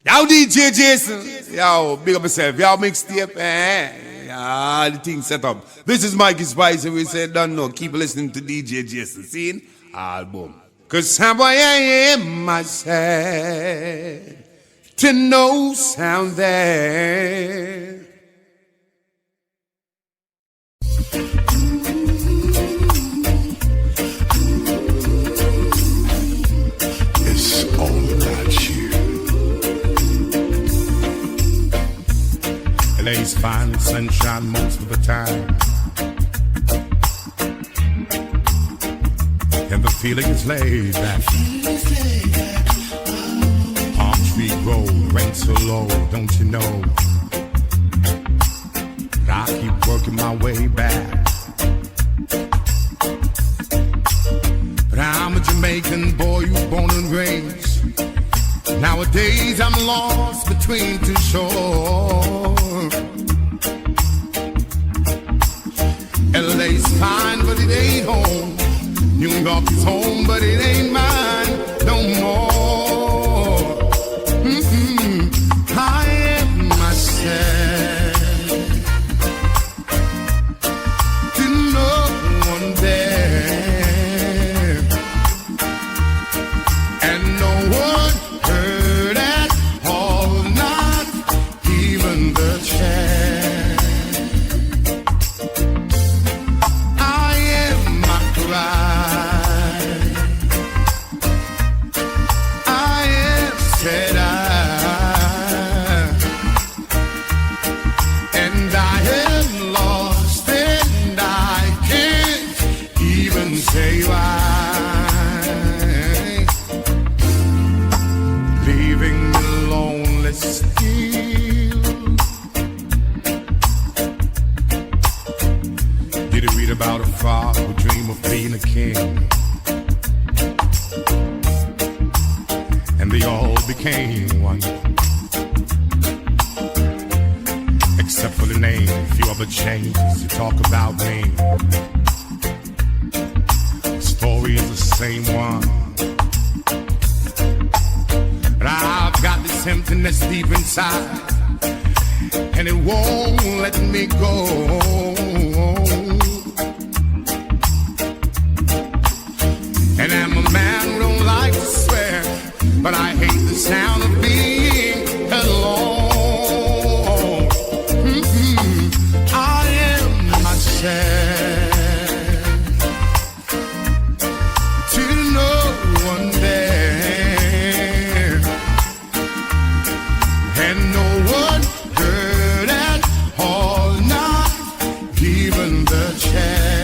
Yo, DJ Jason. Yo, big up yourself. Yo, mixtape. The thing set up. This is Mikey Spice, and we said, don't know. Keep listening to DJ Jason. See? Album. Cause somebody I am myself to no sound there. It's all about you. LA's fine sunshine most of the time, and the feeling is laid back. Palm tree road, rain so low, don't you know? But I keep working my way back. But I'm a Jamaican boy who's born and raised. Nowadays I'm lost between two shores. LA's fine, but it ain't home. New York is home, but it ain't mine no more. I am myself to no one there, and no one heard at all, not even the chair. I am my pride, I am said and I am lost, and I can't even say why. Leaving me lonely still. Did you read about a father who dreamed of being a king? And they all became one, except for the name. A few other changes to talk about me. The story is the same one, but I've got this emptiness deep inside, and it won't let me go. And I'm a man who don't like to swear, but I hate the sound of being alone. I am myself to no one there, and no one heard at all, not even the chair.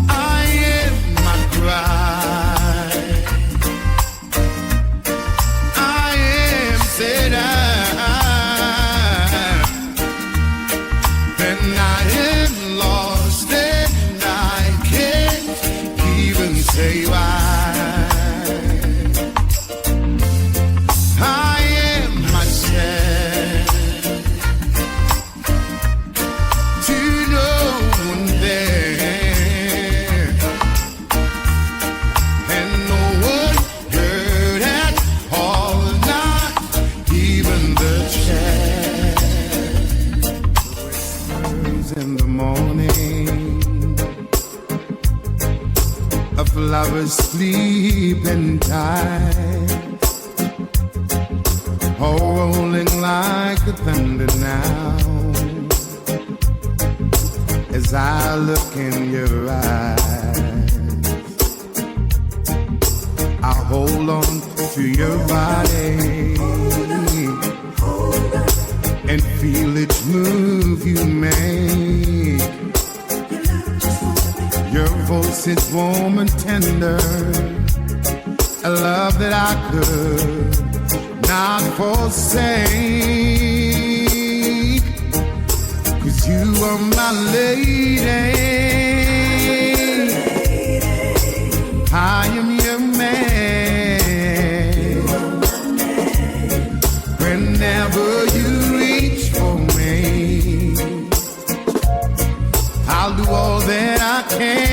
I am my pride, I am said and I am lost, and I can't even say why. I am myself to no one there, and no one heard at all, not even the chair. In the morning, a flower's sleeping tight, oh, rolling like a thunder now. As I look in your eyes, I hold on to your body and feel each move you make. Your voice is warm and tender, a love that I could not forsake. 'Cause you are my lady, I am your man. Whenever you reach for me, I'll do all that I can.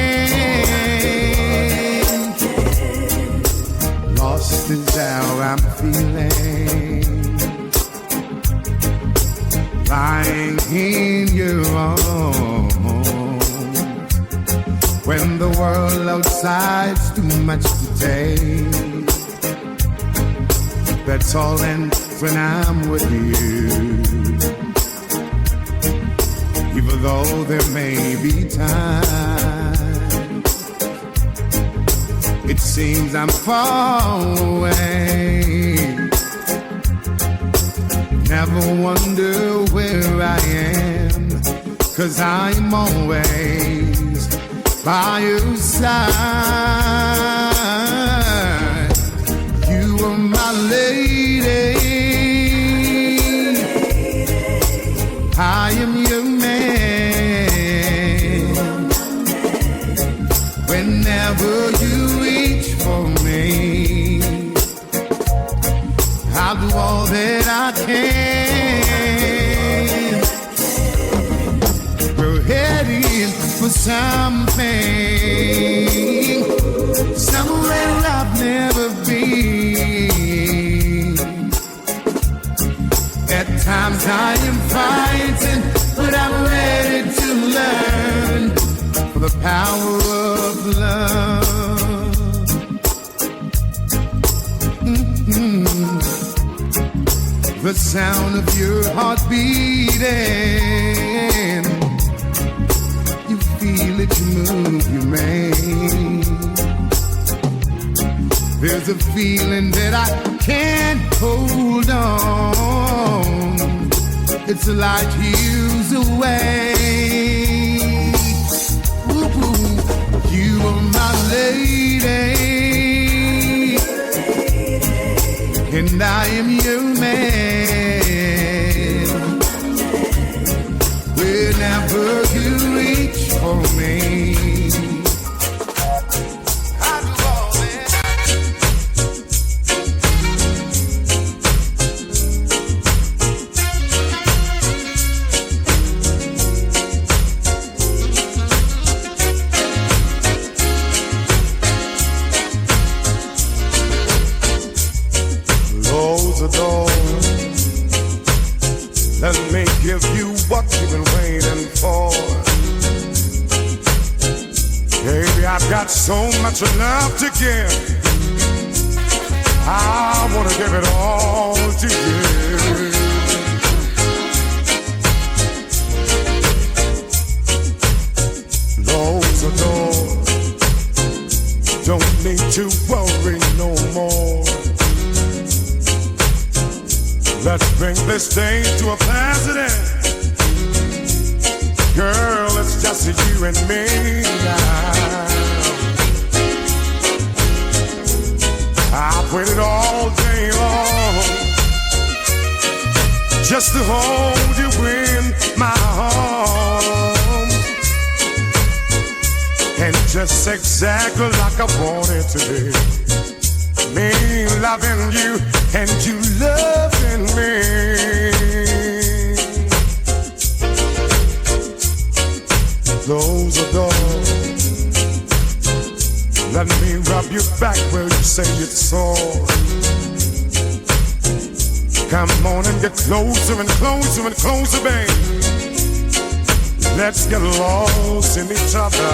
Lost is how I'm feeling. Lying in your arms, when the world outside's too much to take. That's all, and when I'm with you, even though there may be times it seems I'm far away. Never wonder where I am, 'cause I'm always by your side. You are my lady, I am your man. Whenever you reach for me, I'll do all that I can. We're heading for something, somewhere I've never been. At times I am fighting, but I'm ready to learn for the power of love. The sound of your heart beating, you feel it, you move, you make. There's a feeling that I can't hold on. It's a light years away. Ooh, you are my lady, and I am your man. Whenever you reach for me, let me give you what you've been waiting for. Baby, I've got so much love to give. I want to give it all to you. Close the door, don't need to worry no more. Let's bring this day to a pleasant end. Girl, it's just you and me now. I've waited all day long just to hold you in my arms, and just exactly like I wanted to be. Me loving you and you loving me. Close the door, let me rub you back where you say it's sore. Come on and get closer and closer and closer, babe. Let's get lost in each other.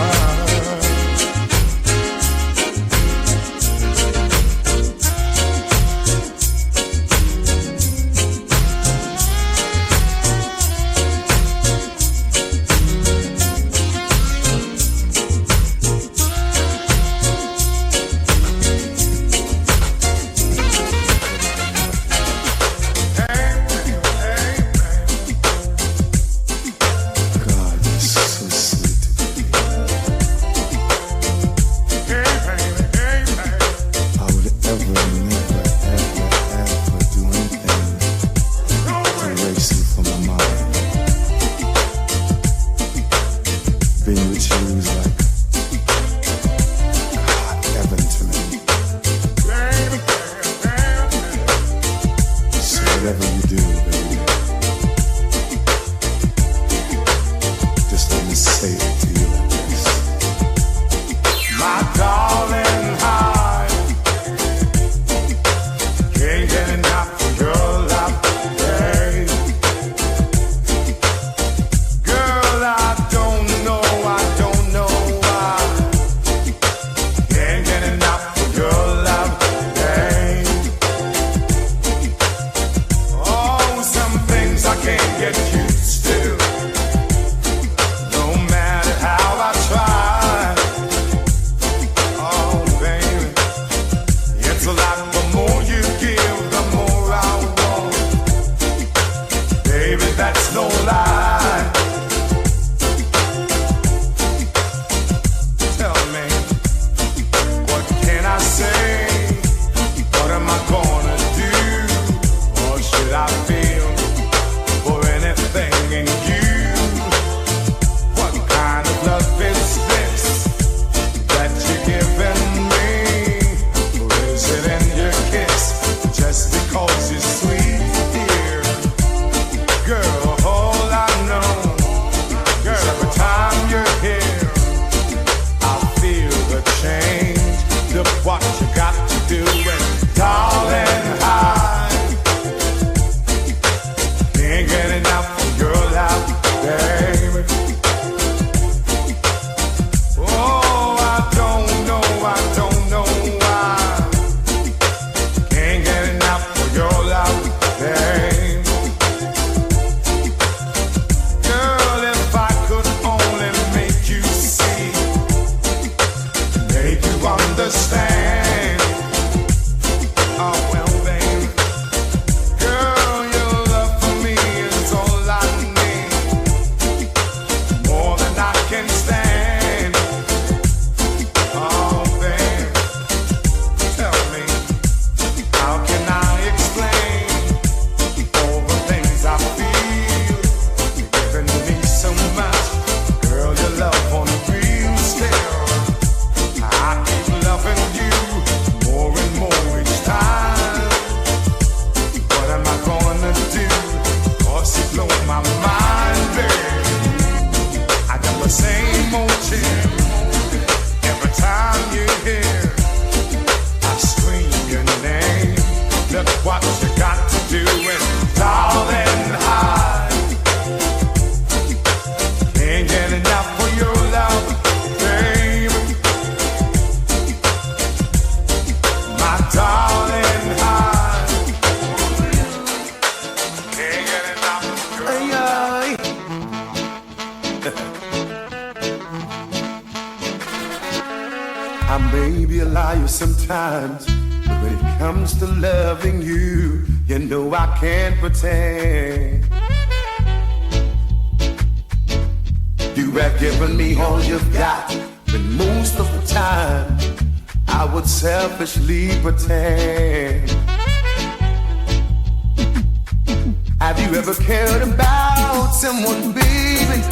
what you got to do is darling, hide. Can't get enough for your love, babe. My darling, hide. Can't get enough for your love. I may be a liar sometimes, but when it comes to loving you, you know I can't pretend. You have given me all you've got, but most of the time I would selfishly pretend. Have you ever cared about someone, baby,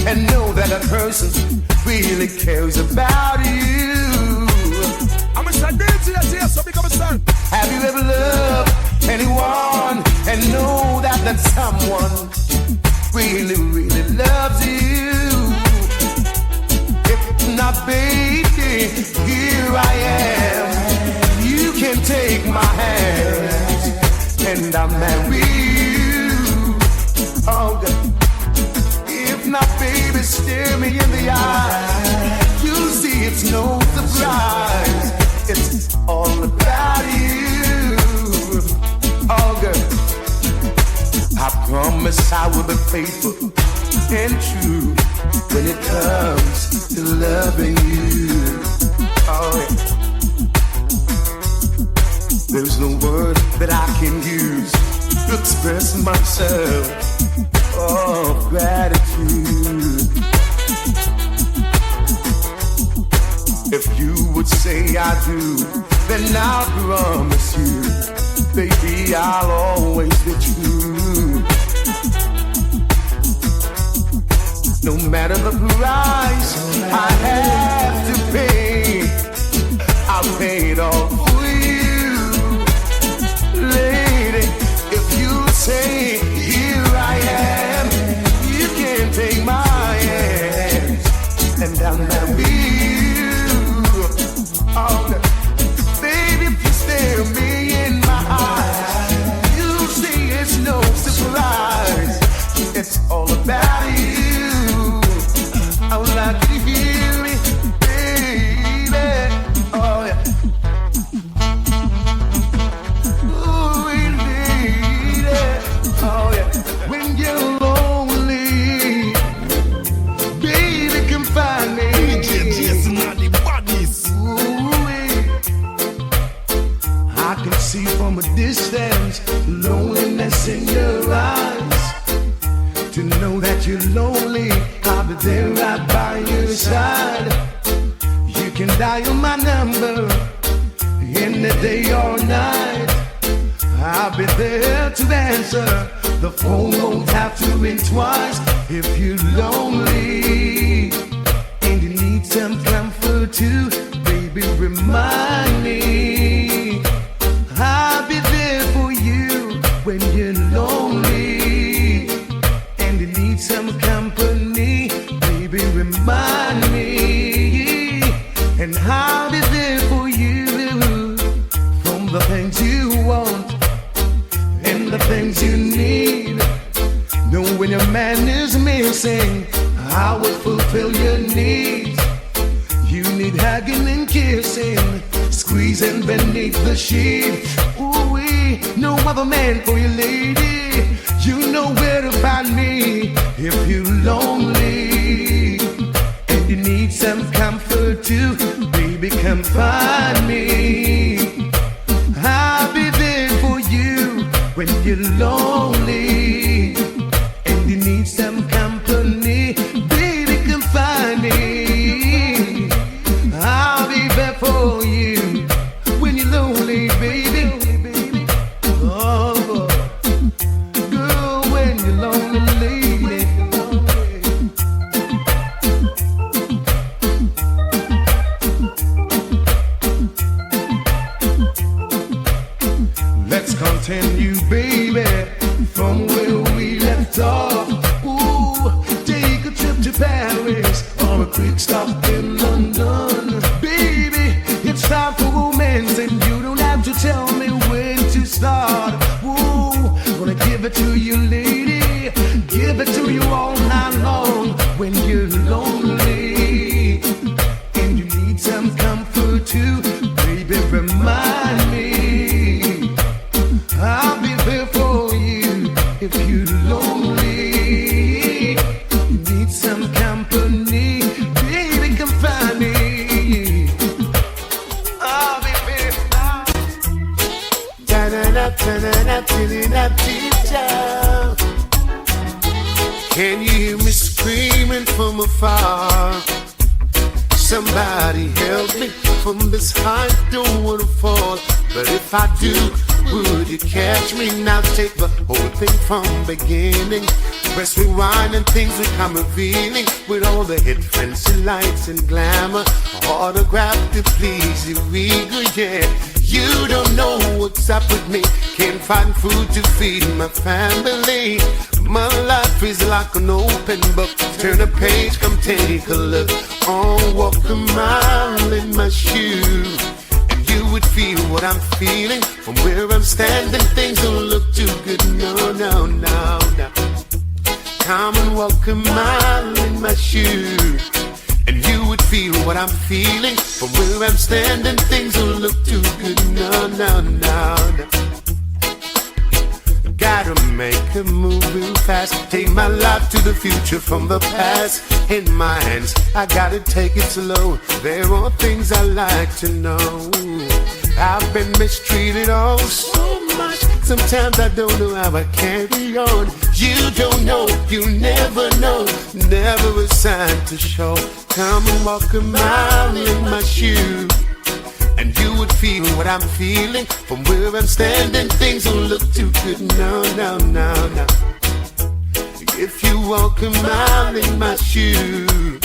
and know that a person really cares about you? Have you ever loved anyone and know that that someone really, really loves you? If not, baby, here I am. You can take my hand and I'll marry you. Oh, if not, baby, stare me in the eye. You'll see it's no surprise. It's all about you. Oh, girl, I promise I will be faithful and true when it comes to loving you. Oh, yeah. There's no word that I can use to express myself. Oh, gratitude. If you would say I do, then I'll promise you, baby, I'll always be true. No matter the price I have to pay, I'll pay it all for you. Lady, if you say, here I am, you can take my hand and I'll marry you. Oh, baby, if you stare me in my eyes, you'll see it's no surprise. It's all about you. I would like you to hear me, baby. Oh, yeah. Ooh, lady. Oh, yeah. When you're lonely, baby, come find me. I can see from a distance loneliness in your eyes. To know that you're lonely, I'll be there right by your side. You can dial my number in the day or night. I'll be there to answer. The phone won't have to ring twice. If you're lonely and you need some comfort too, baby, remind me. I'll be there for you when you're lonely and you need some company, baby, remind me. And I'll be there for you from the things you want and the things you need. Know when your man is missing, I will fulfill your needs. You need hugging and kissing, squeezing beneath the sheet. Ooh, no other man for you, lady. You know where to find me if you're lonely and you need some comfort too. Baby, come find me. I'll be there for you when you're lonely and you need some company. Baby, come find me. I'll be there for you when you're lonely, baby. Oh, girl, when you're lonely, lady. Let's continue, baby, from where we left off. Ooh, take a trip to Paris or a quick stop in London. Baby, it's time for romance and you don't have to tell me when to start. give it to you, lady. Give it to you all night long when you're lonely and you need some comfort too. Baby, remind me I'll be there for you if you're lonely. You need some company, baby, come find me. I'll be there. Can you hear me screaming from afar? Somebody help me from this height, don't wanna fall. But if I do, would you catch me? Now take the whole thing from beginning. Press rewind and things become revealing. With all the hit fancy lights and glamour, autograph to please you, eager, yeah. You don't know what's up with me. Can't find food to feed my family. My life is like an open book. Turn a page, come take a look. Oh, walk a mile in my shoes, and you would feel what I'm feeling. From where I'm standing, things don't look too good. No, no, no, no. Come and walk a mile in my shoes, and you would feel what I'm feeling. From where I'm standing, things don't look too good. No, no, no, no. Gotta make a move real fast. Take my life to the future from the past. In my hands, I gotta take it slow. There are things I like to know. I've been mistreated oh so much. Sometimes I don't know how I carry on. You don't know, you never know. Never a sign to show. Come and walk a mile in my shoes, and you would feel what I'm feeling. From where I'm standing, things don't look too good. No, no, no, no. If you walk a mile in my shoes,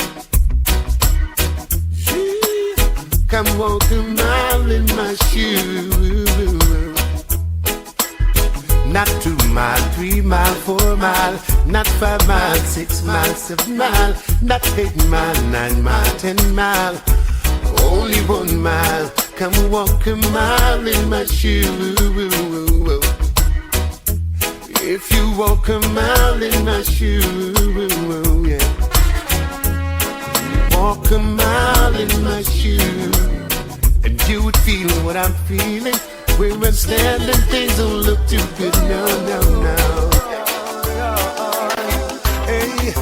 come walk a mile in my shoes. Not 2 mile, 3 mile, 4 mile, not 5 mile, 6 mile, 7 mile, not 8 mile, 9 mile, 10 mile. Only 1 mile, come walk a mile in my shoes. If you walk a mile in my shoes, yeah. Walk a mile in my shoes, and you would feel what I'm feeling. Where I'm standing, things don't look too good. No, no, no. Hey.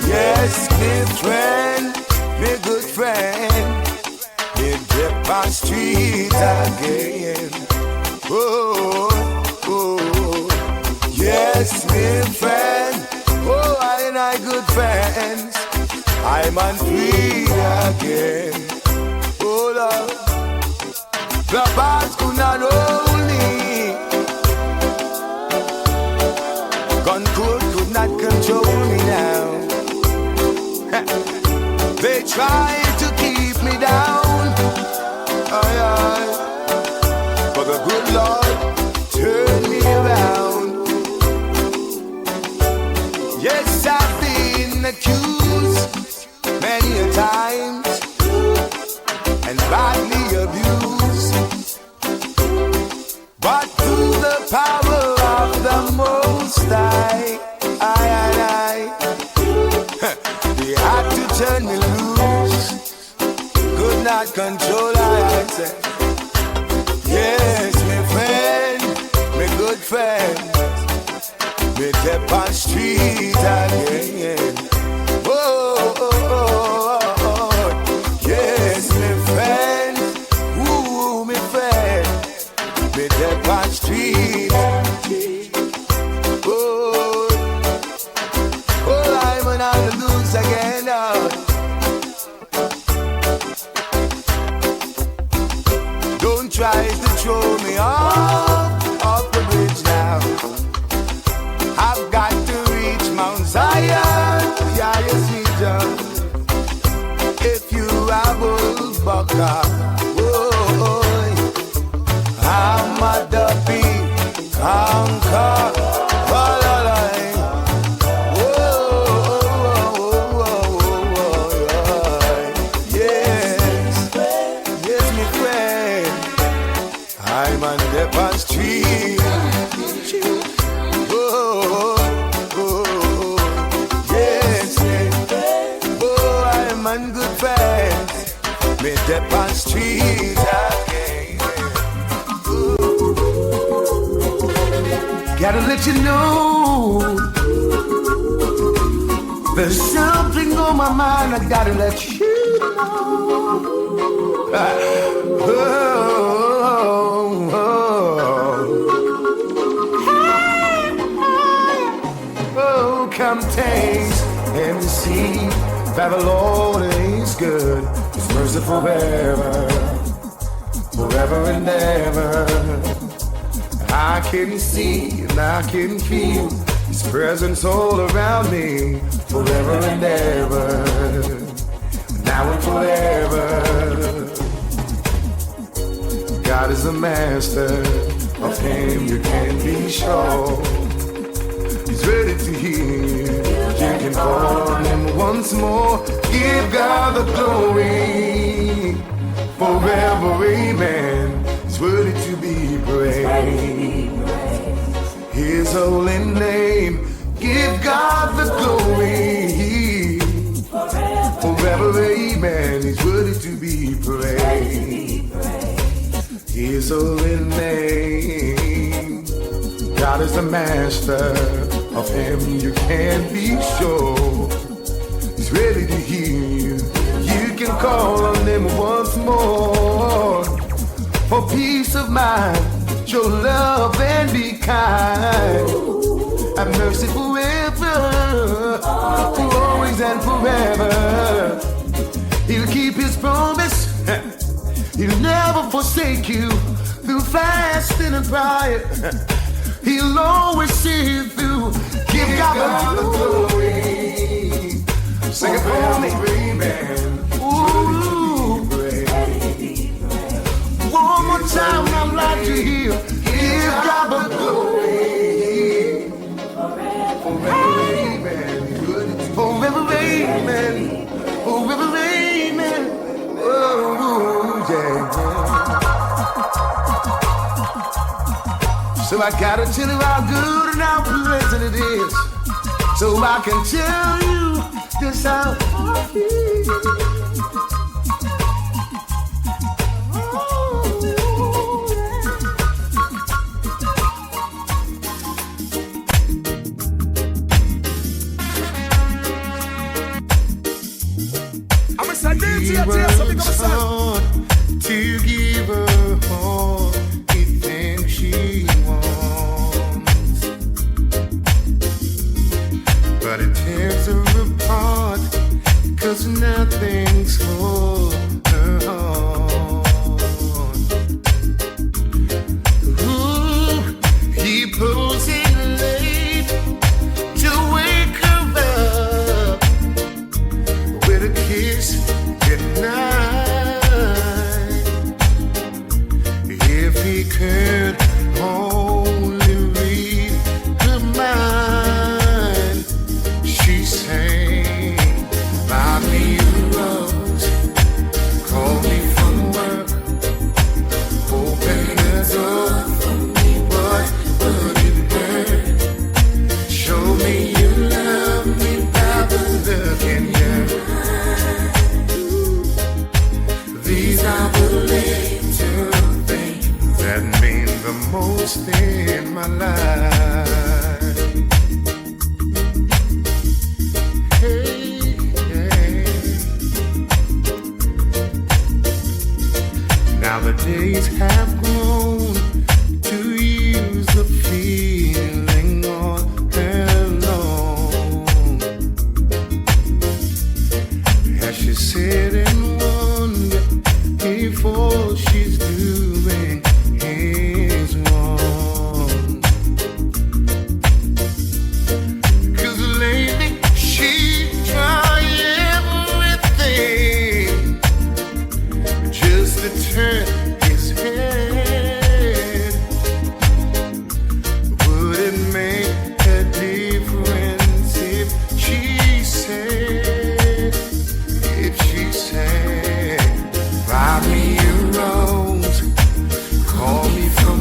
Yes, me friend, me good friend, me dip on street again. Oh, oh, yes, me friend, oh, I good friends, I'm on free again. Oh, Lord, the bars could not hold me, gun could not control me now. They try to keep me down, aye, aye. But the good Lord turned me around. Yes, I've been accused many a times and badly abused, but through the power of the Most High, I they had to turn me loose, could not control I said. Yes, my friend, my good friend, me step on street again. Oh, oh, oh, oh, oh. Yes, my friend, ooh, my friend, me step on street. Oh, oh, I'm on the loose again now. Don't try to throw me off the bridge now. I've got to reach Mount Zion, yeah, you see, John. If you are bull bucker, oh, I'm a duppy conquer. Yes, yes, my friend. man step on street. Oh, yes, oh, I'm on good friends. Me step on street again. Gotta let you know, there's something on my mind. I gotta let you know. Oh, come taste and see that the Lord is good. His mercy forever, forever and ever. I can see and I can feel His presence all around me, forever and ever, now and forever. God is the master, of Him you can be sure. He's ready to hear you. You can call on Him once more. Give God the glory, forever, amen. He's worthy to be praised. His holy name, give God the glory, forever, amen. He's worthy to be praised. His holy name. God is the master, of Him you can be sure. He's ready to hear you. You can call on Him once more. For peace of mind, show love and be kind. Have mercy forever, for always and forever. He'll keep His promise. He'll never forsake you through fasting and prayer. He'll always see you through. Give God the glory. Sing it for me, amen. Ooh. One more time, I'd like to hear. Give God the glory. Forever, amen. Forever, amen. Forever, amen. Oh, yeah. So I gotta tell you how good and how pleasant it is, so I can tell you just how I feel. To give her all anything she wants, but it tears her apart, 'cause nothing's for her heart. Ooh, he pulls it late to wake her up with a kiss at night. He could only read her mind. She sang, buy me a rose, call me from work, open the door for me. What would it hurt? Show me you love me by the look in your eyes. These are the little that mean the most in my life. Hey, hey. Now the days have grown to use the feeling all alone. As she sit and wonder before she's doing is wrong. 'Cause lately she tried everything just to turn his head. Would it make a difference if she said, buy me a rose, call me from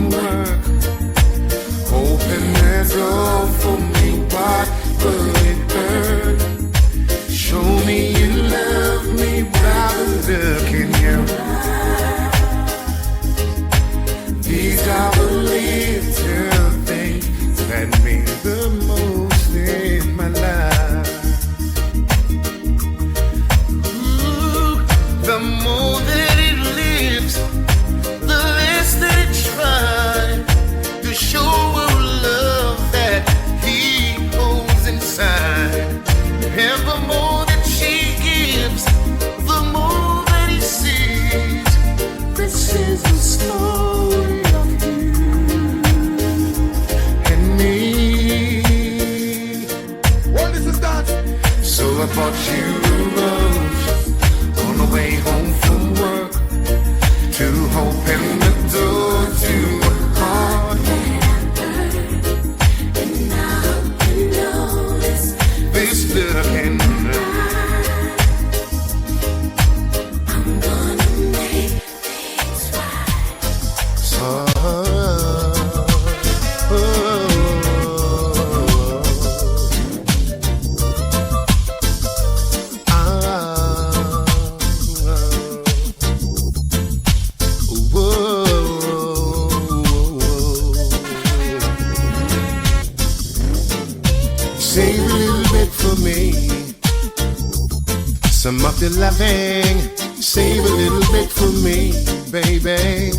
Some of your loving, save a little bit for me, baby.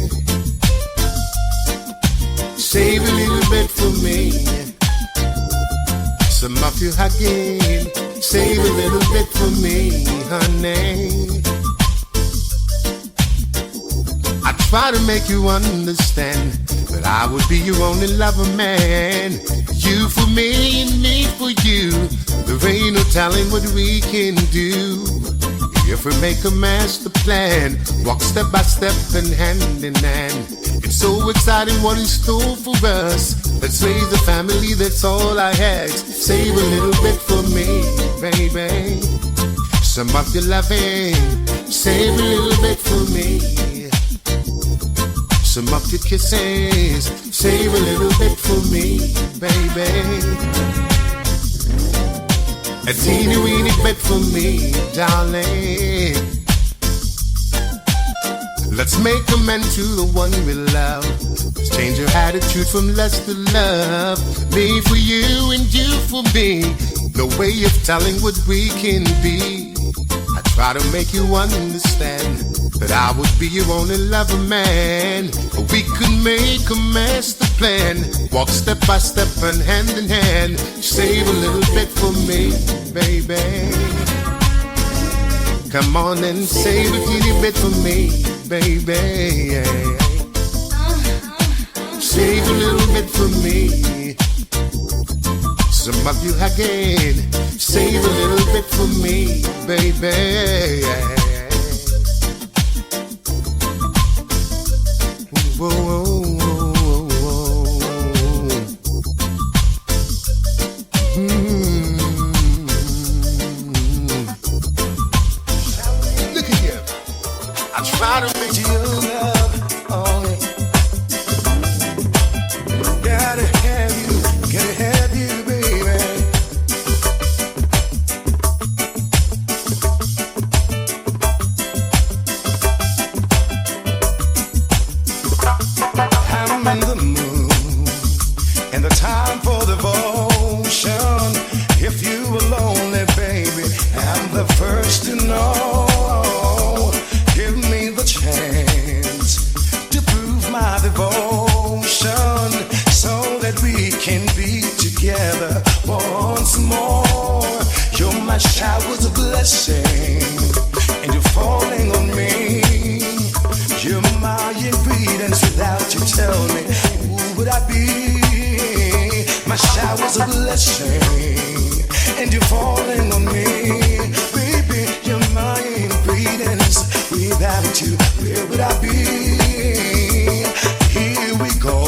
Save a little bit for me. Some of your hugging, save a little bit for me, honey. I try to make you understand that I would be your only lover, man. You for me and me for you. There ain't no telling what we can do if we make a master plan, walk step by step and hand in hand. It's so exciting what in store for us. Let's raise a family, that's all I ask. Save a little bit for me, baby. Some of your loving, save a little bit for me. Some of your kisses, save a little bit for me, baby. A teeny weeny bit for me, darling. Let's make amends to the one we love. Let's change your attitude from lust to love. Me for you and you for me. No way of telling what we can be. I try to make you understand that I would be your only lover, man. We could make a master plan, walk step by step and hand in hand. Save a little bit for me, baby. Come on and save a teeny bit for me, baby. Save a little bit for me. Some of you again, save a little bit for me, baby. Whoa, whoa, whoa, whoa, whoa. Look at you. I try to make you love, oh yeah. Gotta have you, baby. I'm in the mood, and the time for devotion. If you were lonely, baby, I'm the first to know. Give me the chance to prove my devotion, so that we can be together once more. You're my showers of blessing, and you're falling on me. You're my ingredients. Without you, tell me, who would I be? My showers of blessing, and you're falling on me. Baby, you're my ingredients. Without you, where would I be? Here we go,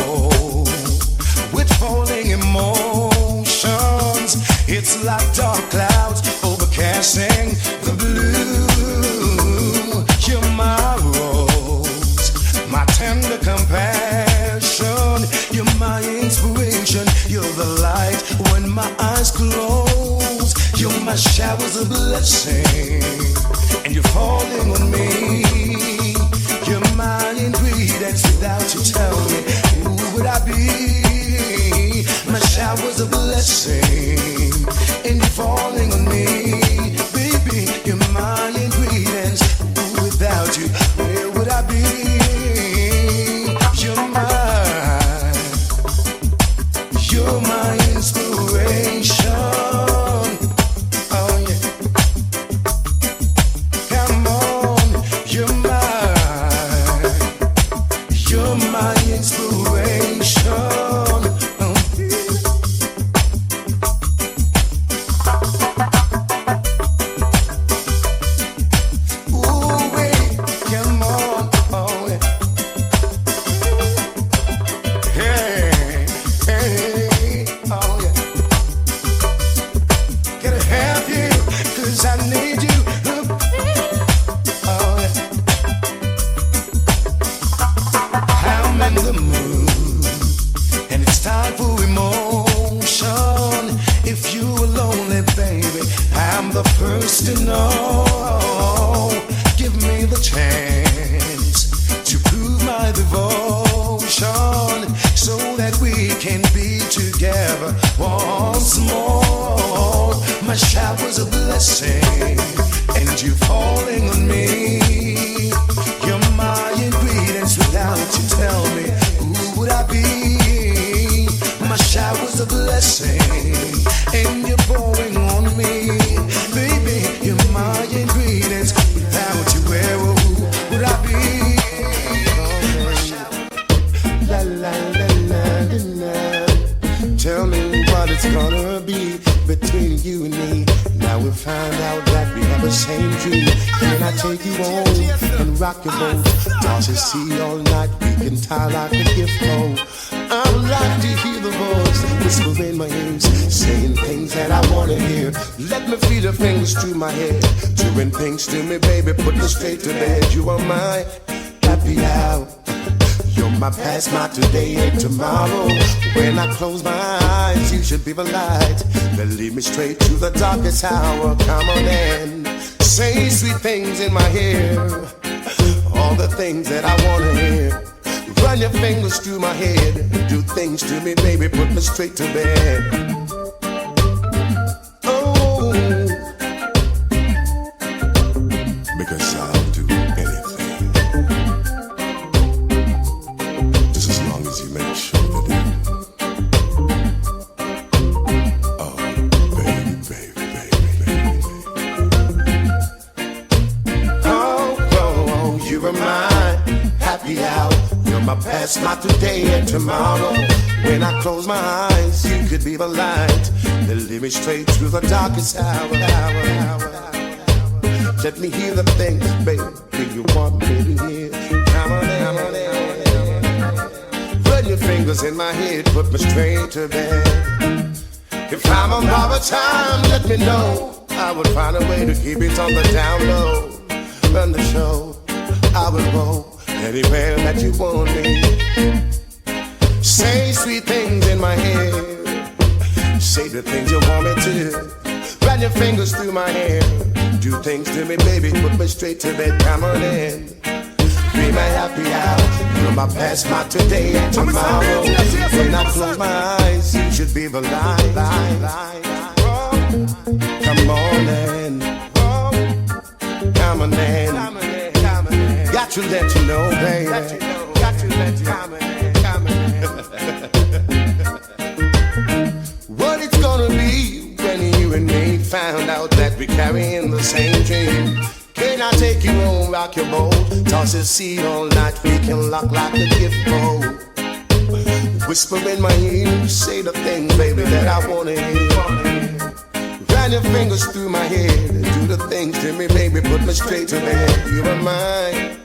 with falling emotions. It's like dark clouds overcasting the blue. You're my rose, my tender compassion. You're my inspiration. You're the light when my eyes close. You're my showers of blessing, and you're falling on me. You're my ingredients. Without you, tell me, who would I be? My showers of blessing, and you're falling on me. Baby, you're my ingredients. Without you, where would I be? You're my inspiration. Oh yeah. Come on, you're my inspiration. Ooh, wait, come on, oh yeah. Hey, hey, oh yeah. Gotta have you, 'cause I need you. Oh yeah. I'm in the mood, and it's time for emotion. If you were lonely, baby, I'm the first to know. Give me the chance to prove my devotion, so that we can be together once more. My showers of blessing, and that you're falling on me. You're my ingredients, without you tell me, who would I be? My shower's a blessing, and you're pouring on me. Baby, you're my ingredients, without you, where would I be? La la la la la la. Tell me what it's gonna be between you and me. Now we find out that we have the same dream. Can I take you home and rock your boat? Toss and see all night, we can tie like a gift bow. I would like to hear the voice whisper in my ears, saying things that I wanna hear. Let me feel the fingers through my hair, doing things to me, baby, put me straight to bed. You are my happy hour. You're my past, my today, and tomorrow. When I close my eyes, you should be the light that lead me straight to the darkest hour. Come on and say sweet things in my ear, all the things that I wanna hear. Run your fingers through my head, do things to me, baby, put me straight to bed. Oh, because I'll do anything, just as long as you make sure that oh, baby, baby, baby, baby. Oh, you are my happy hour. You're my past, my today, and tomorrow. When I close my eyes, you could be the light that lead me straight through the darkest hour. Let me hear the things, baby, you want me to hear. Come on in. Run your fingers in my head, put me straight to bed. If I'm on borrowed time, let me know. I would find a way to keep it on the down low. Run the show, I will go anywhere that you want me. Say sweet things in my head, say the things you want me to. Run your fingers through my hair, do things to me, baby, put me straight to bed. Come on in, be my happy hour. You're my past, my today, and tomorrow. When I close my eyes, you should be the light. Come on in, come on in. Got to let you know, baby. Got to let you know. What it's gonna be when you and me found out that we carrying the same dream. Can I take you home, rock your boat, toss a seat all night, we can lock like a gift bowl. Whisper in my ear, say the things, baby, that I wanna hear. Run your fingers through my head, do the things to me, baby, put me straight to bed. You are mine,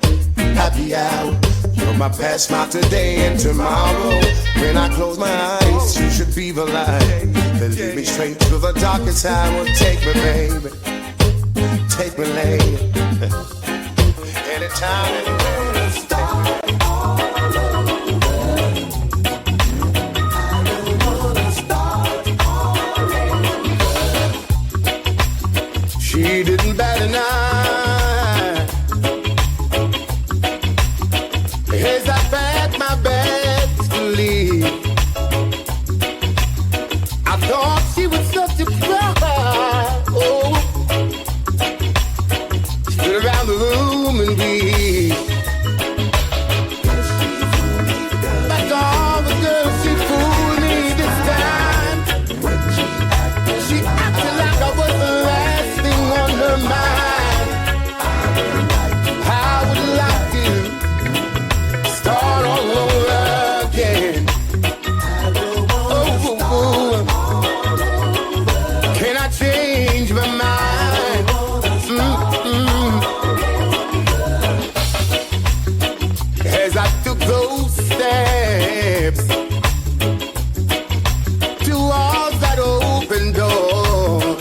happy hour. You're my past, my today, and tomorrow. When I close my eyes, you should be the light that lead me straight to the darkest hour. Take me, baby, take me, lady. Anytime, anywhere. Start all over. I don't wanna start all over. She didn't bat an eye as I packed my bags to leave. I thought she was such a cry. Oh, stood around the room and weep. Like all the girls, she fooled me this time. She acted like I was the last thing on her mind. I would like to start all over again. Oh, can I change my mind? As I took those steps towards that open door,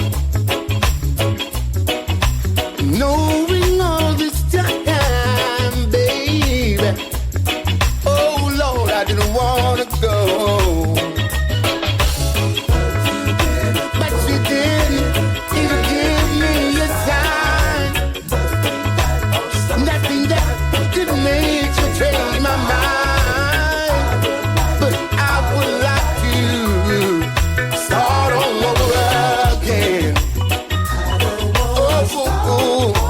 knowing all this time, baby, oh Lord, I didn't wanna go. But she didn't even give me a sign. Nothing that could make me change my mind. But I would like to start all over again. Oh, oh, oh.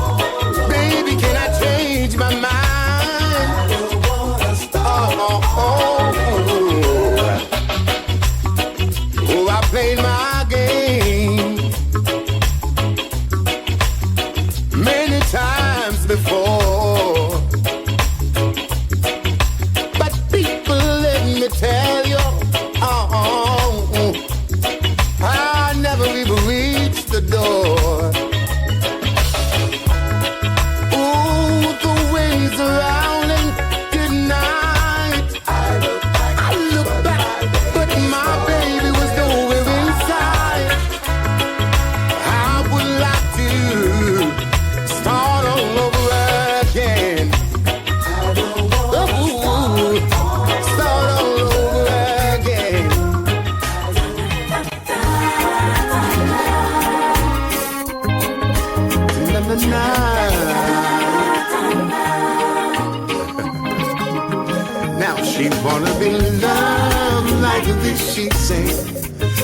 She wanna be loved like this, she say.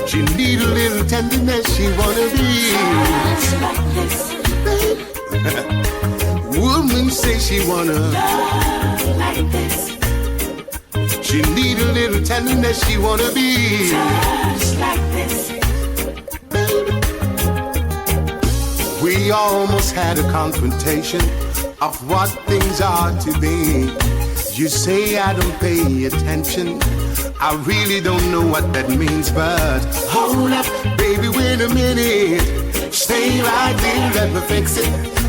She need a little tenderness, she wanna be just like this, baby. Woman say she wanna love like this. She need a little tenderness, she wanna be just like this, baby. We almost had a confrontation of what things are to be. You say I don't pay attention, I really don't know what that means, but hold up, baby, wait a minute. Stay right there, let me fix it.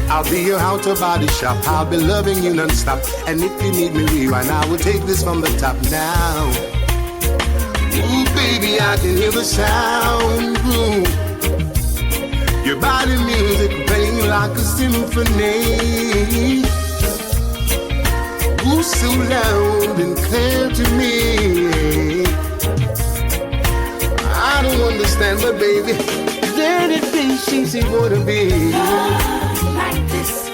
I'll be your auto body shop, I'll be loving you non-stop. And if you need me rewind, I will take this from the top now. Ooh, baby, I can hear the sound. Ooh. Your body music playing like a symphony. Ooh, so loud and clear to me. I don't understand, but baby, let it be, she wanna be like this.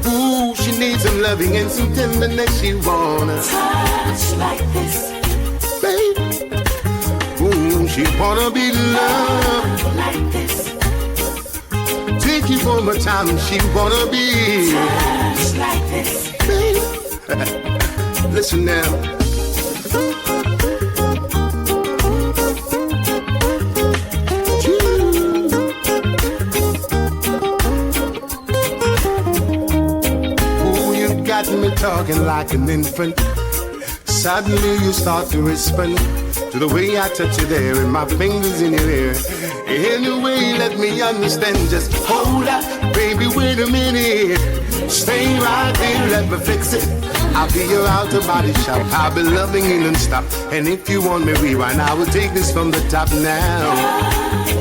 Ooh, she needs some loving and some tenderness, she wanna touch like this, baby. Ooh, she wanna be loved like this. Take you for my time, she wanna be touch like this, baby. Listen now. Me talking like an infant. Suddenly you start to respond to the way I touch you there and my fingers in your ear. Anyway, let me understand. Just hold up, baby, wait a minute. Stay right there, let me fix it. I'll be your outer body shop, I'll be loving you non-stop. And if you want me rewind, I will take this from the top now.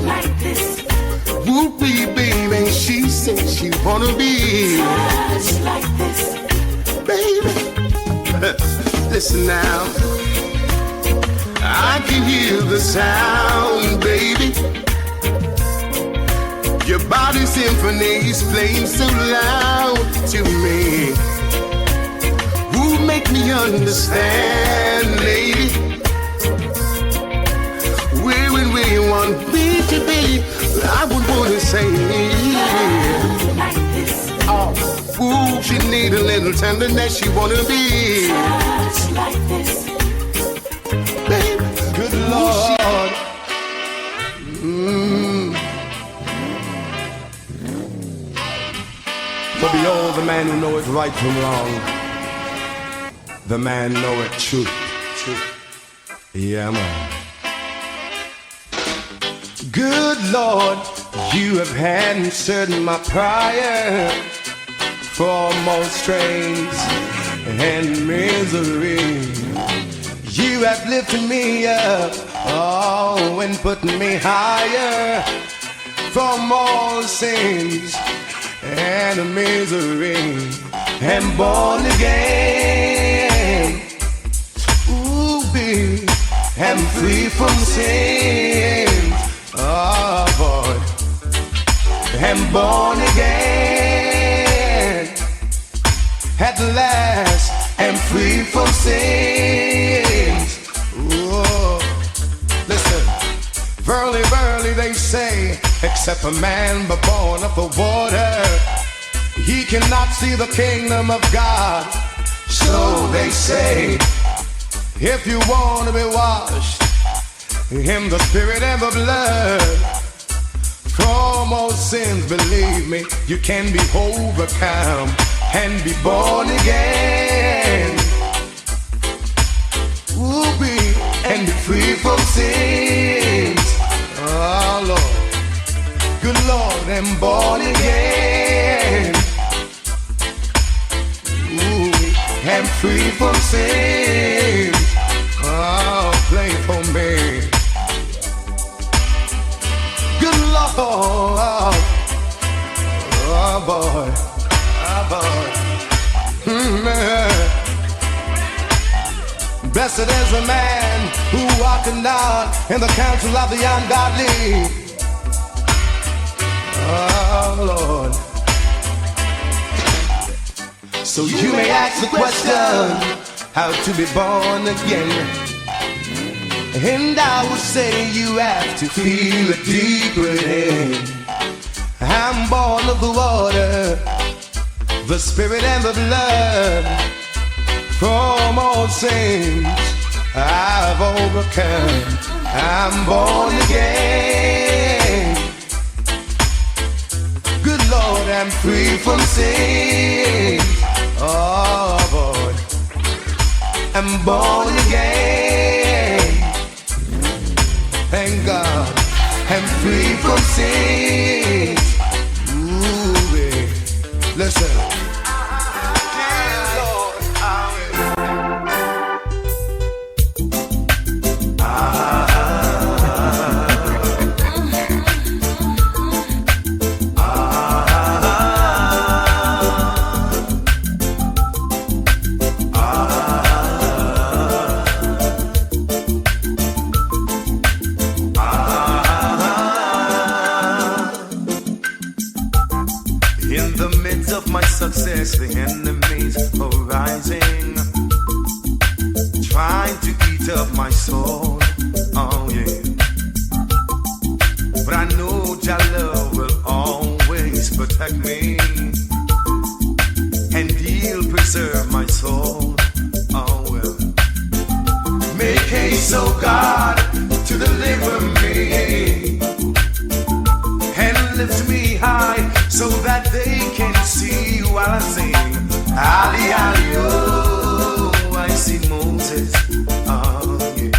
Like this. Whoopie, baby, she said she wanna be just like this, baby. Listen now, I can hear the sound, baby. Your body symphony is playing so loud to me. Who make me understand, lady? Where and where you want me to be, I would wanna say like this. Oh, ooh, she need a little tenderness, she wanna be just like this, baby. Good Lord. But behold, the man who knoweth right from wrong, the man knoweth truth. Yeah, man. Good Lord, you have answered my prayer for most strains and misery. You have lifted me up, oh, and put me higher from all sins and misery. And born again, ooh, be, and free from sin. Oh boy, I'm born again. At last, I'm free from sins. Whoa. Listen, verily, verily, they say, except a man but born of the water, he cannot see the kingdom of God. So they say, if you want to be washed in the spirit and the blood, from all sins, believe me, you can be overcome and be born again. Ooh, be and be free from sins. Oh Lord, good Lord, I'm born again. Ooh, I'm free from sins. Oh, play for me. Good Lord, oh boy, oh boy. Blessed is the man who walketh not in the counsel of the ungodly. Oh Lord. So you may ask the question, how to be born again. And I would say you have to feel it deep within. I'm born of the water, the spirit and the blood. From all sins I've overcome. I'm born again. Good Lord, I'm free from sin. Oh boy, I'm born again. Thank God, I'm free from sin. Ooh, baby. Listen. Success, the enemies are rising, trying to eat up my soul. Oh yeah, but I know Jah Love will always protect me, and He'll preserve my soul. Oh well, make haste, oh God, to deliver me and lift me high so that they can see while I sing. Ali, Ali, oh, I see Moses. Oh, yeah.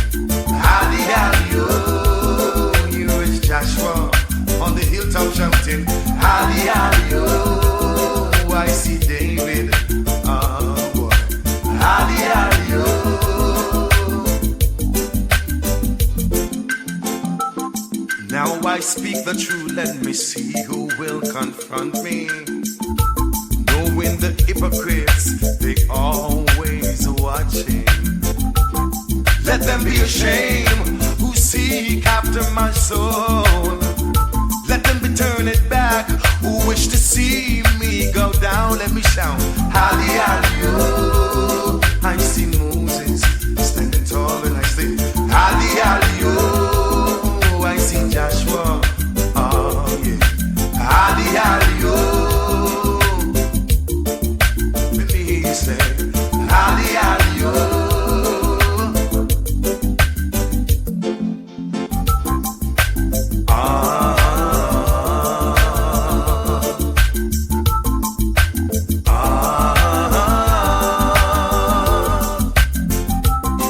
Ali, Ali, oh, here is Joshua on the hilltop shouting. Ali, Ali, oh, I see David. Oh, boy. Ali, Ali, oh. Now I speak the truth, let me see who will confront me. Knowing the hypocrites, they always watching. Let them be ashamed who seek after my soul. Let them be turned back who wish to see me go down. Let me shout, Ali, Ali, oh. I see Moses standing tall and I say, Ali, Ali, oh. I see Joshua, oh yeah, Ali, Ali, oh. Say, Ali, Ali, oh.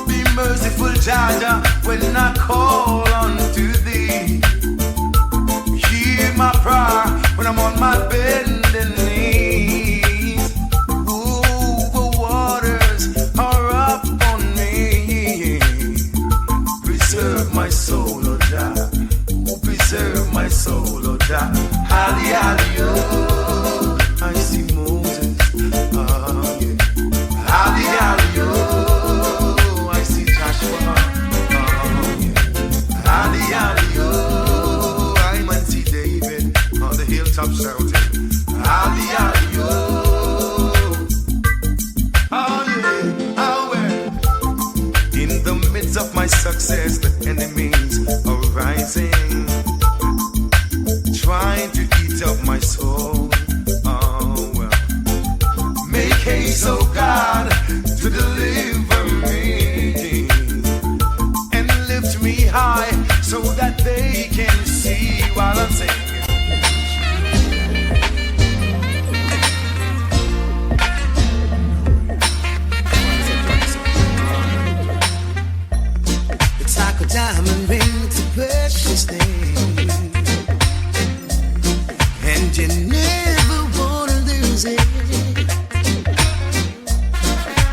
Be merciful, Jah, when I call unto thee. Hear my prayer when I'm on my bending knees. My soul, oh Jah, who preserve my soul, oh Jah. Ali, Ali, oh, I see Moses, oh yeah. Ali, Ali, oh, I see Joshua, oh yeah. Ali, Ali, oh, I might see David on the hilltop shouting. Ali, Ali, oh, oh yeah, oh well. In the midst of my success, the enemies are rising, trying to eat up my soul. Oh well, make haste, oh God, to deliver me and lift me high so that they can see while I'm singing. Diamond ring, it's a precious thing, and you never wanna lose it.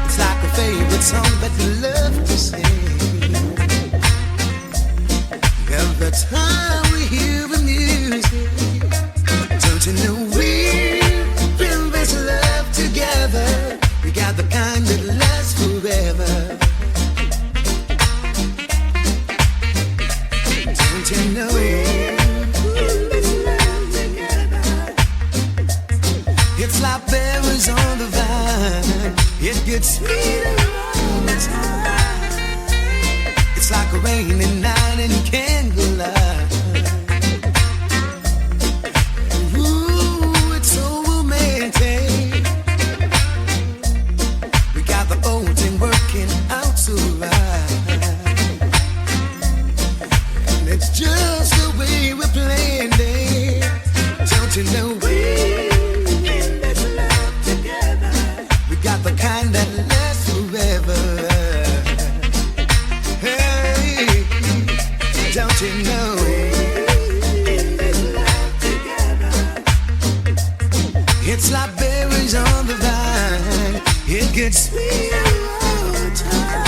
It's like a favorite song that you love to sing. Every time we hear the music, don't you know we've been this love together? We got the kind that lasts forever. You know it's like berries on the vine. It gets sweeter raining night and candlelight. Ooh, it's so romantic. We got the old thing working out so right. And it's just the way we planned it. Don't you know we in this love together? We got the kind that lasts forever. Hey, don't you know we in this love together? It's like berries on the vine. It gets sweeter all the time.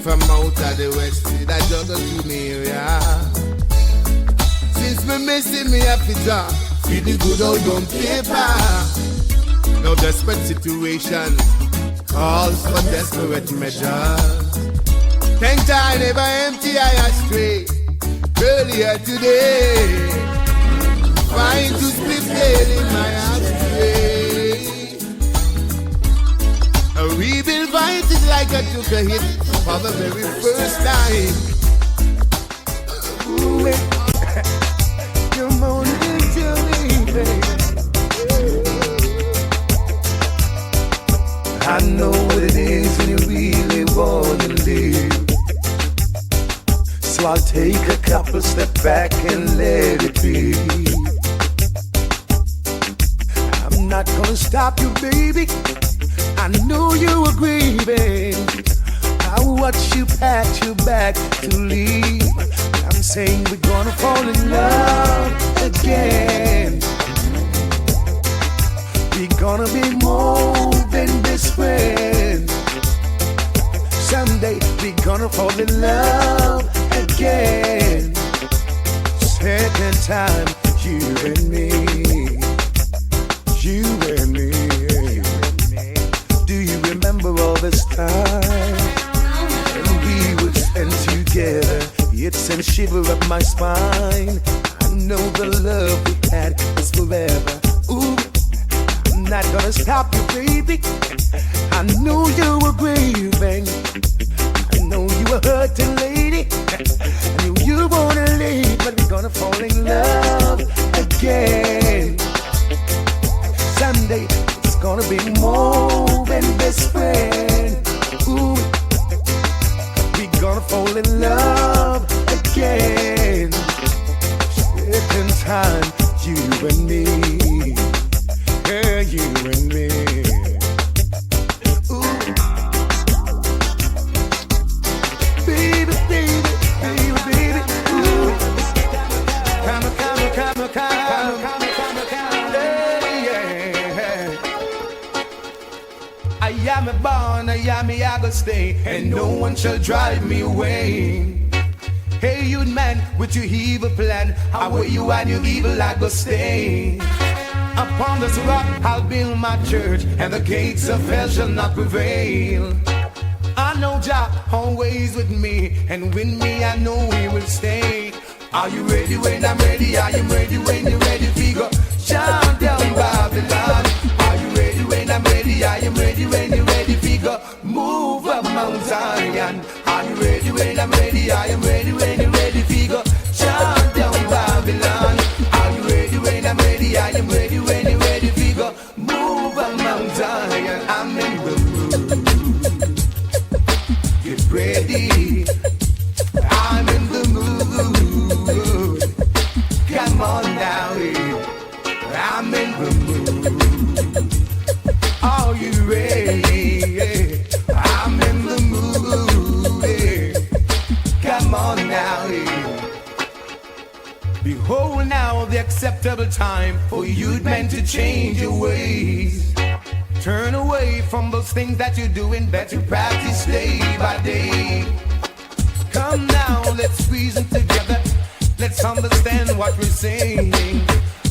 From out of the west, that juggle to me area. Since me missing me happy talk, feel the good old dumb paper. No desperate situation calls for desperate measures. Thank God I never empty I astray. Earlier today, trying to split head in my ashtray. A rebuild fight is like I took a hit for the very first time. Ooh, you're moaning to me, baby. I know what it is when you really want to live. So I'll take a couple steps back and let it be. I'm not gonna stop you, baby. I know you were grieving. I watch you pack your bag to leave. I'm saying we're gonna fall in love again. We're gonna be more than best friends. Someday we're gonna fall in love again. Second time, you and me. You and me. Do you remember all this time? We would spend together. It sent a shiver up my spine. I know the love we had is forever. Ooh, I'm not gonna stop you, baby. I know you were grieving. I know you were hurting, lady. I knew you wanna leave, but we're gonna fall in love again. Someday it's gonna be more than best friend. Ooh, we fall in love again. Second time, you and me. Yeah, you and me. Ooh. Baby, baby, baby, baby. Ooh. Come, come, come, come, come, come, come. Yeah. I am born, I am I go stay, and no one shall drive me away. Hey, you man, with your evil plan, how will you and your evil I go stay? Upon this rock I'll build my church, and the gates of hell shall not prevail. I know Jah always with me, and with me I know He will stay. Are you ready when I'm ready? I am ready when you're ready. Figure, shout down Babylon. Are you ready when I'm ready? I am ready when you're ready. Figure, move up Mount Zion. Are you ready when I'm ready? I am ready when you're ready. Figure, shout down Babylon. Are you ready when I'm ready? I am ready when you're ready. Figure, move up Mount Zion. I'm in the mood. Get ready. I'm in the mood. Come on now. I'm in the mood. Are you ready? I'm in the mood. Come on now. Behold now the acceptable time for you men to change your ways. Turn away from those things that you're doing, that you practice day by day. Come now, let's reason together. Let's understand what we're saying.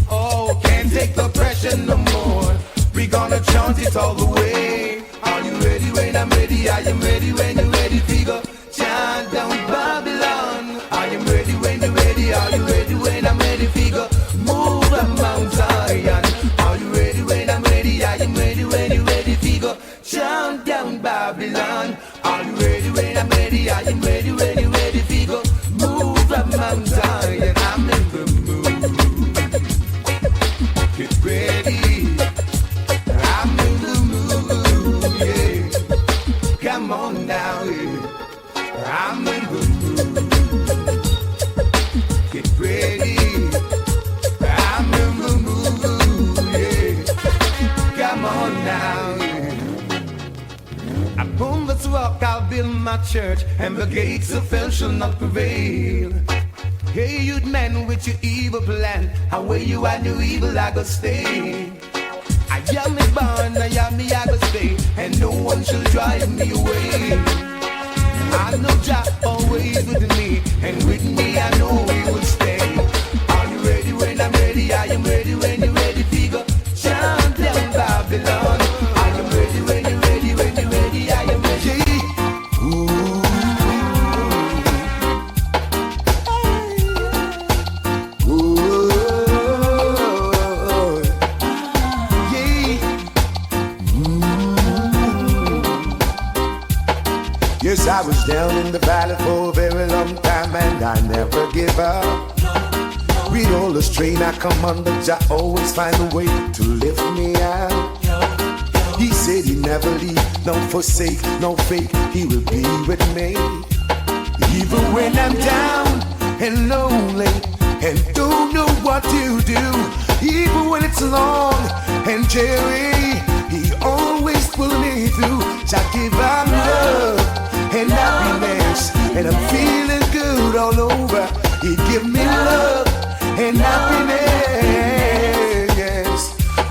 Oh, can't take the pressure no more. We're gonna chant it all the way. Are you ready when I'm ready? I am ready when you're ready. Figure, chant down Babylon. I am ready when you're ready. Are you ready when I'm ready? Figure, move up Mount Zion. Are you ready when I'm ready? I am ready when you're ready. Figure, chant down Babylon. Are you ready when I'm ready? I am ready when you're ready. Figure, move up Mount Zion. I'm in the mood. Get ready. I'm in the mood, yeah. Come on now, yeah. I'm in the mood. Get ready. I'm in the mood, yeah. Come on now, yeah. Upon this rock I'll build my church, and the gates of hell shall not prevail. Hey, you men with your evil plan, how will you and your evil I go stay? I am me born, I am me I go stay, and no one shall drive me away. I know Jah always with me, and with me I know He will stay. Are you ready when I'm ready? I am ready when you're ready. Figure, chant down Babylon. I am ready when you're ready. When you're ready, I am ready. Ooh. Yes, I was down in the valley for a very long time, and I never give up. Read all the strain I come under, Jah always find a way to lift me out. He said He never leave, no forsake, no fake, He will be with me. Even when I'm down and lonely and don't know what to do, even when it's long and dreary, He always pull me through. Jah give out love and happiness, and I'm feeling good all over. He give me love and happiness.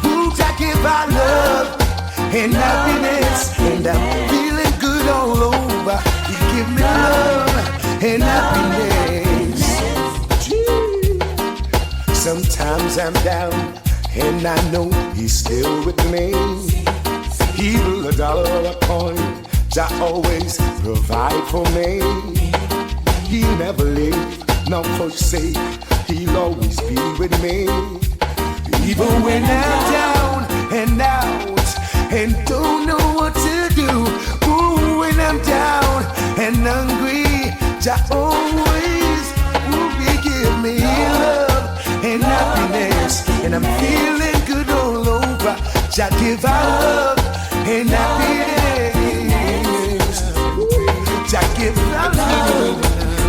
Ooh, Jah give out love and happiness, and I'm feeling good all over. He give me love and happiness. Sometimes I'm down, and I know He's still with me. Even a dollar or a coin, Jah always provide for me. He'll never leave, nor forsake. He'll always be with me. Even when I'm down and out and don't know what to do. Ooh, when I'm down and hungry, Jah always will give me love and happiness, and I'm feeling good all over. Jah give out love and happiness. Jah give love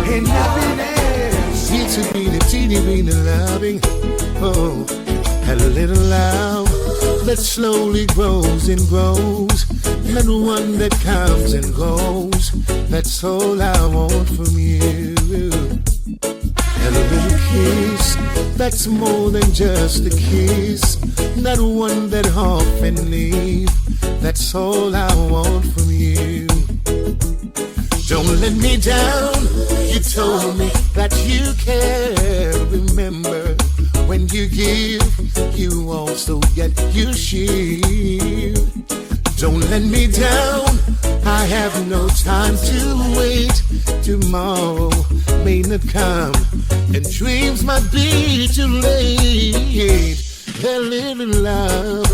and happiness. It's a being a teeny weeny loving. Oh, and a little love that slowly grows and grows. Not one that comes and goes. That's all I want from you. And a little kiss that's more than just a kiss. Not one that often leave. That's all I want from you. Don't let me down. You told me that you care. Remember, when you give, you also get your share. Don't let me down. I have no time to wait. Tomorrow may not come, and dreams might be too late. A little love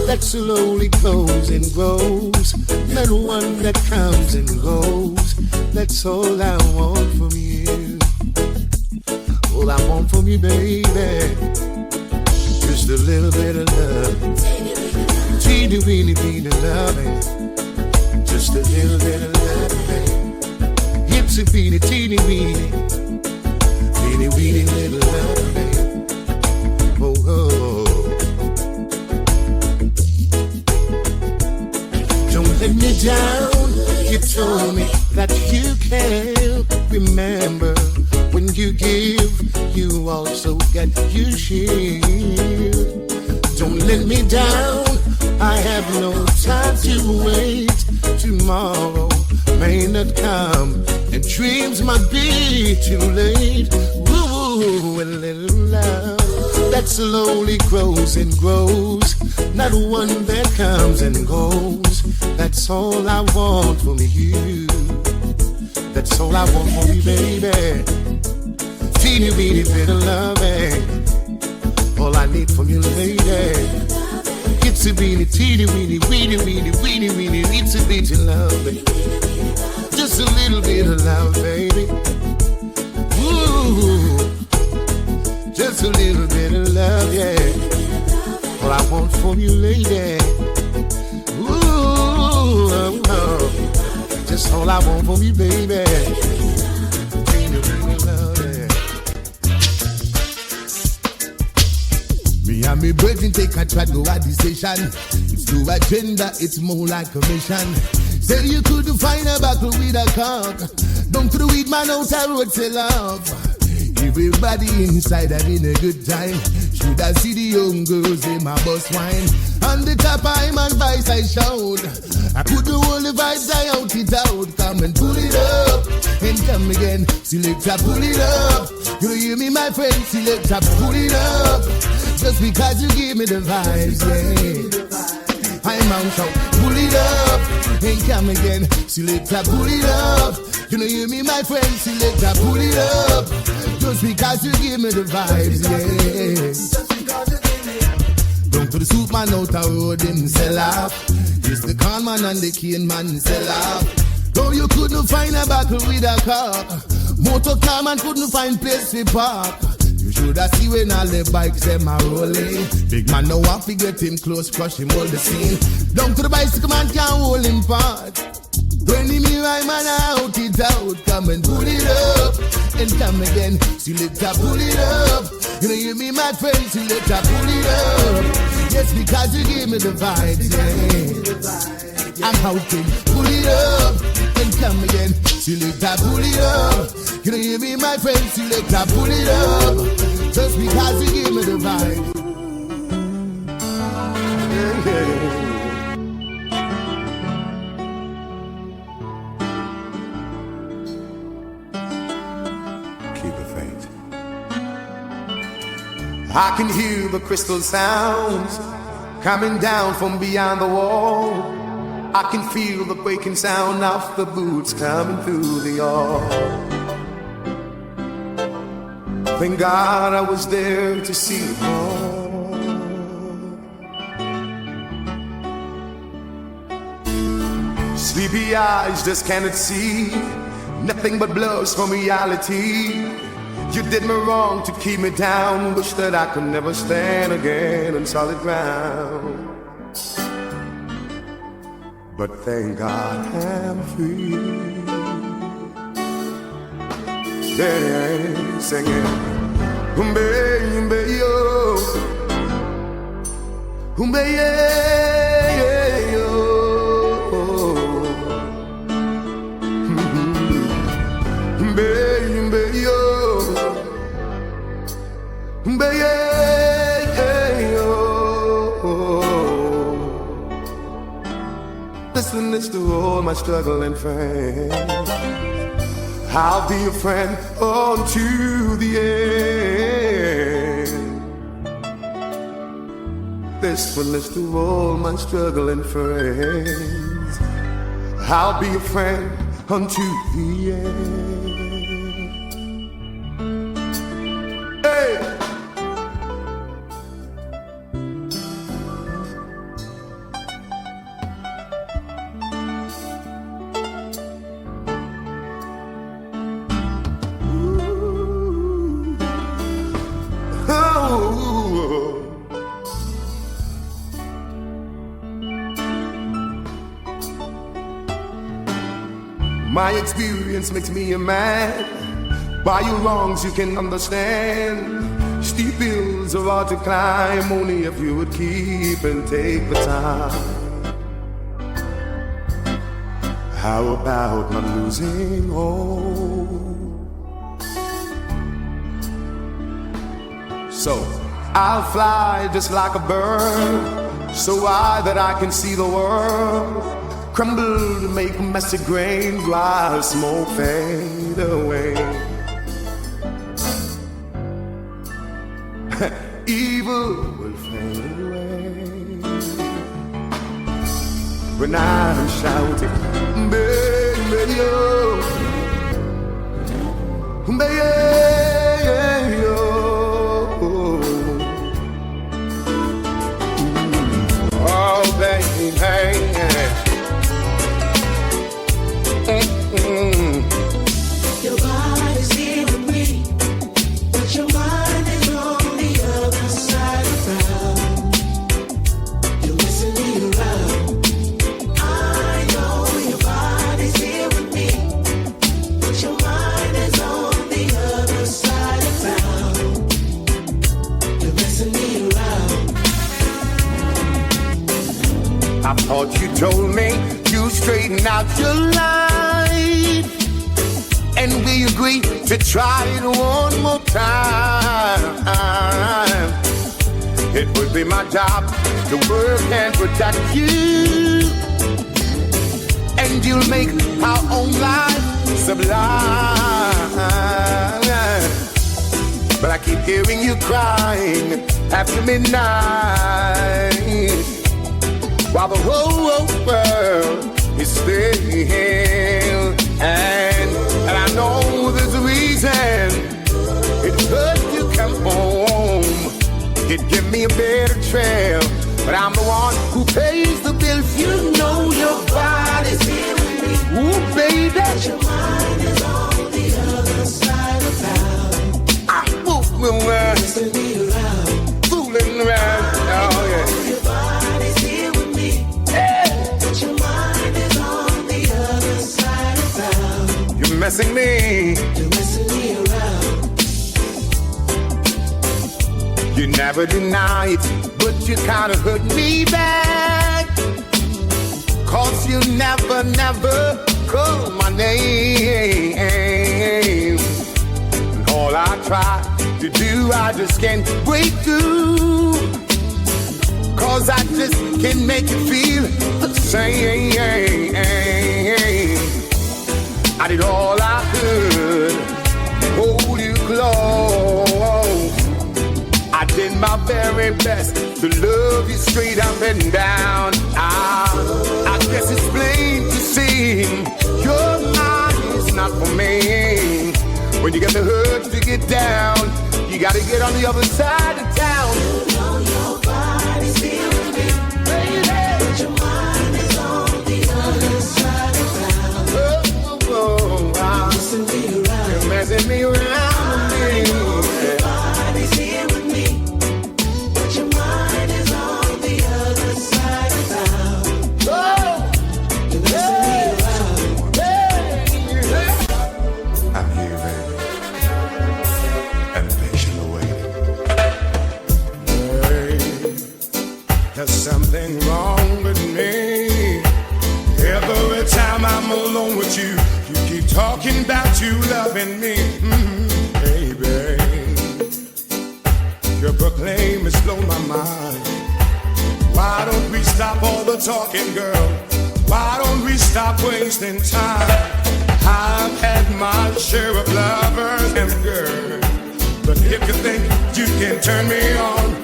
that slowly grows and grows. Not one that comes and goes. That's all I want from you. All I want from you, baby. Just a little bit of love. Teeny weeny weeny loving. Just a little bit of love, baby. Hips and beanie, teeny weeny. Teeny weeny little love, baby. Oh, oh. Don't let me down. You told me that you care. Remember, when you give, you also get your share. Don't let me down. I have no time to wait. Tomorrow may not come, and dreams might be too late. Ooh, a little love that slowly grows and grows. Not one that comes and goes. That's all I want from you. That's all I want from you, baby. Teeny weeny bit of loving. All I need from you, lady. It's a beanie, teeny weeny, weeny, weeny, weeny, weeny. It's a bit of loving. Just a little bit of love, baby. Ooh, just a little bit of love, yeah. All I want from you, lady. Ooh, just all I want from you, baby. Me and me brethren take a try to a decision. It's no agenda, it's more like a mission. Say you couldn't find a buckle with a cock. Don't throw it, man, out a road to love. Everybody inside having a good time. Should I see the young girls in my bus wine? On the top I'm on vice I shout. I put the whole vibes I out it out. Come and pull it up and come again. Selector, pull it up. You hear me, my friend? Selector, pull it up. Just because you give me the vibes, yeah. I'm out, so pull it up and come again. Selector, pull it up. You know, hear me, my friend? Selector, pull it up. Just because you give me the vibes, yeah. Don't put the soup man out a road and sell off. It's the con man and the cane man sell off. Though you couldn't find a buckle with a cock. Motor car man couldn't find place to park. You should have seen when all the bikes them are rolling. Big man no want to get him close, crush him all the scene. Down to the bicycle man can't hold him part. When him here I man out it out. Come and pull it up and come again. Selector, pull it up. You know you me my friend. Selector, pull it up. Yes, because you give me the vibes, yeah. I'm out to pull it up and come again. Selector, pull it up. You know you me my friend. Selector, pull it up. Just because you give me the vibe. Yeah, yeah. I can hear the crystal sounds coming down from beyond the wall. I can feel the breaking sound of the boots coming through the hall. Thank God I was there to see it all. Sleepy eyes just cannot see nothing but blurs from reality. You did me wrong to keep me down. Wish that I could never stand again on solid ground. But thank God I'm free. yeah, singing, baby, yo, baby, yo, baby, yo, baby, yo. Listen this to all my struggling friends. I'll be a friend unto the end. This one is to all my struggling friends. I'll be a friend unto the end. Hey! My experience makes me a man. By your wrongs you can understand. Steep hills are hard to climb, only if you would keep and take the time. How about not losing hope? So I'll fly just like a bird, so high that I can see the world. Crumble to make messy grain while smoke fade away. Evil will fade away when I'm shouting, baby, yo, baby, yo. Oh, baby, hey. Your body's here with me, but your mind is on the other side of town. You're missing me around. I know your body's here with me, but your mind is on the other side of town. You're missing me around. I thought you told me you straighten out your life. And we agree to try it one more time. It would be my job to work and protect you, and you'll make our own life sublime. But I keep hearing you crying after midnight, while the whole world is still. And I know there's a reason. It hurt you come home. It give me a better trail, but I'm the one who pays the bills. You know your body's here with me. Ooh, baby, but your mind is on the other side of town. I'm fooling around, fooling around. Oh yeah. Your body's here with me, but your mind is on the other side of town. You're messing me. You're messing me around. You never deny it, but you kinda hurt me back. 'Cause you never, never call my name. And all I try to do, I just can't break through. 'Cause I just can't make you feel the same. I did all I could, hold you close. I did my very best to love you straight up and down. I guess it's plain to see your mind is not for me. When you get the hurt to get down, you gotta get on the other side of town. You know your body's here with me, baby, but your mind is on the other side of town. You're messing me around. You're messing me around. Your body's here with me, but your mind is on the other side of town. You're messing me around. I'm here, baby. time I'm alone with you, you keep talking about you loving me, baby. Your proclaim has blown my mind. Why don't we stop all the talking, girl? Why don't we stop wasting time? I've had my share of lovers and girls, but if you think you can turn me on,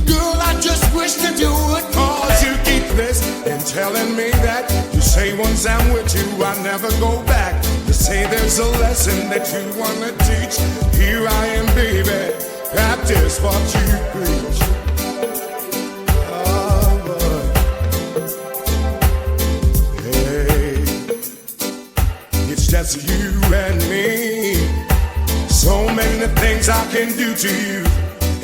girl, I just wish that you would, cause you keep this and telling me that you say once I'm with you, I never go back. You say there's a lesson that you wanna teach. Here I am, baby, practice what you preach. Oh, boy. Hey, it's just you and me. So many things I can do to you,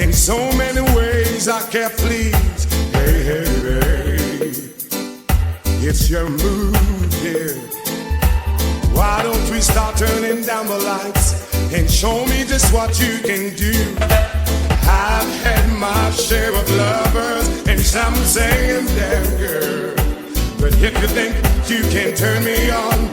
in so many ways I can't please. Hey, hey, hey, it's your mood here. Why don't we start turning down the lights and show me just what you can do? I've had my share of lovers, and some saying, damn girl, but if you think you can turn me on,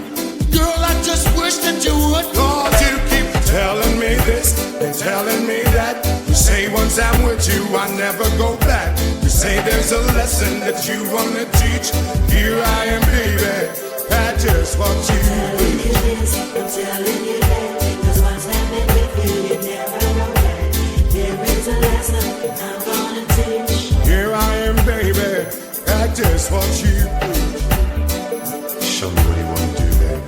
girl, I just wish that you would, cause you keep telling me this and telling me that. You say once I'm with you, I never go back. You say there's a lesson that you wanna teach. Here I am, baby, practice what you preach. I'm telling you that, 'cause once I've been with you, you never go back. There is a lesson I'm gonna teach. Here I am, baby, practice what you preach. Show me what you wanna do, baby.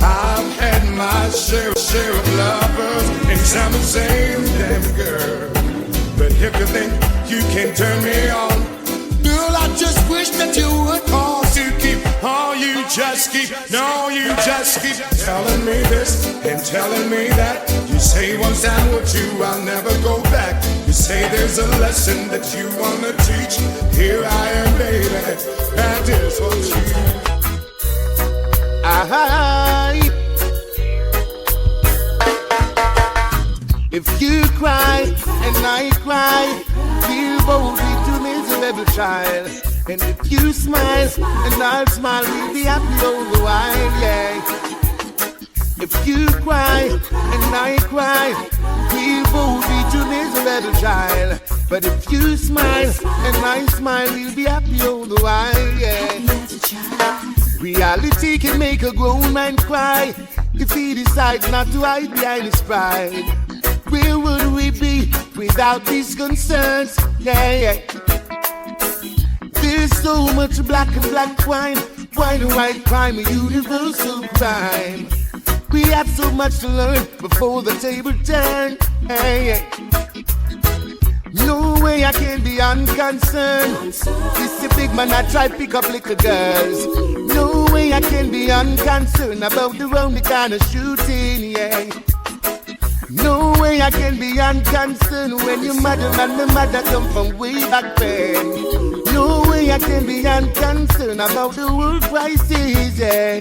I've had my share of lovers, and some the same damn girl. But if you think you can turn me on, girl, I just wish that you would, cause you keep, oh, you just keep, no, you just keep telling me this and telling me that. You say once I'm with you, I'll never go back. You say there's a lesson that you wanna teach. Here I am, baby, practice what you. If you cry and I cry, we'll both be two miserable child. And if you smile and I'll smile, we'll be happy all the while, yeah. If you cry and I cry, we'll both be two miserable child. But if you smile and I smile, we'll be happy all the while, yeah. Reality can make a grown man cry if he decides not to hide behind his pride. Where would we be without these concerns? Yeah, yeah. There's so much black and black wine, white and white crime, a universal crime. We have so much to learn before the table turns. Hey, yeah. No way I can be unconcerned. This a big man, I try pick up little girls. No way I can be unconcerned about the round the kind of shooting, yeah. No way I can be unconcerned when your mother and my mother come from way back then. No way I can be unconcerned about the world crisis, yeah.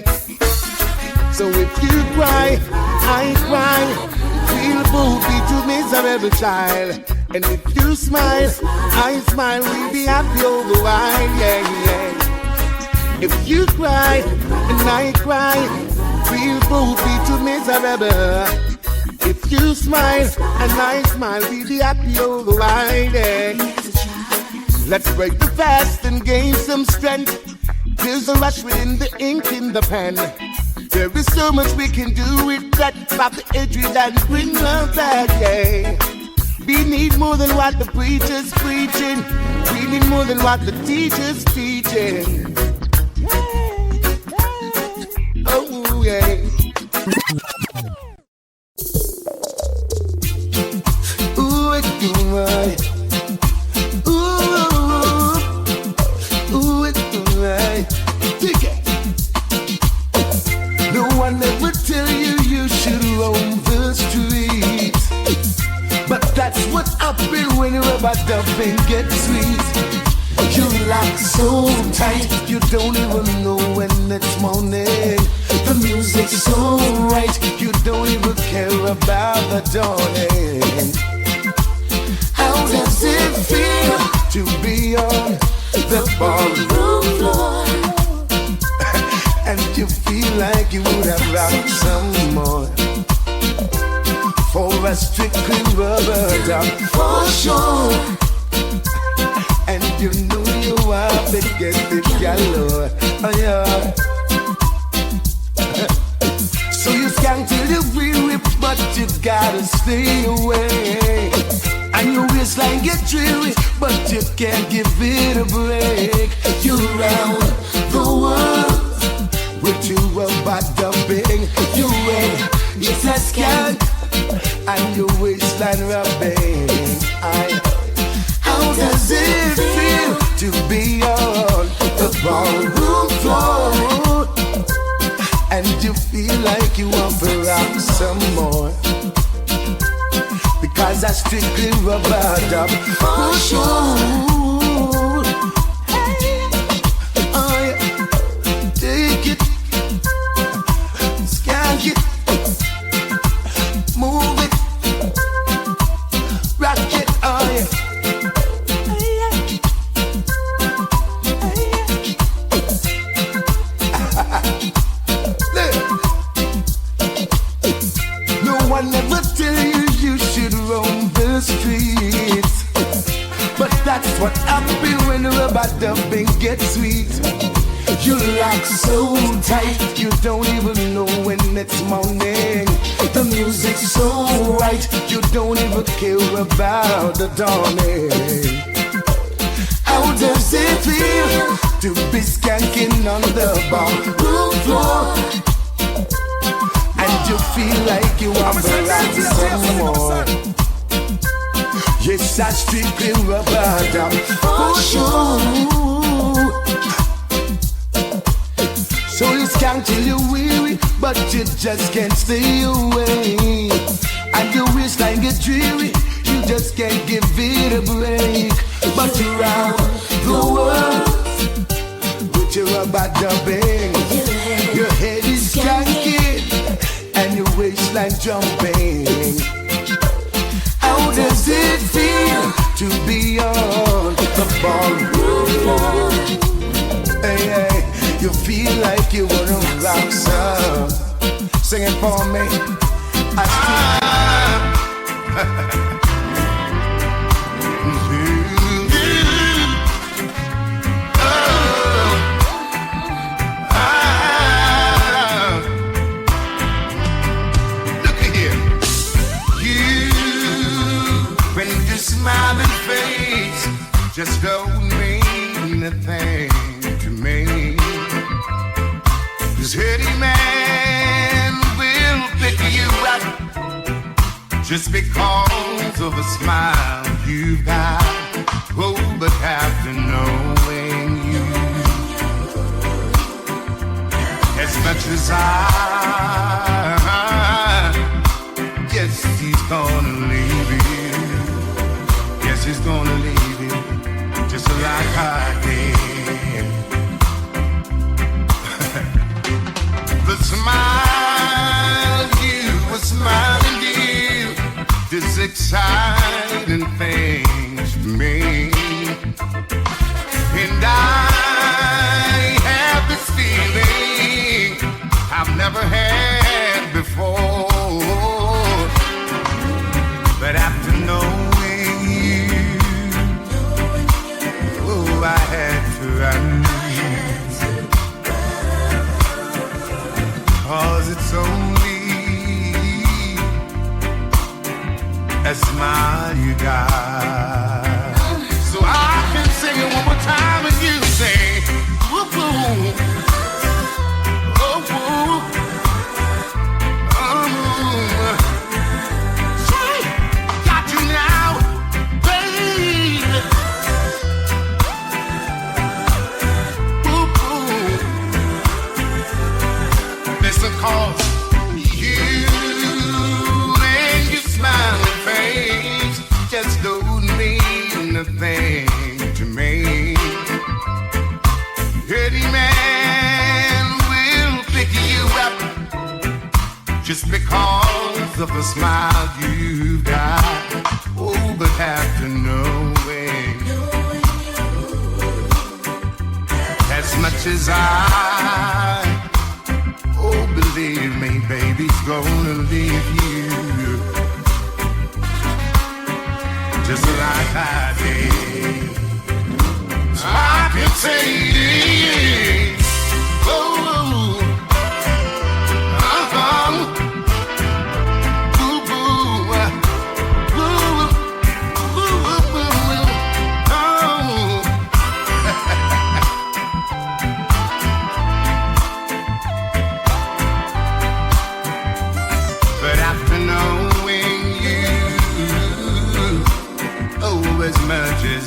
So if you cry, I cry, we'll both be two miserable child. And if you smile, I smile, we'll be happy all the while, yeah, yeah. If you cry and I cry, we'll both be too miserable. If you smile and I smile, we'll be happy all the while, yeah. Let's break the fast and gain some strength. There's a rush within the ink in the pen. There is so much we can do with that. Pop the edge and bring love back, yeah. We need more than what the preacher's preaching. We need more than what the teacher's teaching. Oh, yeah. Ooh, it's doing right. Ooh, it's doing right. Dig it. No one ever tell you you should roam the streets. But that's what happens when you're about to get sweet. You lock so tight, you don't even know when it's morning. The music's so right, you don't even care about the dawning. How does it feel to be on the ballroom floor? you feel like you would have rocked some more. For a strictly rubber dub, for sure. And you know you are to get the galore. Oh yeah. So you skank till you weary, but you gotta stay away. And your waistline get dreary, but you can't give it a break. You round the world with you about dumping. You win, it's a skank, and your waistline rubbing. How does it feel to be on the ballroom floor? And you feel like you want to rock some more? Because I strictly rubber dub for sure. Hey, oh yeah, take it, skank it, move it, rock it, oh yeah. No one ever tell you you should roam the streets, but that's what happens when the rubber dubbing gets sweet. You lock so tight, you don't even know when it's morning. The music's so right, you don't even care about the dawning. How does it feel to be skanking on the ballroom floor? And you feel like you want to rock some more. Yes, I strictly rubber dub for sure. So you skank till you're weary, but you just can't stay away. And your waistline get dreary, you just can't give it a break. But you're around the world with your rubber dubbing. Your head is skanking and your waistline jumping. How does it feel to be on the ballroom floor? Hey, hey, you feel like you wanna rock some. Sing it for me. Smiling face just don't mean a thing to me. This heady man will pick you up just because of a smile you've got. Oh, but after knowing you as much as I, yes, he's gonna leave you. He's gonna leave you just like I did. The smile you were smiling, you this exciting things to me. And I have this feeling I've never had before. But after knowing I had to run, 'cause it's only a smile you got. So I can sing it one more time and you say, whoop-whoop, oh-whoop, oh-whoop. Got you now, baby. Cause you and your smiling face just don't mean a thing to me. Any man will pick you up just because of a smile you've got. Oh, but after knowing as much as I leave me, baby's gonna leave you, just like I did. So I can take it. Oh, as much as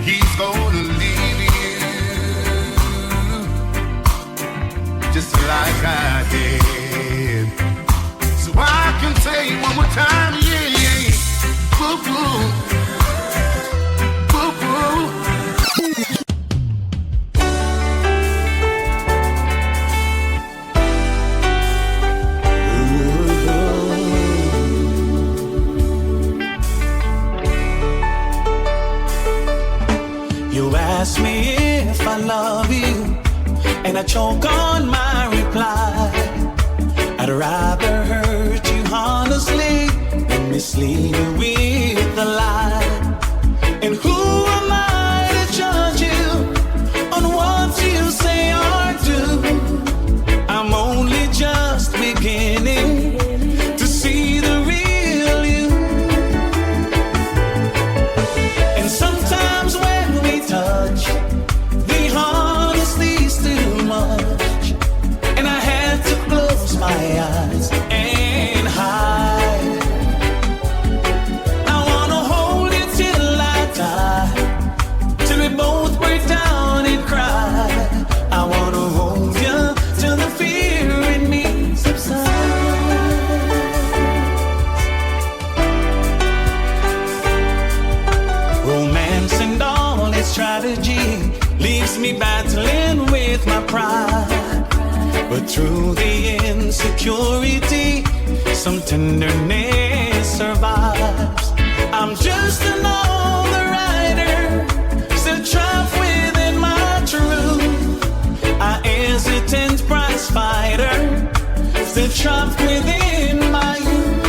he's gonna leave you just like I did. So I can say one more time, yeah, yeah. Boo boo, boo boo. Ask me if I love you, and I choke on my reply. I'd rather hurt you honestly than mislead you with a lie. And who am I to judge you on what you say or do? I'm only just beginning to see the real you. And sometimes when we touch, the honesty's too much, and I had to close my eyes and hide. I wanna hold you till I die, till we both break down and cry. I wanna hold you till the fear in me subsides. Romance and all its strategy leaves me battling with my pride. But through the insecurity, some tenderness survives. I'm just another rider, still trapped within my truth. I hesitant prize fighter, still trapped within my youth.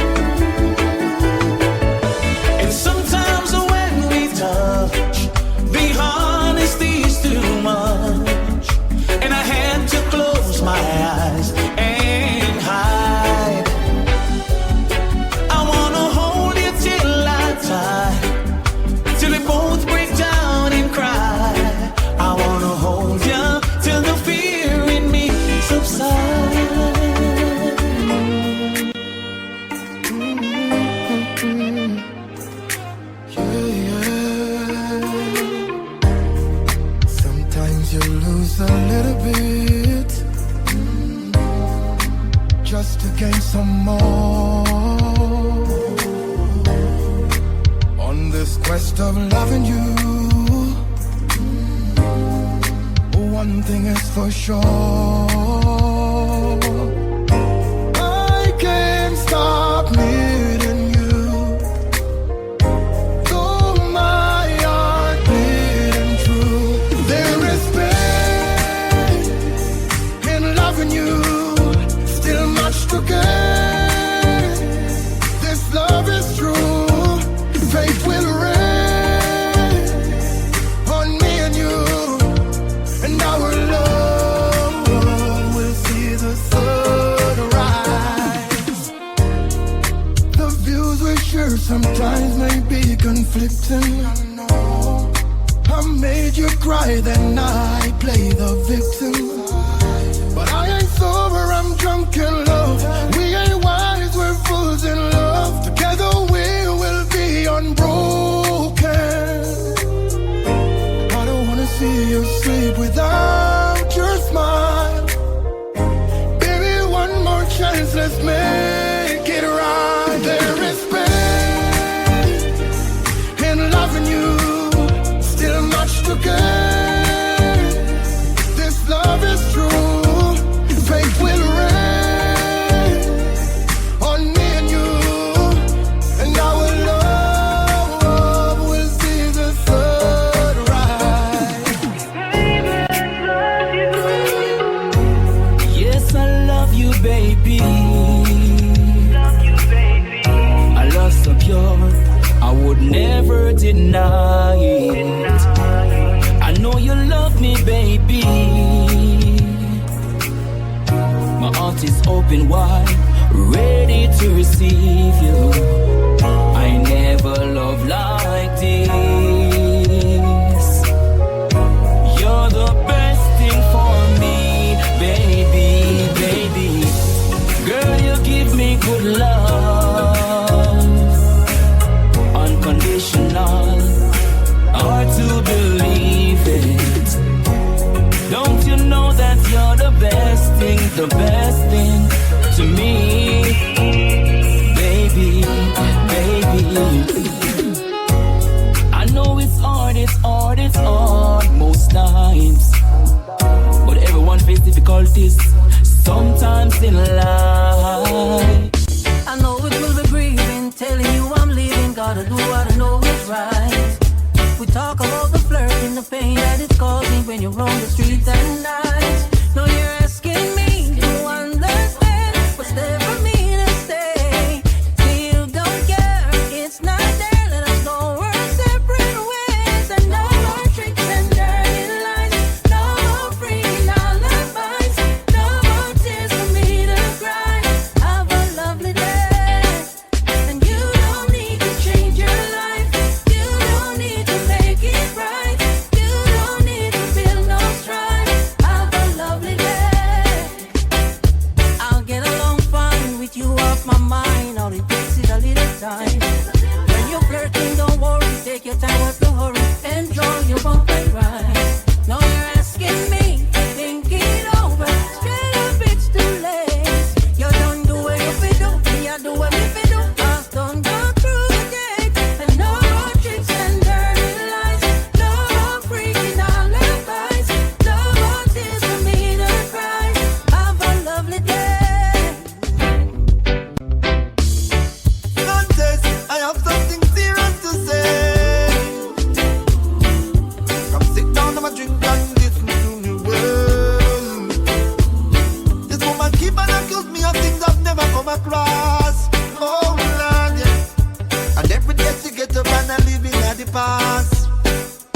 And sometimes when we touch, the honesty's too much, and I had to close my eyes and hide. I wanna hold you till I die, till we both break down and cry. I wanna hold you till the fear in me subsides. Sometimes you lose a little bit just to gain some more. On this quest of loving you, one thing is for sure, I can't stop needing you. Though my heart beating true, there is pain in loving you, still much to gain. This love is true, faith will reign on me and you, and our love will see the sun rise. The views we share sometimes may be conflicting. I made you cry, then I play the victim. But I ain't sober, I'm drunk in love. We ain't wise, we're fools in love. Together we will be unbroken. I don't wanna see you sleep without your smile. Baby, one more chance, let's make it right. There is pain in loving you, still much to gain. This love is true, faith will reign on me and you, and our love will see the sun rise. Baby, love you. deceive you. I never loved like this. You're the best thing for me, baby, baby. Girl, you give me good love, unconditional, hard to believe it. Don't you know that you're the best thing to me, baby, baby. I know it's hard most times, but everyone faces difficulties sometimes in life. I know it will be grieving, telling you I'm leaving, gotta do what I know is right. We talk about the flirt and the pain that it's causing when you're on the streets at night. No, you're asking me to understand what's there for me to say. You don't care, it's not there, let us go our separate ways. And no more tricks and dirty lies, no more freaking alibis, no more tears for me to cry. Have a lovely day, and you don't need to change your life, you don't need to make it right, you don't need to feel no strife. Have a lovely day. I'll get along fine with you off my mind, all it takes is a little time. When you're flirting, don't worry, take your time, what's the hurry? Enjoy your bump and ride. Now you're asking me to think it over, straight up it's too late. You don't do what you fi do, me I do what me fi do. I've done gone through the gate, and no more tricks and dirty lies, no more freaking alibis, no more tears for me to cry. Have a lovely day. Contest, I have something serious to say. Come sit down and drink and listen to me well. This woman keep on accuse me of things I've never come across. Oh Lord, yeah. And every day she get up and I'm living at the past.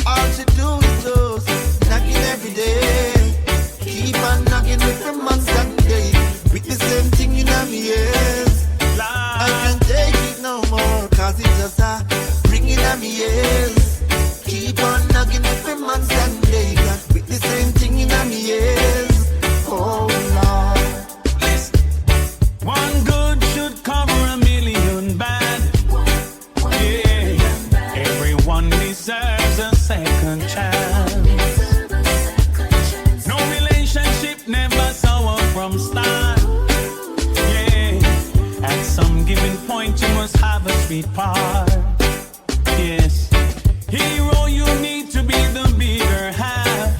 All she do is just knocking every day. Keep on knocking with her months and days, with the same thing in her ears. I can't take it no more, cause it's just a ringing at me ears. Keep on knocking with her months and days, with the same thing in her ears. Oh Lord. Listen, one good should cover a million bad. Yeah, everyone deserves a second chance. No relationship never sour from start. Yeah, at some given point you must have a sweet part. Yes, hero, you need to be the bigger half.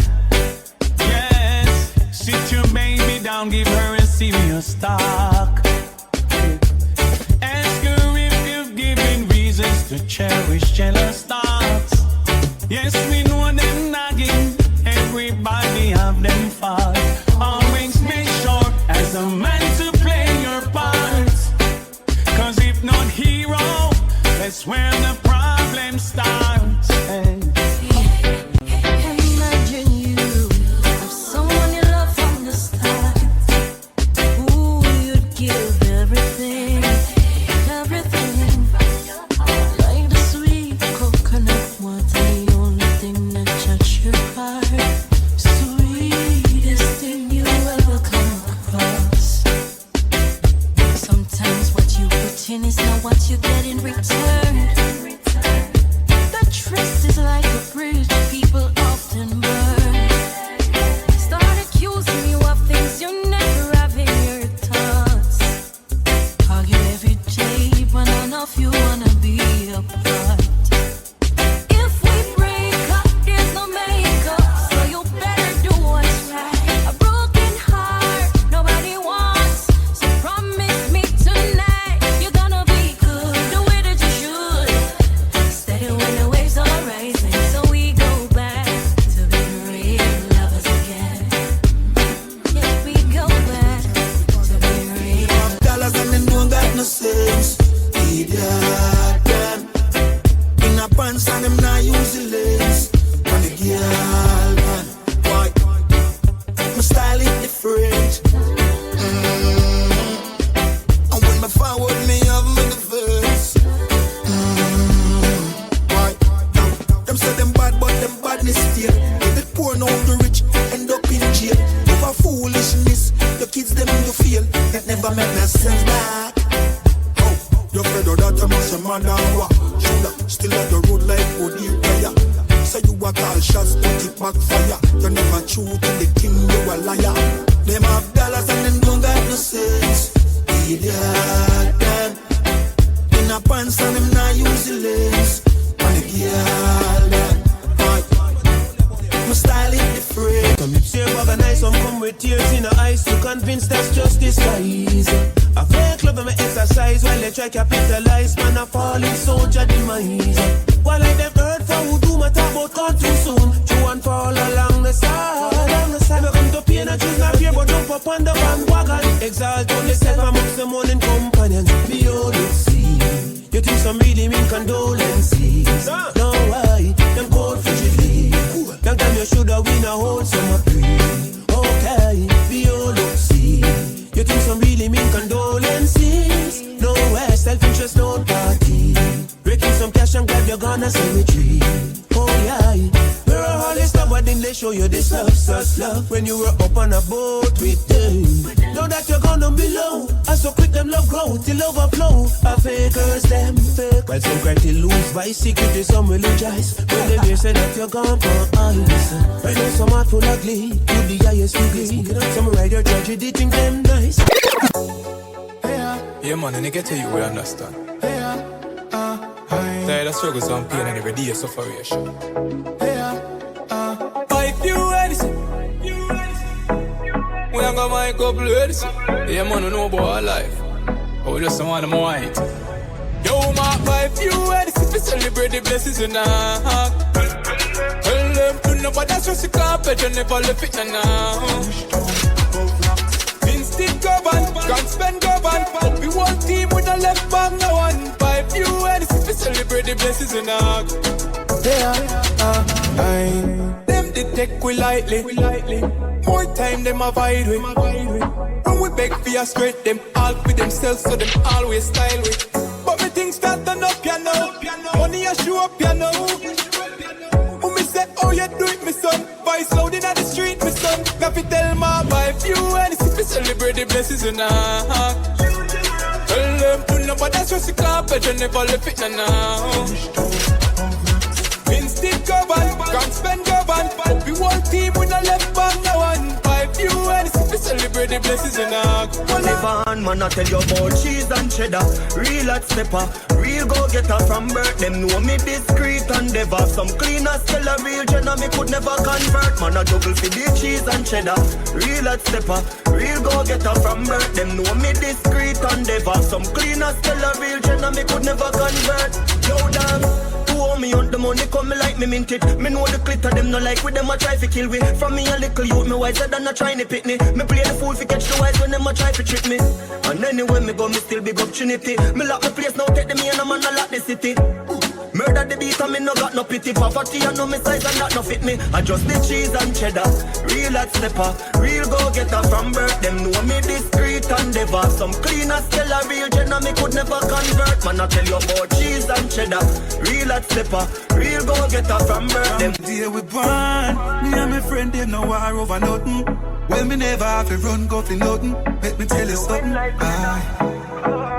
Yes, sit your baby down, give her a serious talk. Ask her if you've given reasons to cherish jealous thoughts. Yes, we know them nagging, everybody have them fault. Always make sure as a man to play your part, cause if not hero, that's where the problem starts. Hey. Imagine you have someone you love from the start. Ooh, you'd give everything, everything. Like the sweet coconut water, the only thing that touches your heart. Sweetest thing you ever come across. Sometimes what you put in is not what you get in return. The trust is like a bridge people often burn. Start accusing you of things you never have in your thoughts. Argue every day, but none of you wanna be apart. If we break up, there's no makeup, so you call shots, put it backfire. You never true to the king, you a liar. Them have dollars and them don't got no sense. Idiot, them. In a pants and them not useless. And the girl, them. My style is different. Some say organize, some come with tears in the eyes to convince that's just disguise. I fake love and exercise while they try capitalize. Man, a falling soldier demise. While I them hurt for who do my talk about gone too soon. You and fall along the side. We come to pain and choose not fear, but jump up on the bandwagon. Exalt on yourself amongst the morning companions. Behold, see, you think some really mean condolences. No, why? Them cold frigidly. Long time you shoulda win a whole summer free. Okay, behold, see, you think some really mean condolences. No way, self-interest, no party. Breaking some cash and grab your gun and cemetery. Oh yeah, we're all this stuff, but then they show you this love, such love. When you were up on a boat with them. Know that you're gonna be low. I so quick them love grow till overflow. A fakers them fake. While some cry to lose by secret, some will rejoice. When they hear say that you're gone for ice. Right now some heart full of glee. You the highest degree. Some ride your tragedy, think them nice. Yeah man, and I get to you, we understand. Tired of struggles and pain and every day sufferation. Buy few edison. We ain't got my couple edison. Yeah man, we know about our life. But we just don't want them white. Yo man, buy few edison to celebrate the blessings in our. Tell them to know, but that's just a carpet, you never left it now. Instinct govern, can't spend govern. But we one team with a left back, no one. Buy few edison to celebrate the blessings in our. Them they take we lightly. More time them avoid we. When we beg for a straight, them all with themselves, so them always style with. But me things start turn up, you know. Money a show up, you know. Who me say, oh you do it, me son. Voice loud in the street, me son. Got to tell my buy few and it's to celebrate the blessings in our. Tell them to know, but that's just a carpet, you never left it now. Instinct govern, can't spend govern. But we one team with a left back, no one. Buy few and it's to celebrate the blessings in our. Live on, man, I tell you about cheese and cheddar. Real hot stepper, real go-getter from birth. Them know me discreet and never. Some cleaners tell a real jenna, me could never convert. Man, I juggle for the cheese and cheddar. Real hot stepper, real go-getter from birth. Them know me discreet and never. Some cleaners tell a real jenna, me could never convert. Yo, damn. Me on the money come me like me mint it. Me know the glitter them no like with them a try to kill we. From me a little youth me wiser than a trying to pick me. Me play the fool fi catch the wise when them a try to trick me. And anywhere me go me still big up Trinity. Me lock the place now take the me and a man a lock the city. Murder the beat and me no got no pity. Poverty and no me size and that no fit me. I just the cheese and cheddar. Real hot stepper, real go-getter from birth. Them know me discreet and never. Some cleaners tell a real jenna me could never convert. Man I tell you about cheese and cheddar. Real hot stepper, real go-getter from birth. Them day we born, me and my friend them no war over nothing. Well me never have to run go for nothing. Let me tell you something.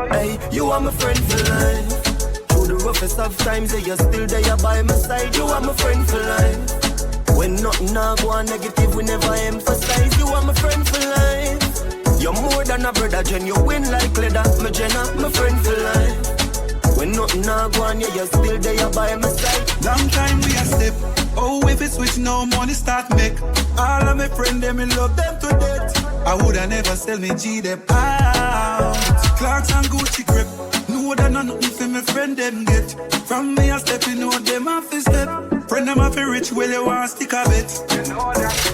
Hey, you are my friend for life. Through the roughest of times, yeah, you're still there by my side. You are my friend for life. When nothing now go on negative, we never emphasize. You are my friend for life. You're more than a brother, Jen. You win like leather, my Jenna, my friend for life. When nothing now go on, yeah, you're still there by my side. Long time we a step. Oh, if it switch now, money start make. All of my friends, them, me love them to death. I woulda never sell me G them out. Clarks and Gucci grip. No that nothing for my friend them get. From me a step, you know them off the step. Friend them off a rich, well you want stick a bit.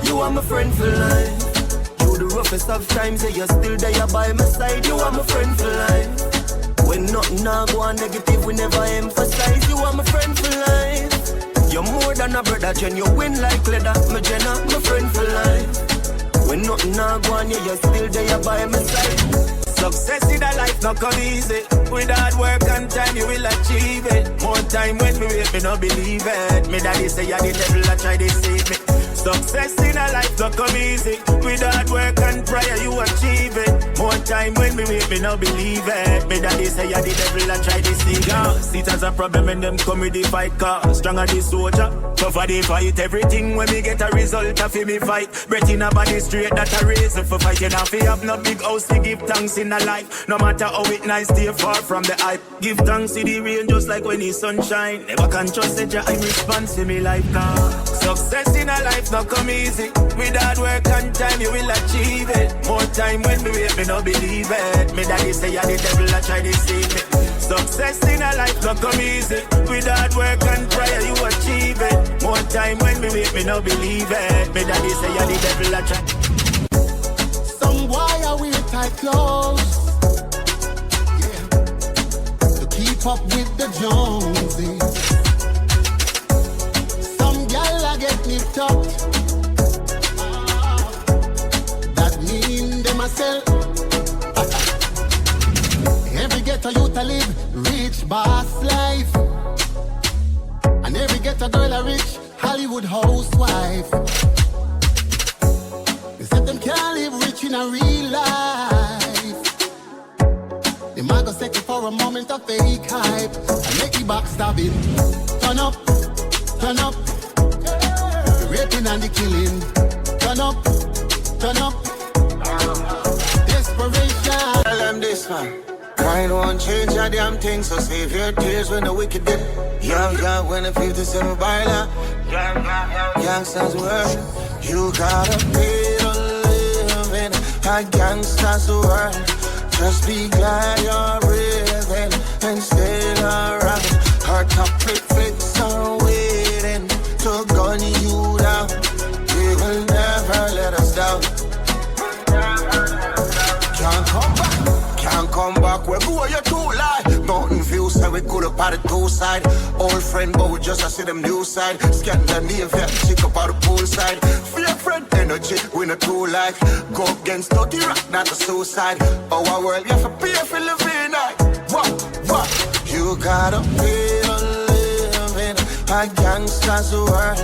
You are my friend for life. Through the roughest of times, yeah, you're still there by my side. You are my friend for life. When nothing now go on negative, we never emphasize. You are my friend for life. You're more than a brother, Jen. You win like leather, my Jenna, my friend for life. When nothing now go on, yeah, you're still there by my side. Success in a life not come easy. With hard work and time you will achieve it. More time when we wait, me not believe it. Me daddy say yeah, the devil a try to deceive me. Success in a life not come easy. With hard work and prayer you achieve it. More time when we me wait, me no believe it. Me daddy say yeah, the devil I try to see ya. See it as a problem when them come with the fight car. Stronger the soldier, tougher the fight. Everything when me get a result of me fight. Breath in a body straight that a reason for fighting. If you have no big house to give thanks in a life. No matter how it nice, stay far from the hype. Give thanks to the rain just like when the sun shine. Never can trust that I respond to me life now. Success in a life not come easy. With hard work and time you will achieve it. More time when me wait, me no believe it. Me daddy say yeah, the devil I try to deceive me. Success in a life not come easy. With hard work and prayer you achieve it. More time when me wait, me no believe it. Me daddy say yeah, the devil I try. Some why I wear tight clothes, yeah, to keep up with the Joneses. Some gal I get nipped up, that mean them myself. Every ghetto youth I live rich boss life, and every ghetto girl a rich Hollywood housewife. They said them can't live rich in a real life. They might go settle for a moment of fake hype and make the backstabbing turn up, turn up. The raping and the killing turn up, turn up. Desperation. Tell them this man. Kind won't change a damn thing, so save your tears when the wicked get. Yeah, when the 57 baila. Gangsters world, you gotta pay to live in a gangster's world. Just be glad you're breathing and still around. Her top flicks are waiting to gun you down. We will never let us down. Can't come back. Can't come back, we go, you're too light. Mountain view, so we good up at the two side. Old friend, but we just see them new side. Scan the name, yeah, chick up at the pool side. Fear friend, energy, we not too life. Go against dirty rock, not the suicide. Our world, you have to pay for living night. What? You gotta pay to live in a gangster's world.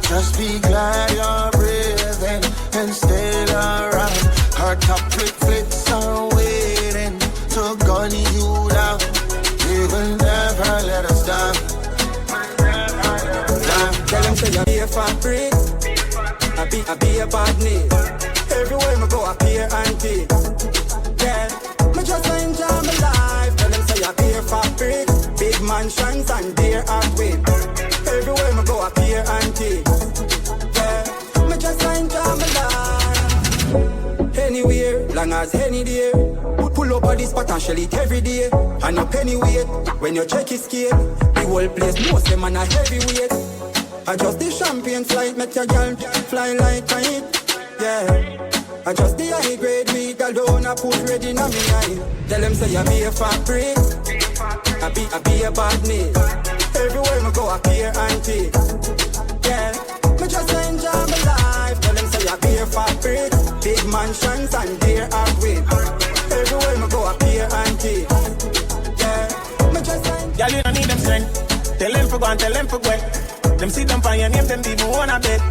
Just be glad you're breathing and still around. Her top flicks are waiting to gun you down. We will never let us down. Tell them say I be a fabric, I be a badness. Everywhere me go I appear antique. Yeah, me just enjoy my life. Tell them say I be a fabric, big mansions and dear outwit. Everywhere me go I appear antique. Yeah, me just enjoy my life. Anywhere, long as any day. Pull up on this spot and shell it every day. And no penny weight, when you check his scale. The whole place knows them and a heavyweight. Adjust the champagne flight, make your girl fly like kite. Yeah, adjust the high grade weed, girl don't put ready na me eye. Tell them say I be a fabric, I be a badness. Everywhere me go I appear antique. Yeah, me just enjoy my life. Tell them say I be a fabric, big mansions and dear outwit. Everywhere me go I appear antique. Yeah, me just enjoy. Y'all you don't need them strength. Tell them for go and tell them for go. Them see them by your name, them even wanna bet.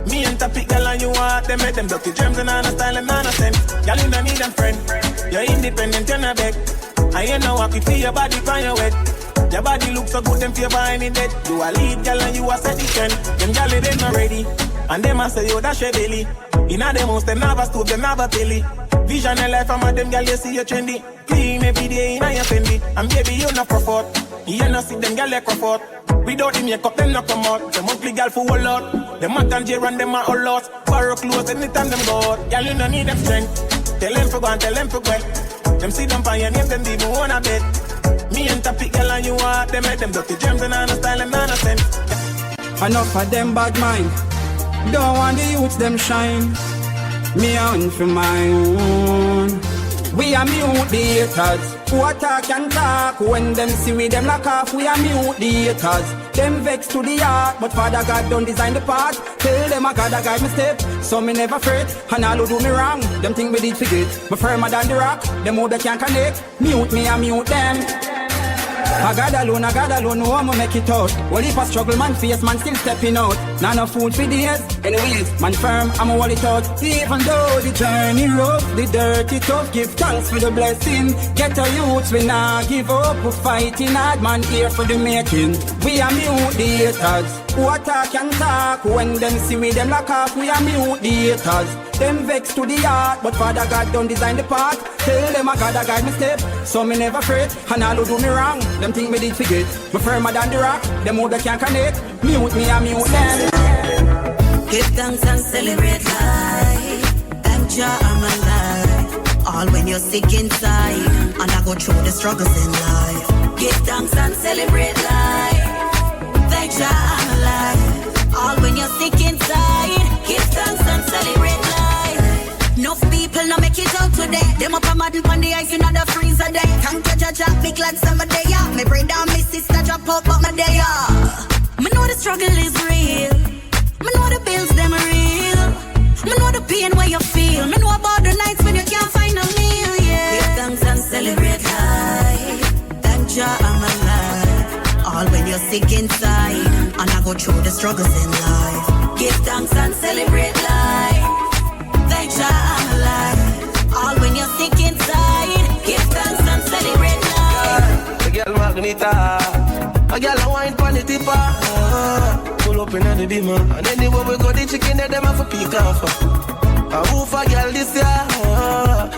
Me and Topic, girl, and you want them. Make them dirty germs and on a style and on a scent. Y'all you don't need them friend. You're independent, you're not beg. I ain't no happy feel your body from your wet. Your body looks so good, them feel behind it dead. You a lead, girl, and you a set the trend. Them girl, they not ready. And them a say, yo, that's your belly. Inna them house, them never stoop, them never telly. Vision in life, I'm a them girl, you see you trendy. Clean every day, inna your fendi. And baby, you not profort. You not see them girl, they comfort. Without the makeup, them not come out. Them ugly girl for a lot. Them Mac and J and them are all lost. Borrow clothes anytime them go out. Girl, you don't need them strength. Tell them for go and tell them for go. Them see them by your name, them even wanna bet. Me and Topic, girl, and you want them. Make them dirty germs and on a style and on a scent. Enough of them bad mind. Don't want the youths them shine. Me on for my own. We are mute the haters. Who attack and talk. When them see we them knock off. We are mute the haters. Them vex to the heart. But Father God don't design the path. Tell them I gotta guide my step. So me never fret. And all who do me wrong. Them think me did forget. Me firmer than the rock. Them more they can't connect. Mute me and mute them. I God alone, no one make it out. Well, if I struggle, man face, man still stepping out. Not no food for days, anyways, man firm, I'ma hold it out. Even though the journey rough, the dirty tough, give thanks for the blessing. Get a youth, we not give up, we fighting hard, man here for the making. We are mute the haters, who attack and talk. When them see me, them lock off, we are mute the haters. Them vex to the heart, but Father God don't design the path. Tell them I gotta guide me step, so me never fret. And all who do me wrong, them think me did forget. Me firmer than the rock, them who they can't connect. Mute me and mute them. Give thanks and celebrate life. Thank Jah I'm alive. All when you're sick inside, and I go through the struggles in life. Give thanks and celebrate life. Thank Jah I'm alive. All when you're sick inside, give thanks and celebrate life. Enough people now make it out today. Them up a madden on the ice in the freezer day. Thank you, Jah, big lads some day. Me bring down my sister, drop up my day. Me know the struggle is real. Me know the bills them real. Me know the pain where you feel. Me know about the nights when you can't find a meal. Yeah. Give thanks and celebrate life. Thank Jah I'm alive. All when you're sick inside, and I go through the struggles in life. Give thanks and celebrate life. Thank Jah I'm alive. All when you're sick inside, give thanks and celebrate life. A girl Magneta, a girl a wine pon the tipper. Pull up in the dimmer, and anywhere we go, the chicken them have a peek off. A woof a girl this year,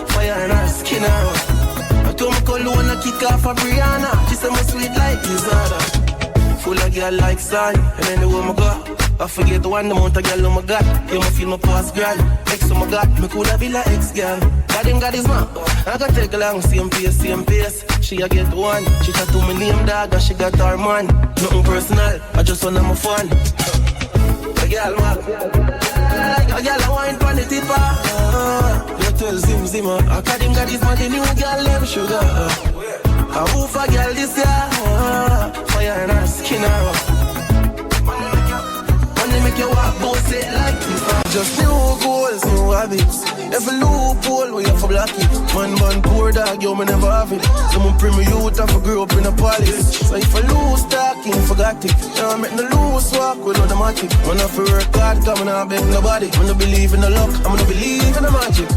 fire in her skin. I told me call one a kick off a Brianna. She say my sweet like Lizarda. Full of girl like sun, and anywhere we go, I forget the one the amount of girl oh my God. You me feel my past grand. Ex oh my God, me coulda be like ex girl. God him got his man. I got take along same pace. She a get one. She chat to me name dog and she got her man. Nothing personal, I just wanna have fun. A girl man, a girl a wine pon the tipper. You tell Zim I got him got his man. The new girl name Sugar. A woof a girl this year, fire in her skin. Make you walk both it like this. Just new goals, new habits. Every loophole we have to block it. Man, poor dog, yo, me never have it. Someone bring me youth, I grew up in a palace. So if I lose talking, forgot it. Now I make no loose walk with automatic. When I feel work hard, come and I beg nobody. When I believe in the luck, I'm gonna believe in the magic.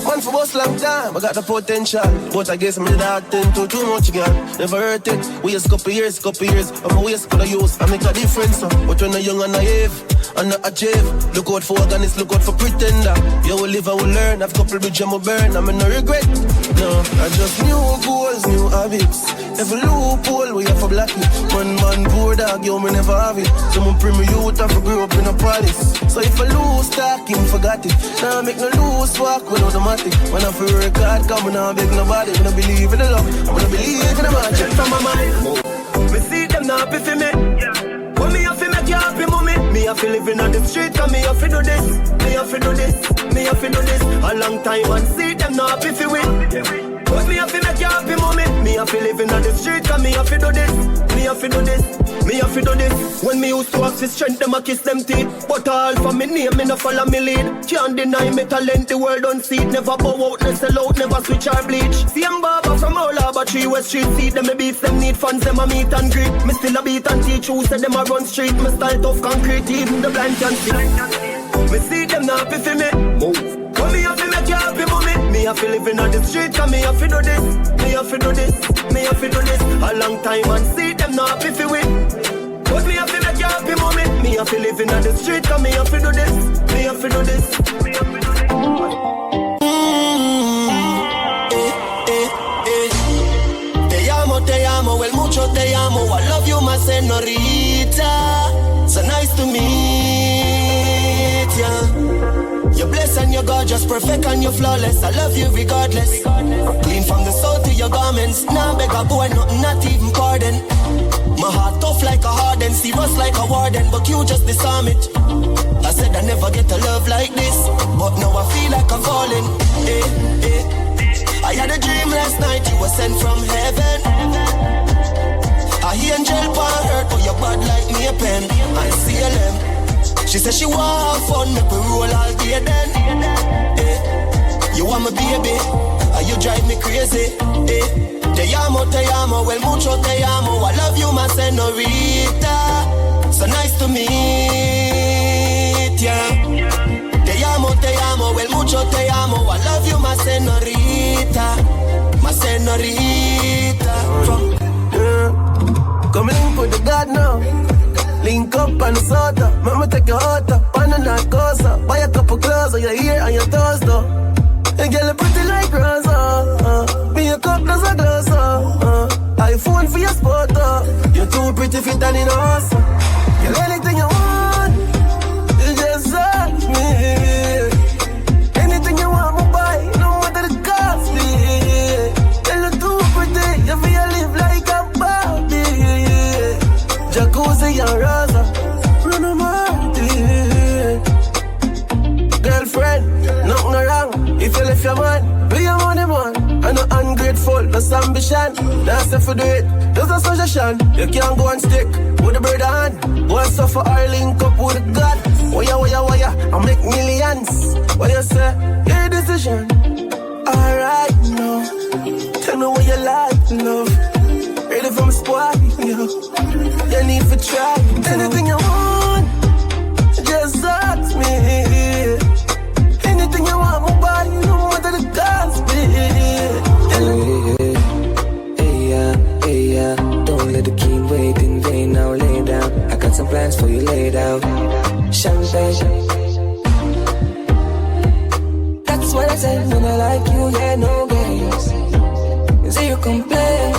Man for us long time, I got the potential. But I guess I'm the dog tend to too much, girl. Never hurt it, waste couple years. I'm a waste full of use, I make a difference. But when I'm young and naive, I'm not achieve. Look out for organist, look out for pretender. You will live, I will learn, I've couple bridge, I'm a burn. I'm in no regret, no. I just new goals, new habits. Every loophole, we have to block it. Man, poor dog, yo, me never have it. Someone bring me youth, I grew up in a palace. So if I lose talking, forgot it. Now I make no loose walk with automatic. When I feel work hard, come and I beg nobody. When I believe in the love, I'm gonna believe in the magic from my mind. Me see them not happy for me. When me have to make you happy, mommy. Me have to live in the street, cause me have to do this. Me have to do this, me have to do this. A long time and see them not happy for me. But me have to make you happy, mommy. Me have to live in the street, cause me have to do this. Me have to do this, me have to do this. When me used to ask for strength, them a kiss them teeth. But all for me name, me no follow me lead. Can't deny me talent, the world don't see it. Never bow out, no sell out, never switch or bleach. Same barber from all over 3 West Street. See them me beats, them need funds, them a meet and greet. Me still a beat and teach who say them a run street. Me style tough concrete, even the blind can see. Me see them not happy for me. Move. When me have to make you happy, mommy. Me have to live in the street, cause me have to do this. Me have to do this, me have to do this. A long time and see them not happy for me. But me have to make you happy, mommy. Me have to live in the street, cause me have to do this. Me have to do this, me have to do this. Te amo, el mucho te amo. I love you, my señorita. So nice to meet ya. You're blessed and you're gorgeous, perfect and you're flawless. I love you regardless. Clean from the soul to your garments. Now beg a boy, not even pardon. My heart tough like a harden, serious like a warden, but you just disarm it. I said I never get a love like this, but now I feel like I'm falling. I had a dream last night, you were sent from heaven. I hear angel pan hurt, but you're bad like me a pen. I see a lamb. She said she want fun, make we roll all day then. You want my baby, you drive me crazy. Te amo, well mucho te amo. I love you, my senorita. So nice to meet ya. Te amo, well mucho te amo. I love you, my senorita. My senorita. Come link with the God now. Link up on the soda. Mama take your heart up on the narcosa. Buy a couple clothes on your ear and your toes though. And girl you pretty like Rosa. Be a cup does a glass. iPhone for your spot. You're too pretty fit and in awesome. Girl anything you want, you just ask me. Anything you want me buy, no matter the cost me. Girl you're too pretty, you feel live like a Barbie. Jacuzzi and Rosa, run a girlfriend, nothing wrong. If you left your man, be your money man. I'm not ungrateful, that's ambition. That's if you do it, there's no suggestion. You can't go and stick with the bird hand. Go and suffer or link up with God. Waya, I make millions. What you say? Your decision. Alright, no. Tell me what you like, love. Ready for my squad, yo. You need to try. Anything you want, just ask me. Anything you want, my body, no matter the cost, Hey, yeah. Don't let the king wait in vain. Now lay down. I got some plans for you laid out. Champagne. That's what I said when I like you. Yeah, no games. Zero complaint.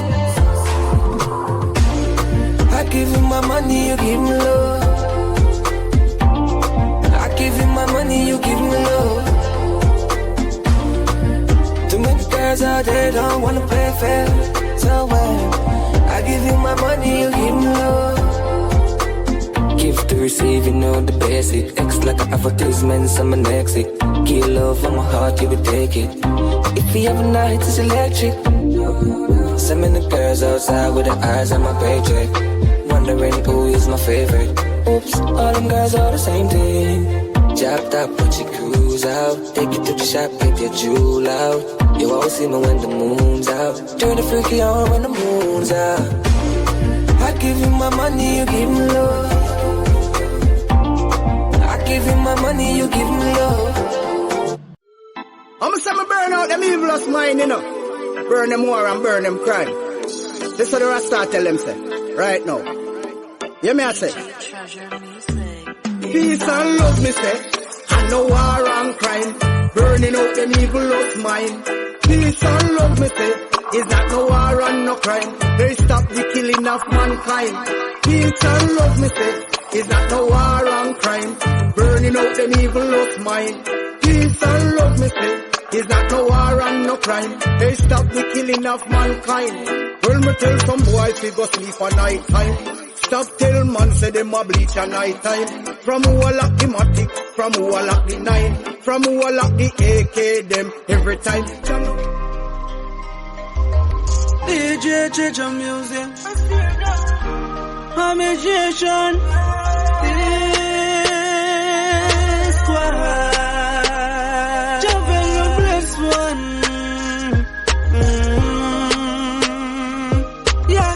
I give you my money, you give me love. I give you my money, you give me love. Too many girls out there don't wanna play fair. So well, I give you my money, you give me love. Give to receive, you know the basic. X like an advertisement, I'm an exit. Give love on my heart, you will take it. If you have a night, it's electric. So many girls outside with their eyes on my paycheck. Wondering who is my favorite. Oops, all them girls are the same thing. Chopped up, put your cruise out. Take you to the shop, get your jewel out. You always see me when the moon's out. Turn the freaky on when the moon's out. I give you my money, you give me love. I give you my money, you give me love. I'ma say me burn out them evilest mind, you know. Burn them war and burn them crime. This is what the Rasta tell them, say. Right now. Hear me I say. Peace and love, me say. And no war and crime. Burning out them evilest mind. Peace and love, me say. Is that no war and no crime? They stop the killing of mankind. Peace and love, me say. Is that no war and crime? Burning out them evilest mind. Peace and love, me say. Is that no war and no crime? They stop the killing of mankind. Well, me tell some boys they go sleep at night time. Stop tell man say them a bleach at night time. From who a lock the matic, from who a lock the 9, from who a lock the AK them every time. DJ change your music. I'm a magician. Squad. Javel bless one. Yeah.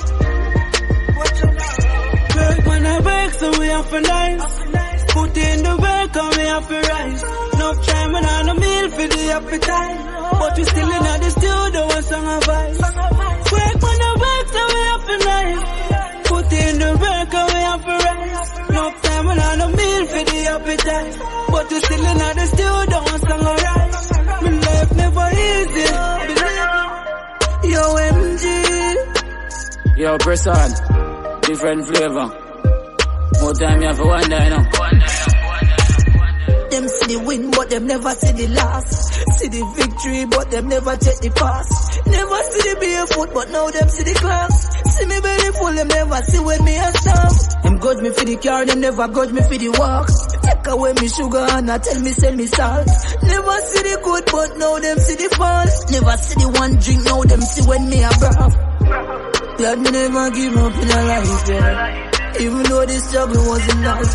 Work when I work, so we have to nice. Put in the work and we have to rise. No time and I no meal for the appetite. But we still in the studio and song of vice. Work when I work, so we have to nice. Put in the work and we have to rise. No time and I no meal for the appetite. But we still in the studio and song of rise. My life never easy. Yo MG. Yo press on. Different flavor. More time you have to wonder, you know. Them see the win, but them never see the loss. See the victory, but them never take the pass. Never see the barefoot, but now them see the class. See me belly full, them never see when me a stop. Them grudge me for the car, them never grudge me for the walk. Take away me sugar and I tell me send me salt. Never see the good, but now them see the fall. Never see the one drink, now them see when me a brave. Glad me never give up in a life, yeah. Even though the struggle wasn't nice.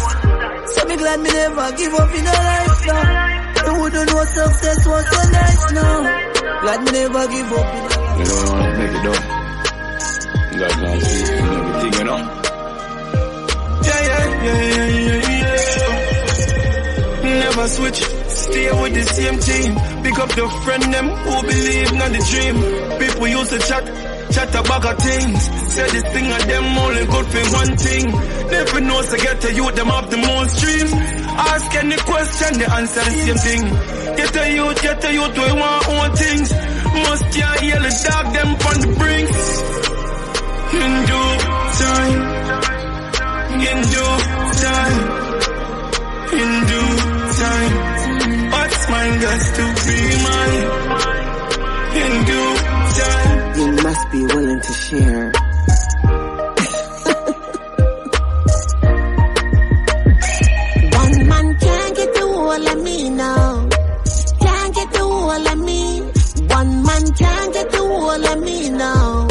So me glad me never give up in a life now. I wouldn't know success was so nice now. Glad me never give up. You don't want to make it up. God knows everything, you know. Never switch, stay with the same team. Pick up the friend them who believe in the dream. People used to chat about things. Say this thing and them only good for one thing. Never knows to get to youth, them up the most dreams. Ask any question, they answer the same thing. Get the youth, we want own things. Must can't hear the dog, them on the brinks. In due time, in due time, in due time. What's mine got to be mine. In due time. You must be willing to share. One man can't get the whole of me now. Can't get the whole of me. One man can't get the whole of me now.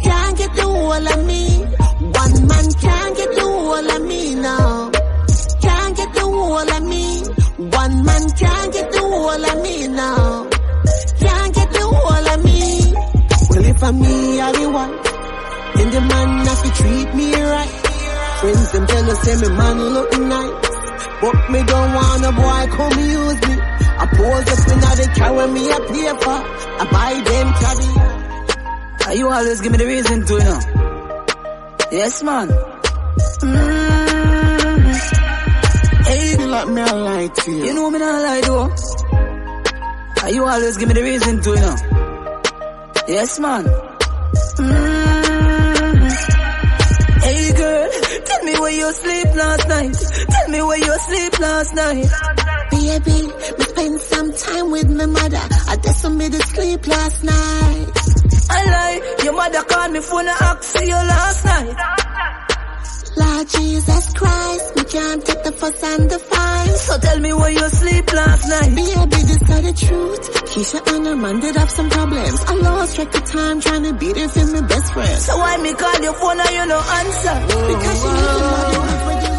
Can't get the whole of me. One man can't get the whole of me now. Can't get the whole of me. One man can't get the whole of me now. Can't get the whole of me. Well, if I'm me, I be one. Then the man have to treat me right. Friends them tell us, say me man look nice. But me don't want a boy come use me. I pose up in the carry me a paper. I buy them caddy. You always give me the reason to, you know. Yes, man. Hey, you like me, I lie to you. You know me not lie, though. You always give me the reason to, you know. Yes, man. Hey, girl, tell me where you sleep last night. Tell me where you sleep last night. Baby, me spend some time with my mother. I just made it sleep last night. I lie, your mother called me phone and asked you last night. Lord Jesus Christ, me can't take the fuss and the fine. So tell me where you sleep last night. Baby, this is the truth. Keisha and her man did have some problems. I lost track of time trying to beat it for my best friend. So why me call your phone and you no answer? Because you need to know the word when you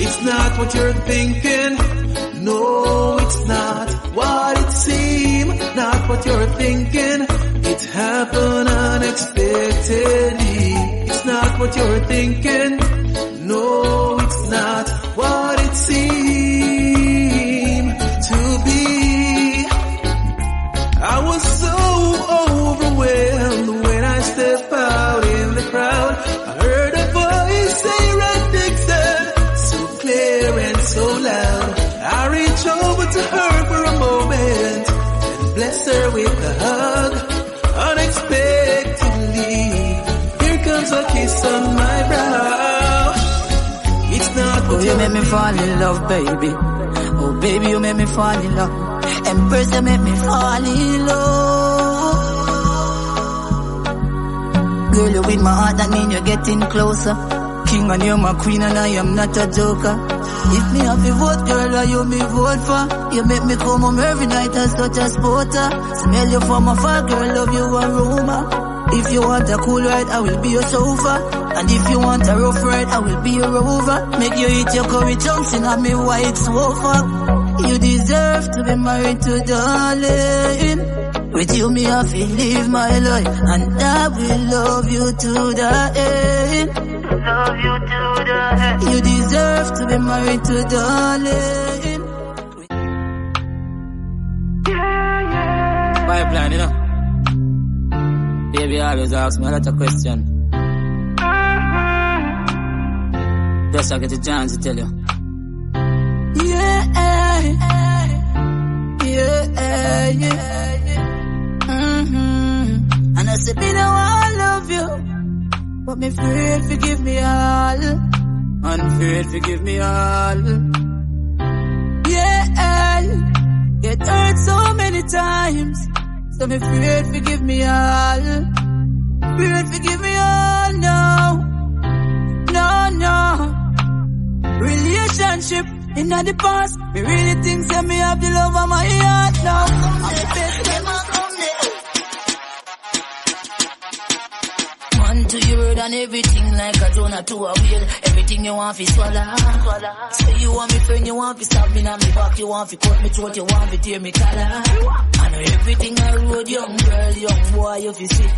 It's not what you're thinking. No, it's not what it seems. Not what you're thinking. It happened unexpectedly. It's not what you're thinking. No, it's not what it seemed to be. I was so overwhelmed when I stepped out in the crowd. I heard a voice say right Dixon, so clear and so loud. I reached over to her for a moment and blessed her with a hug. Unexpectedly, here comes a kiss on my brow. It's not what you make me fall in love, baby. Oh, baby, you make me fall in love. Empress, you make me fall in love. Girl, you with my heart, that mean you're getting closer. King and you're my queen and I am not a joker. If me have to vote, girl, are you me vote for? You make me come home every night as such a sporter. Smell you from afar, girl, love you aroma. If you want a cool ride, I will be your chauffeur. And if you want a rough ride, I will be your rover. Make you eat your curry chunks in a me white sofa. You deserve to be married to darling. With you me have to live my life, and I will love you to the end. Love you to the end. You deserve to be married to darling. Pipeline, you know. Baby always ask me a lot of questions. Just I get a chance to tell you. Yeah. And I said, me know I love you, but me afraid forgive me all. Unafraid forgive me all. Yeah, get hurt so many times, so me afraid forgive me all. Afraid forgive me all, no. Relationship in the past, me really think that me have the love of my heart now. I'm the best. Man to your word than everything like a donut to a wheel. Everything you want fi swallow. Say you want me friend, you want fi stab me on me back, you want fi cut me throat, you want fi tear me collar. I know everything I road, young girl, young boy, you fi sit.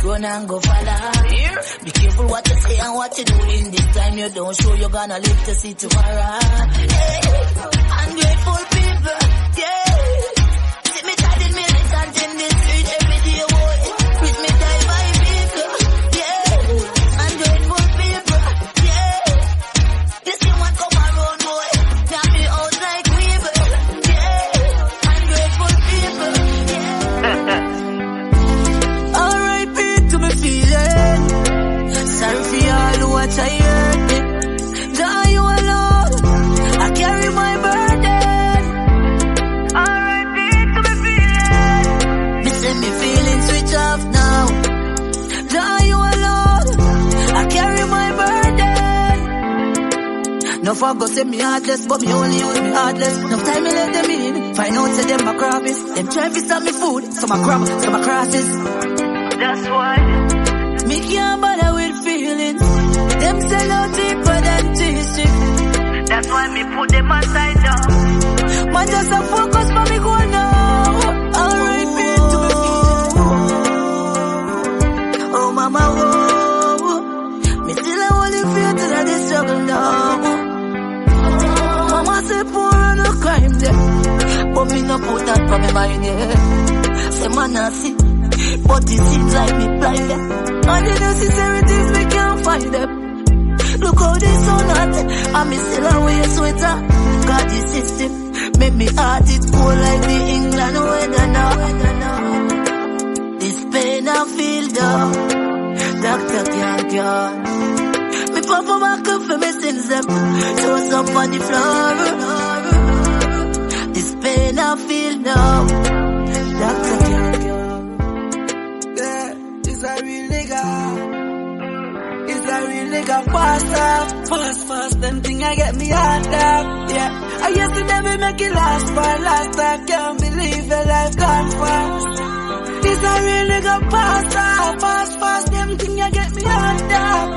Run and go follow. Be careful what you say and what you do. In this time you don't show, you're gonna live to see tomorrow. Hey, ungrateful people, yeah. See me tired militant in the street every day, boy. With me die by people, yeah. Ungrateful people, yeah. You see what come around, boy. Now me out like weevil, yeah. Ungrateful people, yeah. Feeling sorry for all who are tired. Jah, you alone, I carry my burden. R.I.P. to me feeling. Me say me feeling switch off now. Jah, you alone, I carry my burden. No fuck go say me heartless, but me only use me heartless. No time me let them in. Find out say them my crabbies. Them try to stop me food, some my crab, some my crosses. That's why me can't bother with feelings. Them sell out deeper than T-shirt. That's why me put them aside now. Man just a focus for me go now. R.I.P. to me feelings. Oh mama, whoa. Me still a holy feel till I this struggle now. Mama say poor and no crime there, but me no put that for me mind, yeah. Say man I see, but it seems like me blind, yeah. All the necessities we can't find them. Look how they so hot, and me still a wear sweater. God the system, make me heart it cold like the England weather now. This pain I feel down, doctor can't cure. Me papa back up for me sins them, toss up on the floor. This pain I feel now, doctor can't cure. It's a real nigga. It's a real nigga. Fast, them thing I get me hard up. Yeah, I used to never make it last, but last I can't believe your life gone fast. It's a real nigga. Fast, them thing I get me hard up.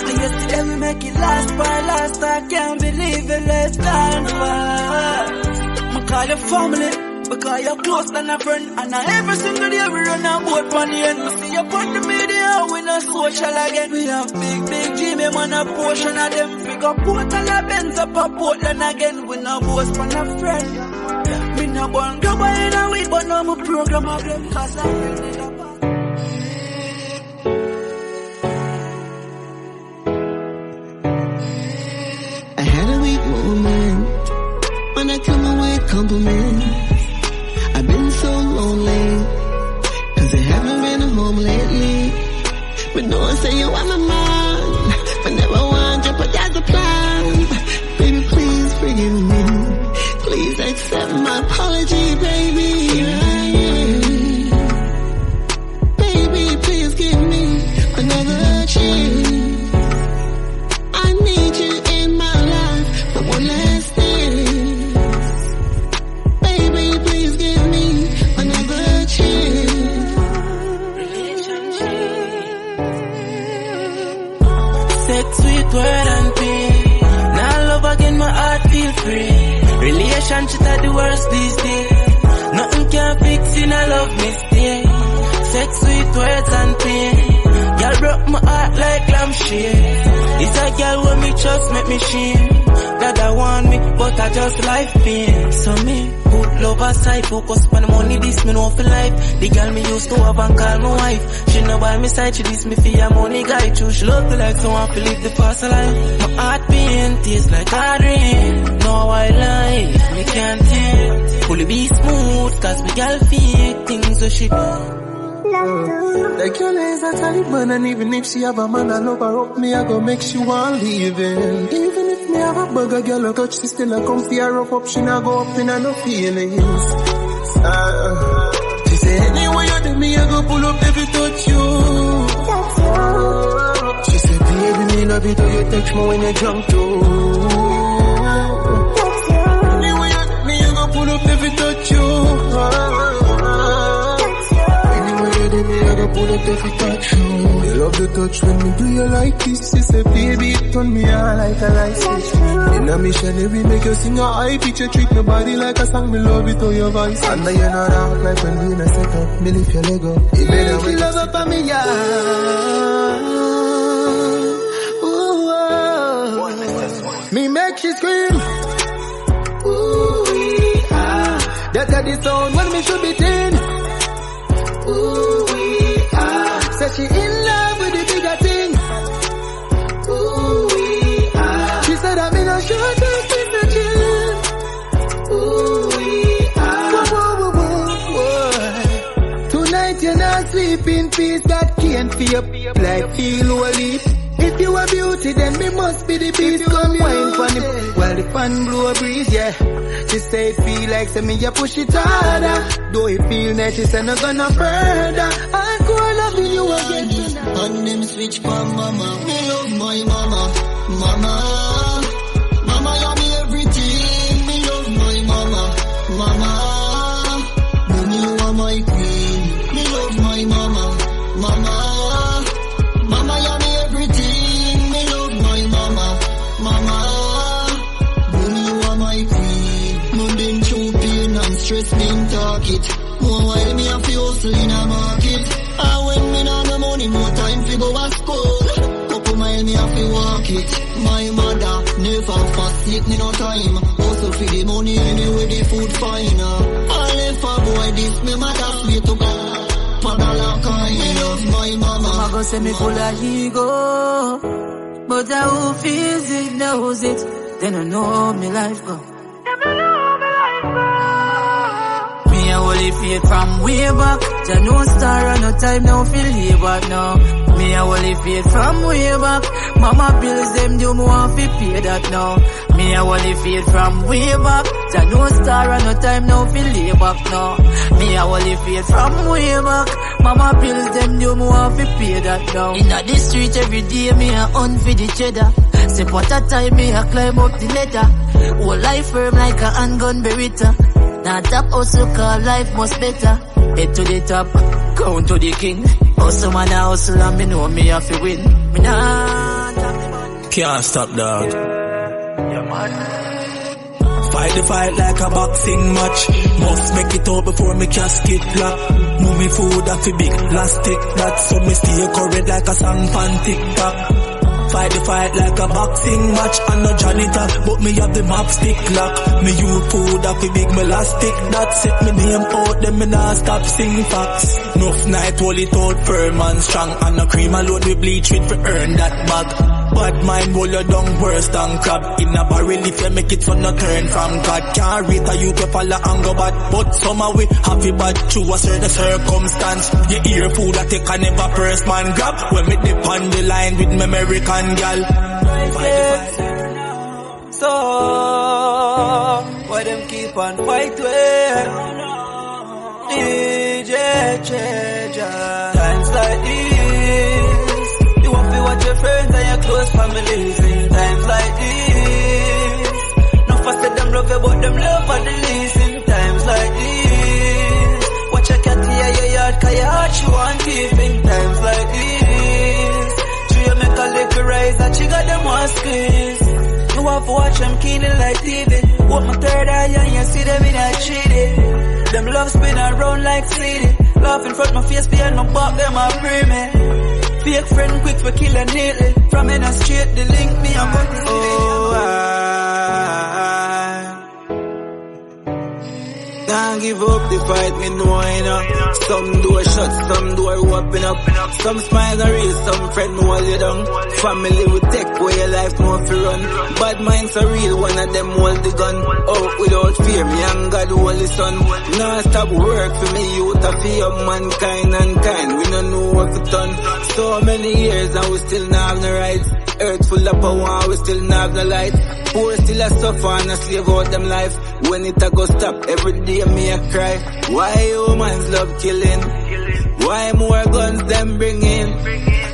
I used to never make it last, but last I can't believe your life gone fast. I call your family. Because you're close than a friend. And every single day we run a boat on the end. We see you put the media, we no social again. We have big Jimmy man, a portion of them. We got Portal of Benz up a Portland again. We no boast on a friend. Me no born go by in a week, but no more program of them. Cause I really love I had a weak moment when I come away with compliments. I've been so lonely, cause I haven't been home lately. But no one say you are my man, but never want you, but that's the plan. Baby, please forgive me. Please accept my apology, baby. Baby, please give me another chance. I need you in my life for one last day. Sweet word and pain. Now love again, my heart feel free. Relationship are the worst these days. Nothing can fix in a love mistake. Sex, sweet words and pain. Girl broke my heart like lampshade. It's a girl when me trust make me shame. God I want me, but I just life pain. So me put love aside, focus on the money. This me know for life. The girl me used to have and call my wife. She know by my side, she this me for your money guy too. She love me like someone to live the fast life. My heart pain tastes like hard rain. No white life, me can't take. Fully be smooth, cause me girl fake things so she Like your lays a tight man, and even if she have a man, I love her up, me I go make she want leaving. Even if me have a bugger girl, I touch, she still a come for her up, she not go up in her no feelings. She say anyway you do me, I go pull up every touch you. She said baby, me love you till you touch me when you jump too. Anyway you do me, I go pull up every touch you. Pull up if you touch you. You love the touch when me do you like this. She say, baby, it turn me on like a light switch. In a missionary, make you sing a high pitch. You treat my body like a song, me love it to your voice. And now you're not out like when we in a set up. Me lift your leg up. You better wake up. Love up on me, yeah. Me make she scream. Ooh, ah. That's how the sound when me should be thin. Ooh, ah. Said she in love with the bigger thing. Ooh, ah. She said I'm in a short dance with the chin. Ooh, ah. Whoa, whoa, whoa. Tonight you're not sleep in peace. That can't feel like feel holy. If you are beauty, then me must be the beast. Come wine for me while the fan blow a breeze, yeah. She say it feel like say me ya push it harder. Though it feel nice, she say not gonna further. I go loving you again tonight. And them switch for mama. Me love my mama. Mama, mama, you me everything. Me love my mama. Mama, when you are my queen. Me love my mama. Mama, mama, you me everything. Me love my mama. Mama, when you are my queen. Me been through pain and stress, been target. More while me have to hustle in a market. And when me not no money, more time to go to school. Couple mile me have to walk it. My mother never forsake me no time. Also for the money anyway the food fine. All if a boy this me mother sweet to go. Padala kind. Me love my mama. Mama go say me full of ego, but who feels it knows it. They don't know how me life go. Me a holy faith from way back. Jah no star and no time now feel labor now. Me a holy faith from way back. Mama bills them do me want fi pay that now. Me a holy faith from way back. Jah no star and no time now feel labor now. Me a holy faith from way back. Mama bills them do me want fi pay that now. Inna the street every day me a hunt for the cheddar. Say what a time me a climb up the ladder. Whole life firm like a handgun beretta. Now top hustle cause life must better. Head to the top, crown to the king. Hustle man a hustle and me know me have to win. Me nah can't stop, dog. Fight the fight like a boxing match. Must make it out before me casket lock. Move me food off a big plastic. That's so me stay current like a song fan TikTok. Fight the fight like a boxing match. I'm no janitor, but me have the map stick lock. Me use food off a big elastic. That set me name out, then me nah stop sing facts. Enough night, hold it out firm and strong. And no cream alone we bleach with to earn that bag. Bad mind roll you down worse than crab. In a barrel if you make it so no turn from God. Can't rate a youth to follow and go bad. But somehow we happy bad through a certain circumstance. You hear food that take a never first man grab. When me dip on the line with me American girl. So why them keep on fight with DJ Cheja? Times like this, you want to watch your friends and your close families. In times like this, no faster them love you but them love for the least. In times like this, watch your cat here your yard cause your heart she want keep. In times like this, you make a little rise and she got them one squeeze. You have to watch them keenly like TV. What my third eye and you see them in a treaty. Them love spin around like sleety. Laugh in front my face behind my back, them a free me. Fake friend quick for killing neatly. From in a street, they link me and put this can't give up the fight, me know enough. Some door shut, some door open up. Some smiles are real, some friend hold you down. Family will take away your life, no fi run. Bad minds are real, one of them hold the gun. Out without fear, me and God hold the sun. Now stop work for me, youth a fear mankind and kind. We don't know what to done. So many years and we still not have no rights. Earth full of power, we still not have no light. Poor still a suffer and a slave out them life. When it a go stop, every day me a cry. Why humans love killing? Why more guns them bring in?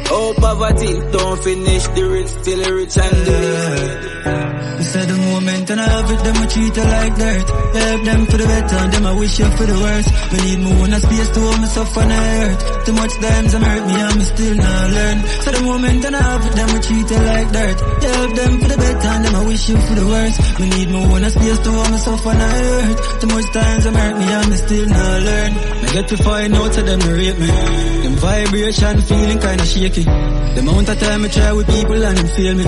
Oh, poverty don't finish, the rich still rich and the You said the moment and I have it, them I treat you like dirt. You help them for the better and them I wish you for the worst. Me need more than space to hold myself on the earth. Too much times them hurt me and me still not learn. So the moment and I have it, them I treat you like dirt. You help them for the better and them I wish you for the worst. Me need more than space to hold myself on the earth. Too much times them hurt me and me still not learn. Me get to find out to them to rate me. Them vibration feeling kinda shaky. The amount of time I try with people and them fail me.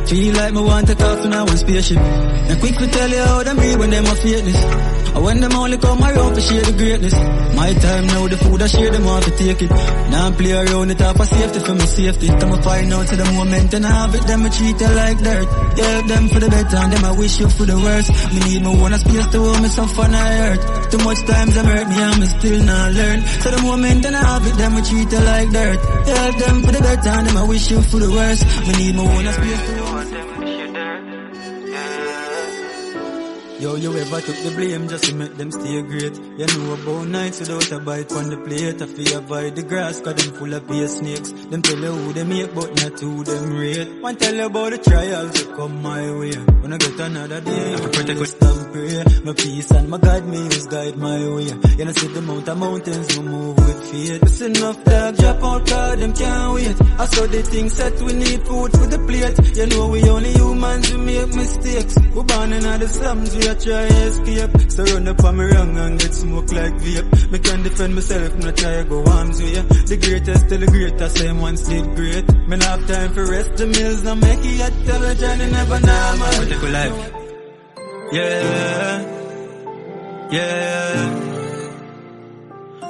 Feel like me want to talk to now one spaceship. And quick to tell you how them be when them a fakeness. Or when them only come around to share the greatness. My time now, the food I share, them want to take it. Now I play around it up for safety, for my safety. Time I find out to the moment and I have it, them I treat you like dirt. You help them for the better and them I wish you for the worst. Me need me one space to hold myself on the earth. Too much times them hurt me and me still not learn. So the moment and I have it, them I treat you like dirt. You help them for the better and them I wish you for the worst. Me need me one space to hold. Yo, you ever took the blame just to make them stay great? You know about nights without a bite on the plate. I feel avoid the grass cause them full of beer snakes. Them tell you who they make but not who them rate. One tell you about the trials that come my way. When I get another day, I protect with stand pray. My peace and my God may always guide my way. You know see the mountains we move with faith. It's enough dog drop out cause them can't wait. I saw the things that we need food for the plate. You know we only humans who make mistakes. We born in the slums, we try escape. So run up on me wrong and get smoke like vape. Me can defend myself, me try go arms with you. The greatest till the greatest, same ones did great. Me not have time for rest the meals, no make it yet. Tell the journey never normal. What take a life? Yeah, yeah.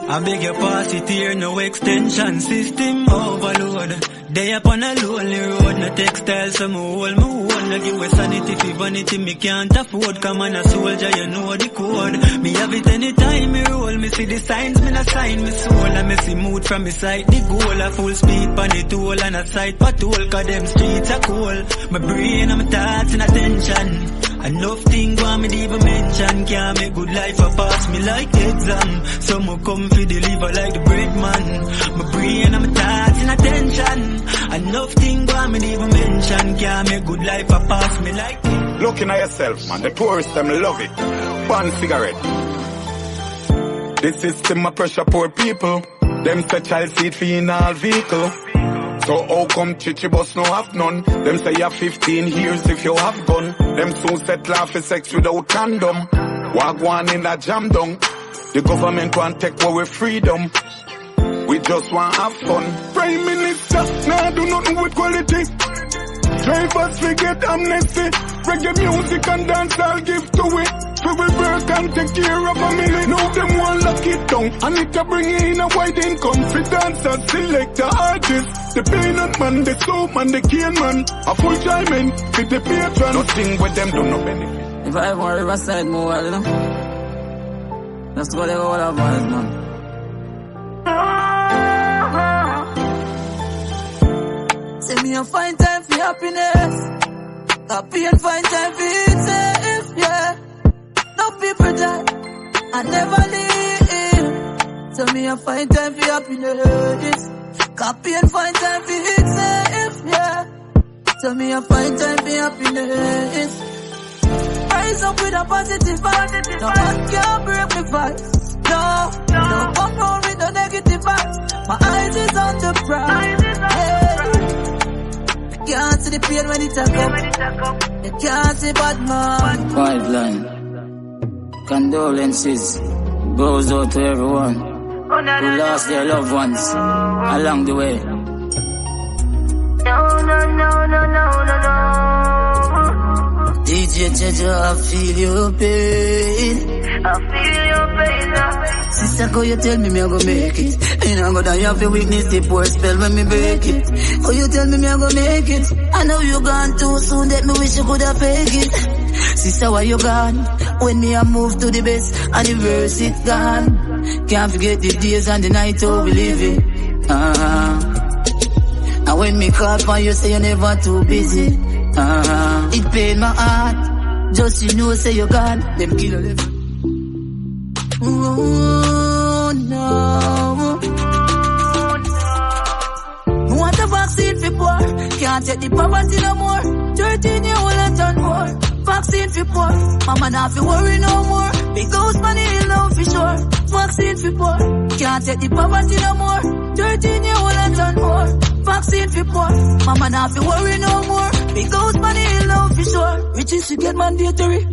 I beg your pass it here, no extension system overload. They up on a lonely road, no textile, so me hold. No give a sanity for vanity, me can't afford. Come on a soldier, you know the code. Me have it anytime me roll, me see the signs, me not sign me soul. And me see mood from me side, the goal. A full speed pan the toll and a side patrol, cause them streets are cold. My brain and my thoughts in attention. Enough thing want me to even mention. Can't make good life a pass me like exam. Some will come for deliver like the bread man. My brain and my thoughts in attention. Enough thing want me to even mention. Can't make good life a pass me like it. Looking at yourself, man. The tourists them love it. One cigarette. The system a pressure poor people. Them say child seat for in all vehicle. So how come chichi boss no have none? Them say you have 15 years if you have gun. Them soon set law for sex without condom. Walk one in a jam down. The government want take away freedom. We just want have fun. Prime Minister, nah do nothing with quality. Drivers forget amnesty. Reggae music and dance I'll give to it. We will work and take care of family. Now them want lock it down. And it can bring in a wide income. For dancers, select the artist. The peanut man, the soap man, the cane man. A full diamond with the patron. Nothing with them do no benefit. If I ever Riverside more, you know, that's what they go all about, man. Say me a find time for happiness. Happy and find time for it safe, yeah. No people die, I never leave. So me a find time for happiness. Happy and find time for it safe, yeah. So me a find time for happiness. Rise up with a positive vibe. No one can break me vibes. No, don't come round with no negative vibes. My eyes is on the prize. You can't see the pain when it a come. You can't see bad man. Five line. Condolences goes out to everyone who lost their loved ones along the way. No. DJ Jaja, I feel your pain. I feel your pain now. Sister, go you tell me I go make it. And I'm gonna have to witness the poor spell when me break it. Oh, you tell me I go make it. I know you gone too soon that me wish you could have fake it. Sister, why you gone? When me I move to the best and the verse it gone. Can't forget the days and the night how we live it. And when me call for you say you're never too busy. It pain my heart. Just you know say you gone. Them kill you. Oh no. Want a vaccine for poor. Can't take the poverty no more. 13-year-old and turn more. Vaccine for poor. Mama not fi worry no more. Big house money in love for sure. Vaccine for poor. Can't take the poverty no more. 13-year-old and turn more. Vaccine for poor. Mama not fi worry no more. Big house money in love for sure. Riches to get mandatory.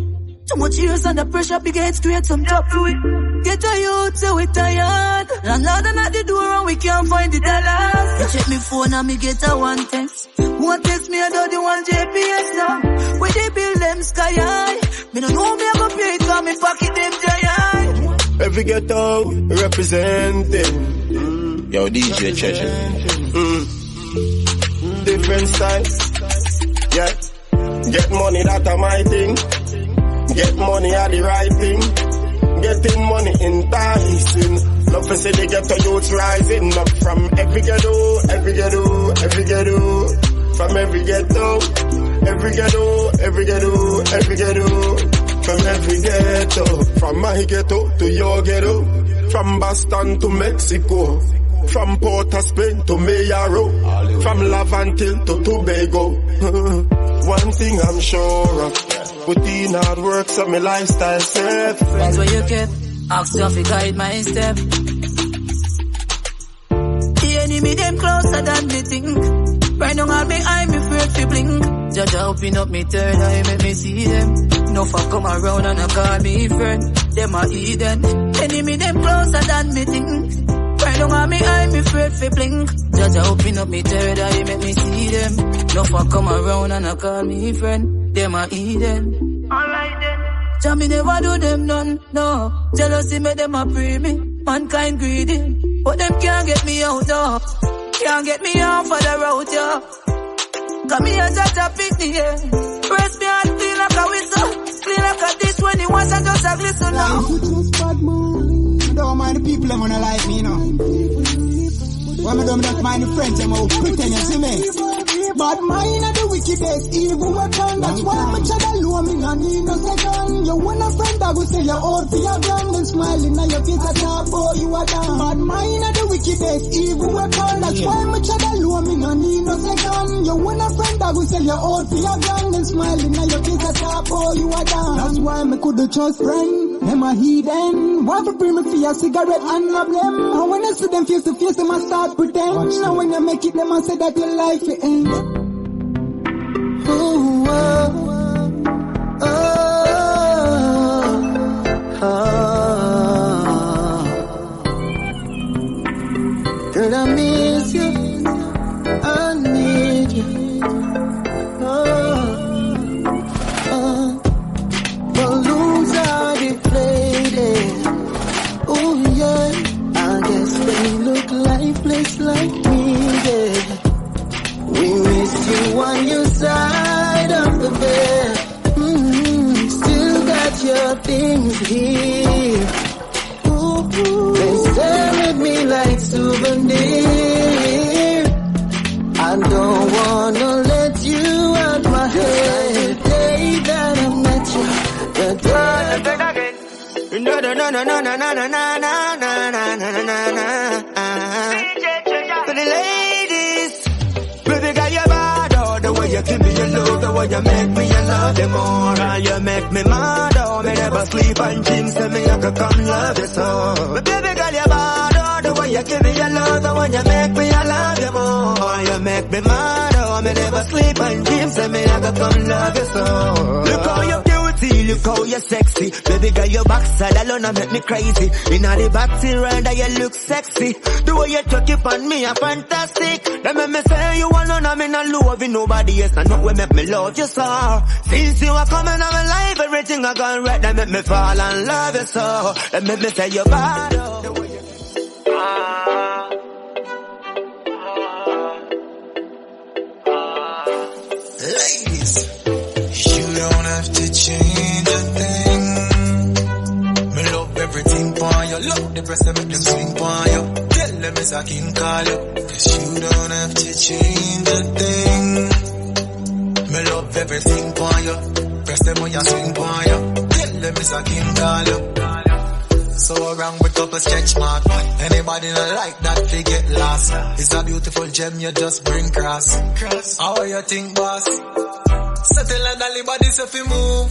Too much years under pressure, big heads create some job for it. Get a youth, so we tired. Landlord at the door and we can't find the dollars. You check me phone and me get a one text. One text me about the one JPS now. Where they build them sky high. Me don't know me I go pay it cause me pocket them giant. Every ghetto representing. Yo, DJ Treasure. Different styles. Yeah. Get money, that's my thing. Get money are the right thing. Getting money enticing. Love to see the ghetto youths rising up from every ghetto, every ghetto, every ghetto. From every ghetto, every ghetto, every ghetto, every ghetto. From every ghetto. From my ghetto to your ghetto. From Boston to Mexico. From Port of Spain to Mayaro. From Lavantil to Tobago. One thing I'm sure of. Put in hard work so my lifestyle safe. Friends where you kept, ask you to guide my step. The enemy them closer than me think. Right now on me eye, me afraid to blink. Jah open up me third eye, make me see them. No fuck come around and I call me friend. Them a heathen. Enemy them closer than me think. Right now on me eye, me afraid to blink. Jah open up me third eye, make me see them. No fuck come around and I call me friend. Them a Eden. Alright then. Jah me never do them none, no. Jealousy make them a pray me. Mankind greedy. But them can't get me out, oh. Can't get me off of the road, yo. Got me a Jah pick me, yeah. Press me and feel like a whistle. Clean like a dish when he wants and just a glisten now. I don't mind the people that wanna like me, you know. When I don't mind the friends, I'm all pretend you see me. But mine are the wickedest evil weapon. That's why I'm a child alone, me not need no second. You want a friend that will say you're old for your gun. Then smiling at your face at top, boy, you are down. But mine are the wickedest evil weapon. That's why I'm a child alone, me not need no second. You want a friend that will say you're old for your gun. Then smiling at your face at top, boy, you are down. That's why I couldn't trust friend. Them a heathen. Why for bring me for a cigarette and love them? And when I see them face to face, them I start pretend. Now when you make it, them I say that your life will end. Ooh, oh, oh, oh, oh. Girl, I miss you. I need you. Oh, oh. Balloons are deflated. Oh yeah, I guess they look lifeless like me, yeah. We miss you on your side of the bed. Still got your things here. Ooh, they stare at me like souvenir. I don't wanna let you out my head. The day that I met you, the day no, no, no, no, no, no, no, no, no, no, no, no, no, no. For the ladies, baby girl, you're bad, oh, the way you give me your love, the way you make me, you love you more. Girl, you make me mad, oh, me never sleep and dreams, tell me I could come love you so. But baby girl, you're bad, oh, the way you give me your love, the way you make me, I love you more. You make me mad, oh, me never sleep and dreams, tell me I could come love you so. Look how you look how you're sexy. Baby girl, your backside alone make me crazy. Inna the back till round you look sexy. The way you chuck it on me, are fantastic. Let me say you alone, I'm in a love with nobody else. And not what make me love you so. Since you are coming on my life, everything I gone right. That make me fall and love you so. Let me say you're bad. Ladies, you don't have to change a thing. Me love everything for you. Love the breast that make them swing for you. Tell them it's a king call you. Cause you don't have to change a thing. Me love everything for you. Press them when you swing for you. Tell them it's a king call you. So around with couple stretch mark. Anybody not like that, they get lost. It's a beautiful gem, you just bring cross. How you think, boss? So tell her dolly body so fi move.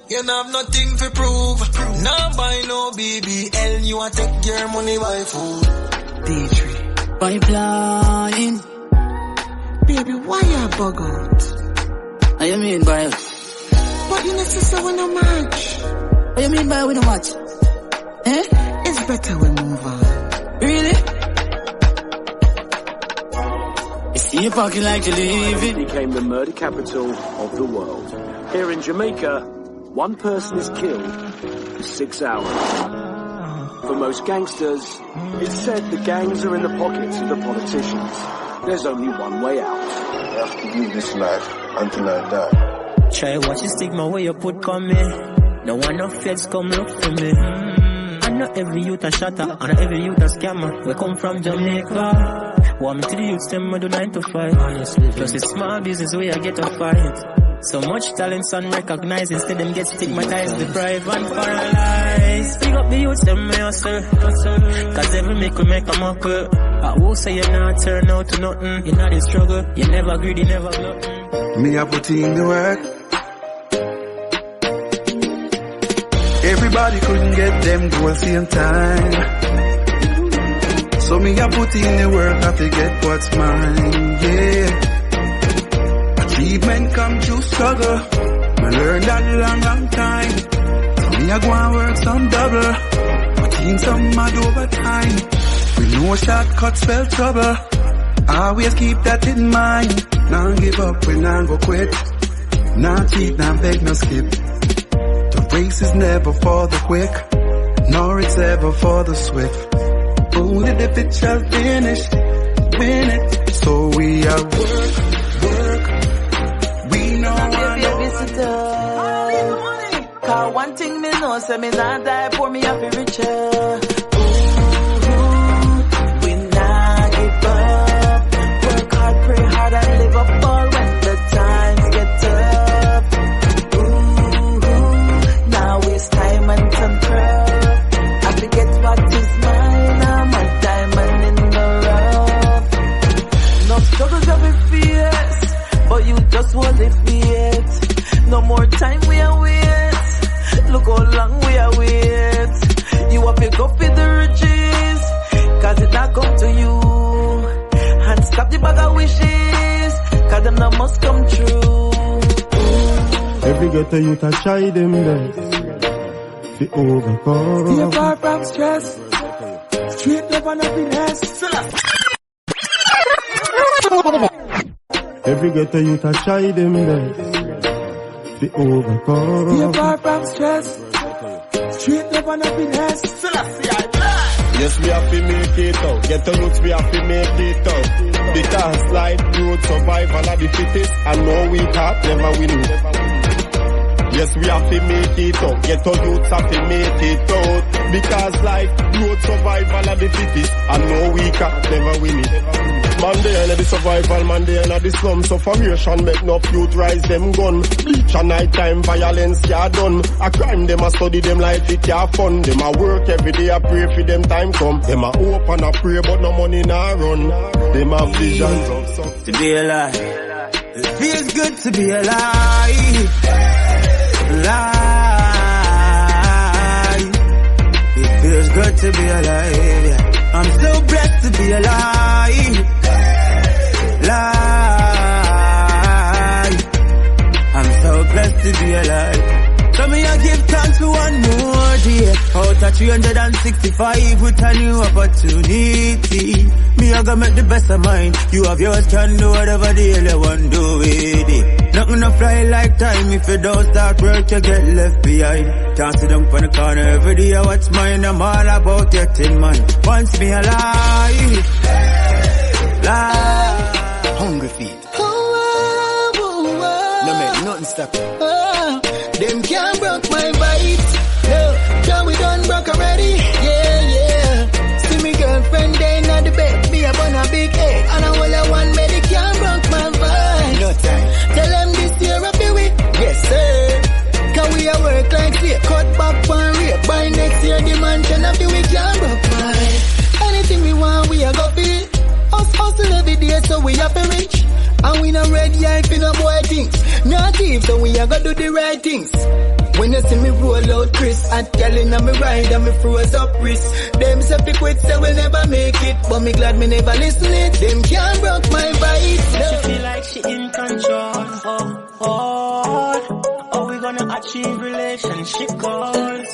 You don't have nothing to prove. Now buy no BBL, you a take your money by food. D3 pipeline. Baby, why you bug out? What you mean by it? But you necessarily we no match. What you mean by we no match? Eh? It's better we move on. Really? You see you parking like you leave it. Became the murder capital of the world. Here in Jamaica, one person is killed in 6 hours. For most gangsters, it's said the gangs are in the pockets of the politicians. There's only one way out. I have to live this life until I die. Try watch the stigma where you put come me. No one of feds come look for me. And not every youth a shatter, and not every youth a scammer. We come from Jamaica. Want me to the youths, them I do 9 to 5. Honestly, plus it's small business where I get a fight. So much talents unrecognized, instead them get stigmatized, deprived and paralyzed. Pick up the youths, them may hustle. Cause every make we make a muckle. I will say you not turn out to nothing. You're not in struggle, you never greedy, never glutton. Me I put in the work. Everybody couldn't get them goals same time. So me I put in the work, I forget what's mine, yeah. Achievement come through struggle. I learned that long time. So me I go and work some double. My team some mad over time. With no shortcuts spell trouble. Always keep that in mind. Now give up when I go quit. Now cheat, now beg, no skip. The race is never for the quick, nor it's ever for the swift. Only the fit shall finish, win it. So we are work. We know I know. Cause one thing me know, say me not die poor, me have to richer. We not give up. Work hard, pray hard, and live up all when the times get tough. Now waste time and some craft. I forget what is mine, I'm a diamond in the rough. No struggles of a fierce, but you just want to fear. No more time we are wait. Look how long we are wait. You have to go for the riches, cause it not come to you. And stop the bag of wishes, cause them not must come true. Every ghetto youth a try them best to overcome. Stay far from stress, straight love and happiness. Every ghetto youth a try them best to overcome. Stay far from stress, straight love and happiness. Yes, we have to make it out. Get the roots, we have to make it out. Because life, growth, survival are the fittest, and no we can't never win. Yes, we have to make it out. Get the youths have to make it out. Because life, growth, survival are the fittest, and no we can't never win it. Man, they are the survival, man, they are the slum. Suffocation make no youth rise them gun. Bleach and night time violence ya done. A crime them a study them life it ya fun. Them a work every day a pray for them time come. Them a hope and a pray but no money nah run. Them a visions of something. To be alive, it feels good to be alive. Alive. It feels good to be alive, yeah. I'm so blessed to be alive. Life. I'm so blessed to be alive. So me I give thanks for one more day. Out of 365 with a new opportunity. Me I gotta make the best of mine. You have yours, can do whatever the hell you want to do with it. Nothing to fly like time. If you don't start work, you get left behind. Can't sit down on the corner every day. What's mine? I'm all about getting mine. Once me alive. Life. Hungry feet. No make nothing stop it. Them can't broke my bite. No, now we done broke already. Yeah. See me girlfriend there in the bed. Me up on a big egg. And I will have one bed. They can't broke my vibe. No time. Tell them this year I'll be with. Yes, sir. Cause we a work like slave. Cut back one rate. By next year the mansion of the week can't broke mine. Anything we want we a go feel. Us hustle every day so we have to reach. And we no red eye for no boy things. Not thief, so we a go do the right things. When you see me roll out Chris, I'm telling me ride and me froze up wrist. Them say fi quit, say we'll never make it, but me glad me never listen it. Them can't broke my vibe. She feel like she in control. Oh, we gonna achieve relationship goals.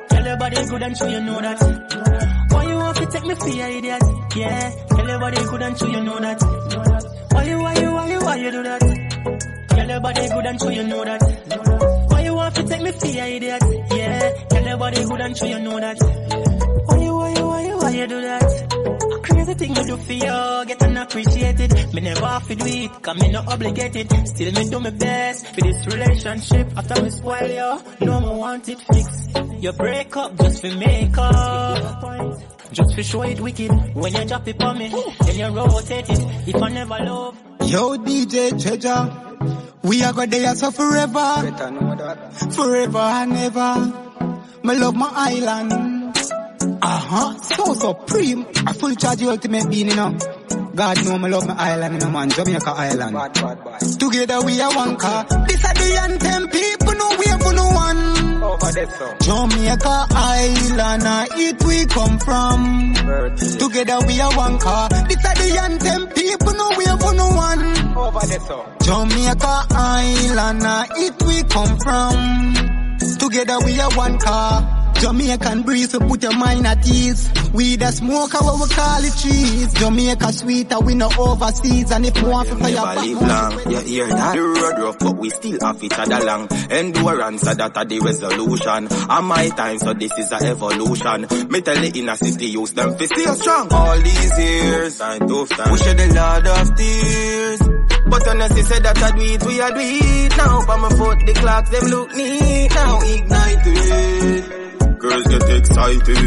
Tell your body good and sure you know that. Why you want to take me for your idiot? Yeah, tell your body good and sure you know that. Why you do that? Tell your body good and sure you know that. Why you want to take me for your idiot? Yeah, tell your body good and sure you know that. Why you do that? Crazy thing me do for you, get unappreciated. Me never have to do it, cause me not obligated. Still me do my best for this relationship. After me spoil you, no more want it fixed. You break up just for make up. Just for show it wicked. When you drop it on me, then you rotate it. If I never love. Yo, DJ Treasure, we are going there so forever. Forever and ever. Me love my island. So supreme. I fully charge you ultimate being, you know. God know me love my island, you know, man. Jamaica island. Bad. Together we are one car. This are the anthem, people know we have no one. Over there, so. Jamaica island, it we come from. Together we are one car. This are the anthem, people know we have no one. Over there, so. Jamaica island, it we come from. Together we are one car. Jamaican breeze, so put your mind at ease. We the smoke, how we call it trees. Jamaica sweeter, we no overseas. And if you want to fire back, live long, you hear that? The road rough, but we still have each other long. Endurance, so that are the resolution. And my time, so this is a evolution. Me tell the inner city, use them to stay strong. All these years, and tough time. We shed a lot of tears. But honestly said that I do it, we are do it. Now, by my foot, the clocks, them look neat. Now, ignite it. Girls get excited.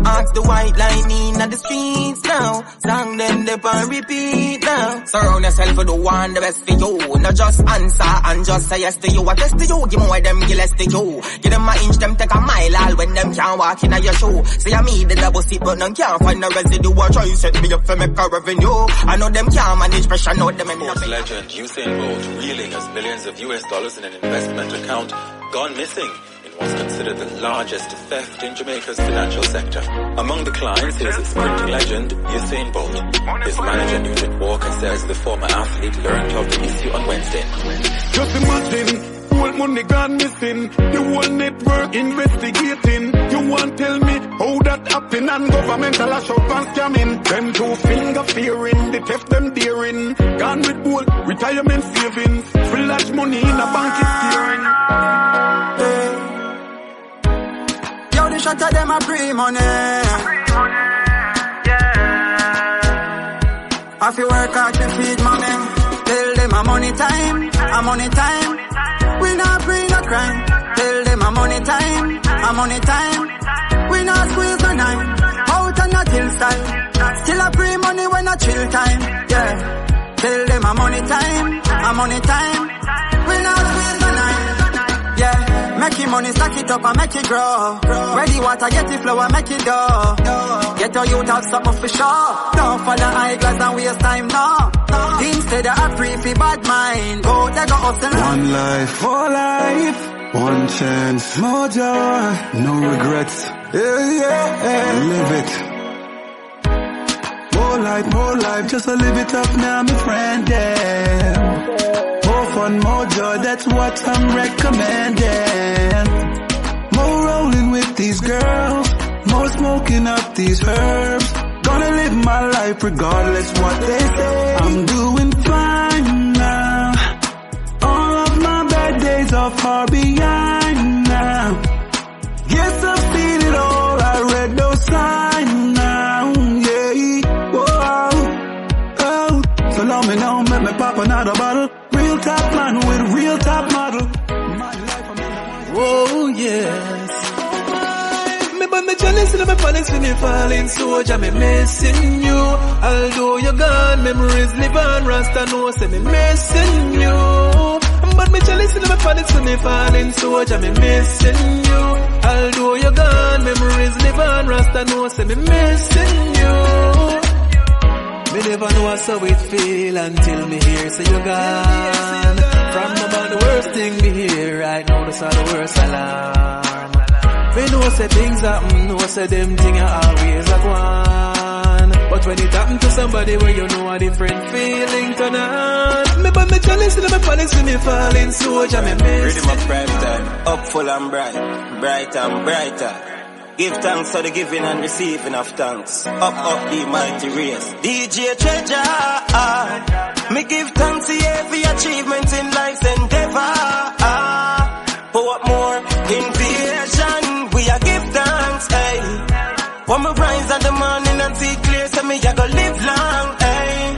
Ask the white line in the streets now. Song them they and repeat now. Surround yourself with the one the best for you. Not just answer and just say yes to you. I test to you, give more them give less to you. Give them an inch, them take a mile all when them can't walk in your shoe. Say I me the double seat but none can't find the residue. I try set me up for make a revenue. I know them can't manage pressure, know them in Sports legend Usain Bolt reeling as millions of US dollars in an investment account gone missing. Was considered the largest theft in Jamaica's financial sector. Among the clients is sprinting legend Usain Bolt. His manager Newton Walker says the former athlete learned of the issue on Wednesday. Just imagine, whole money gone missing, the whole network investigating. You want tell me how that happen and governmental lash out and scamming. Them two finger fearing, the theft them daring. Gone with gold, retirement savings, free large money in a bank is steering. The shot of them a free money. I feel work hard to feed mommy. Tell them a money time, a money time. We not free no crime. Tell them a money time, a money time. We not squeeze no nine. Out and not till style. Still a free money when a chill time. Yeah. Tell them a money time, a money time. We not squeeze no nine. Yeah, make it money, stack it up and make it grow. Ready water, get it flow and make it go. Get your youth have something for sure. Don't follow eyeglass and waste time, no. Instead of free for bad mind. Go, they go hustle. One life, for life. One chance, more joy, no regrets. Yeah. Live it. More life, just to live it up now, my friend, yeah. More fun, more joy, that's what I'm recommending. More rolling with these girls, more smoking up these herbs. Gonna live my life regardless what they say. I'm doing fine now. All of my bad days are far behind now. Yes, I've seen it all, I read those signs now, yeah. Whoa. So long me now, make me pop another bottle. Real top man with real top model. Oh yes. Me but me jealous and me panics when me falling soldier, me missing you. Although you're gone, memories live on. Rasta know say me missing you. But me jealous and me panics when me falling soldier, me missing you. Although you're gone, memories live on. Rasta know say me missing you. Me never know how it feel until me hear say you gone. From about the worst thing me hear right now, that's all the worst alarm. Me know say things happen, know say them things are always a one. But when it happen to somebody where you know a different feeling turn on. Me but me jealous and me panic me falling soldier me miss. Ready my prime time, up full and bright, bright and brighter. Give thanks for the giving and receiving of thanks. Up the mighty race. DJ Treasure. Me give thanks to every achievement in life's endeavor. What more? Invasion. We are give thanks. Hey. When me rise in the morning and see clear, say me I go live long. Hey.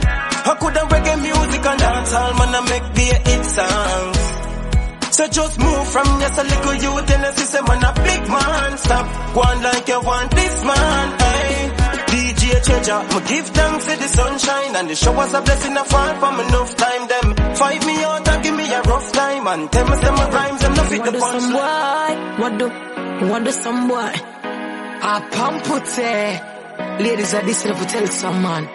I couldn't reggae music and dance all man I make be a hit songs. So just move from just a little youth in the system and a big man. Stop going like you want this man, hey. DJ Treasure, me give thanks for the sunshine and the showers a blessing a fall from enough time. Them fight me out and give me a rough time and tell me some rhymes them no fit the punch. What do some boy? I pump put ladies are this to tell some man.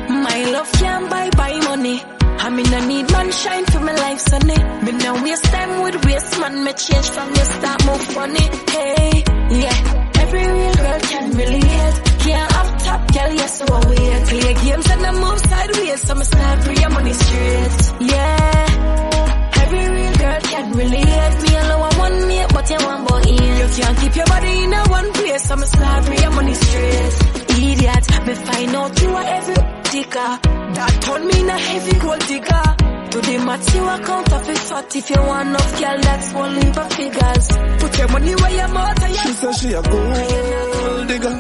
My love can't buy money. I mean, I need man shine for my life, sonny. Me no waste time with waste man. Me change from your start move funny. Hey, yeah. Every real girl can relate. Can't have top girl, yes, so I wait. Play games and I move sideways, so I start free your money straight. Yeah. Every real girl can relate. Me alone want one mate, but you want both in. You can't keep your body in a one place, so I start free your money straight. Idiot, me find out you are every digger. That turn me in a heavy gold digger. To the math you account of it fat. If you want enough girl, that's one leap of figures. Put your money where your mouth and she said she a gold digger.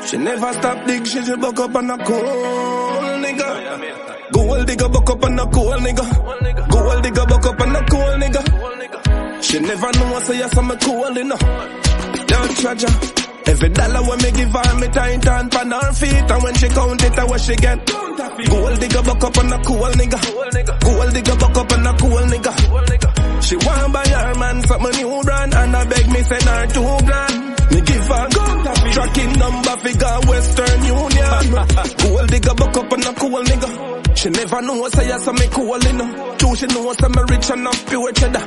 She never stop dig, she buck up on a cold nigga. Gold digger buck up on a cold nigga. Gold digger buck up on a cold nigga. She never know say yes I'm a cool enough. Don't treasure. Every dollar when me give her, me tight and pan her feet. And when she count it, what she get? Gold digger buck up on a cool nigga. Gold digger buck up on a cool nigga. She want buy her man something new brand, and I beg me send her $2,000. Me give her tracking number figure Western Union. Gold digger buck up on a cool nigga. She never know say yes I'm a cool enough. True she know I'm a rich and not pure cheddar.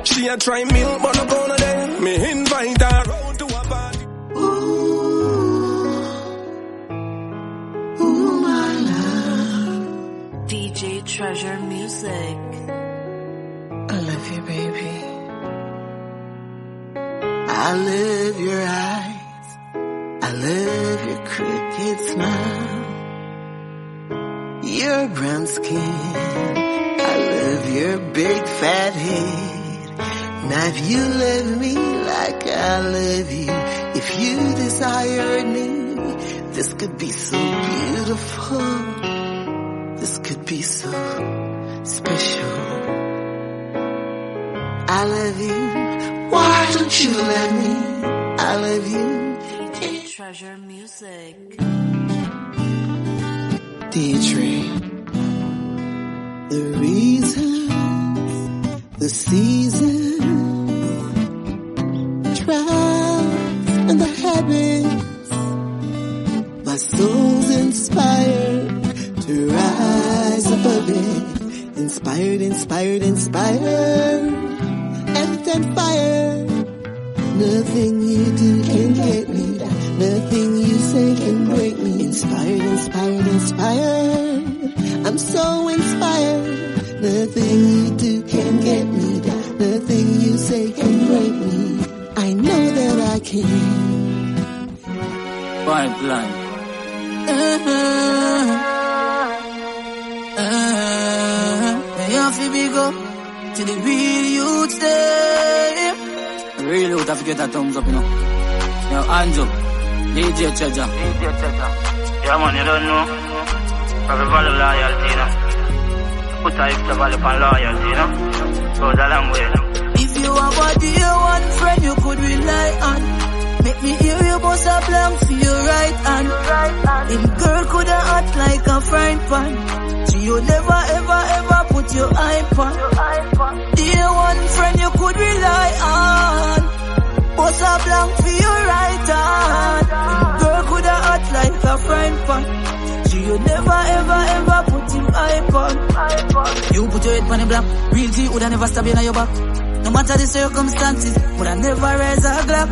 She a try milk but no gonna there. Me invite her out to a party. Ooh, my love. DJ Treasure Music. I love you, baby. I love your eyes. I love your crooked smile. Your brown skin. I love your big fat head. Now if you love me like I love you, if you desired me, this could be so beautiful. This could be so special. I love you. Why don't you let me? I love you. DJ Treasure Music. Deirdre. The reasons, the seasons, trials and the habits. My soul's inspired to rise above it. Inspired, inspired, inspired. And fire. Nothing you do can get me. Nothing you say can break me. Inspired, inspired, inspired. I'm so inspired. Nothing you do can get me. Nothing you say can break me. I know that I can. Pipeline. You have to be go to the real youth there. Real youth have to get a thumbs up, you know. Now, hands up. DJ Treasure. Yeah, man, you don't know. Have a value loyalty, you know. Put a extra value on loyalty, you know. Goes a long way, you know. If you have a dear one friend you could rely on, make me hear you bust a blank for your right hand. If girl coulda act like a frying pan, so you never ever ever put your eye on. Dear one friend you could rely on, bust a blank for your right hand. If girl coulda act like a frying pan, so you you never ever put him hype on. You put your head on the block. Real G woulda never stab you in your back. No matter the circumstances, woulda never raise a glock.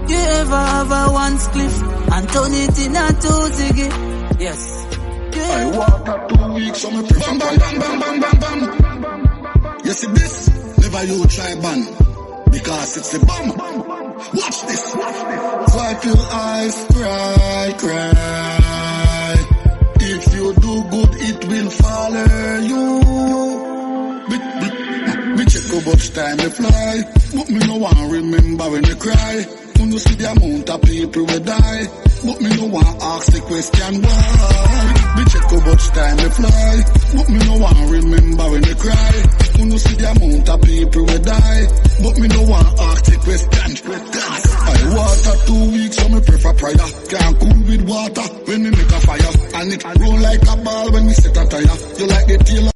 You ever have a one spliff and turn it in a two ziggy? Yes. I walk up 2 weeks, so me prefer bam, bam, bam, bam, bam, bam. You see this? Never you try ban, because it's a bomb. Watch this. Wipe your eyes, cry. If you do good, it will follow you. Me check how much time they fly, but me no want remember when they cry. When you see the amount of people will die, but me no want ask the question why. Me check how much time they fly, but me no want remember when they cry. When you see the amount of people will die, but me no want ask the question. I water 2 weeks, so me prefer prayer. Can't cool with water when me make a fire, and it roll like a ball when me set a tire. You like the tail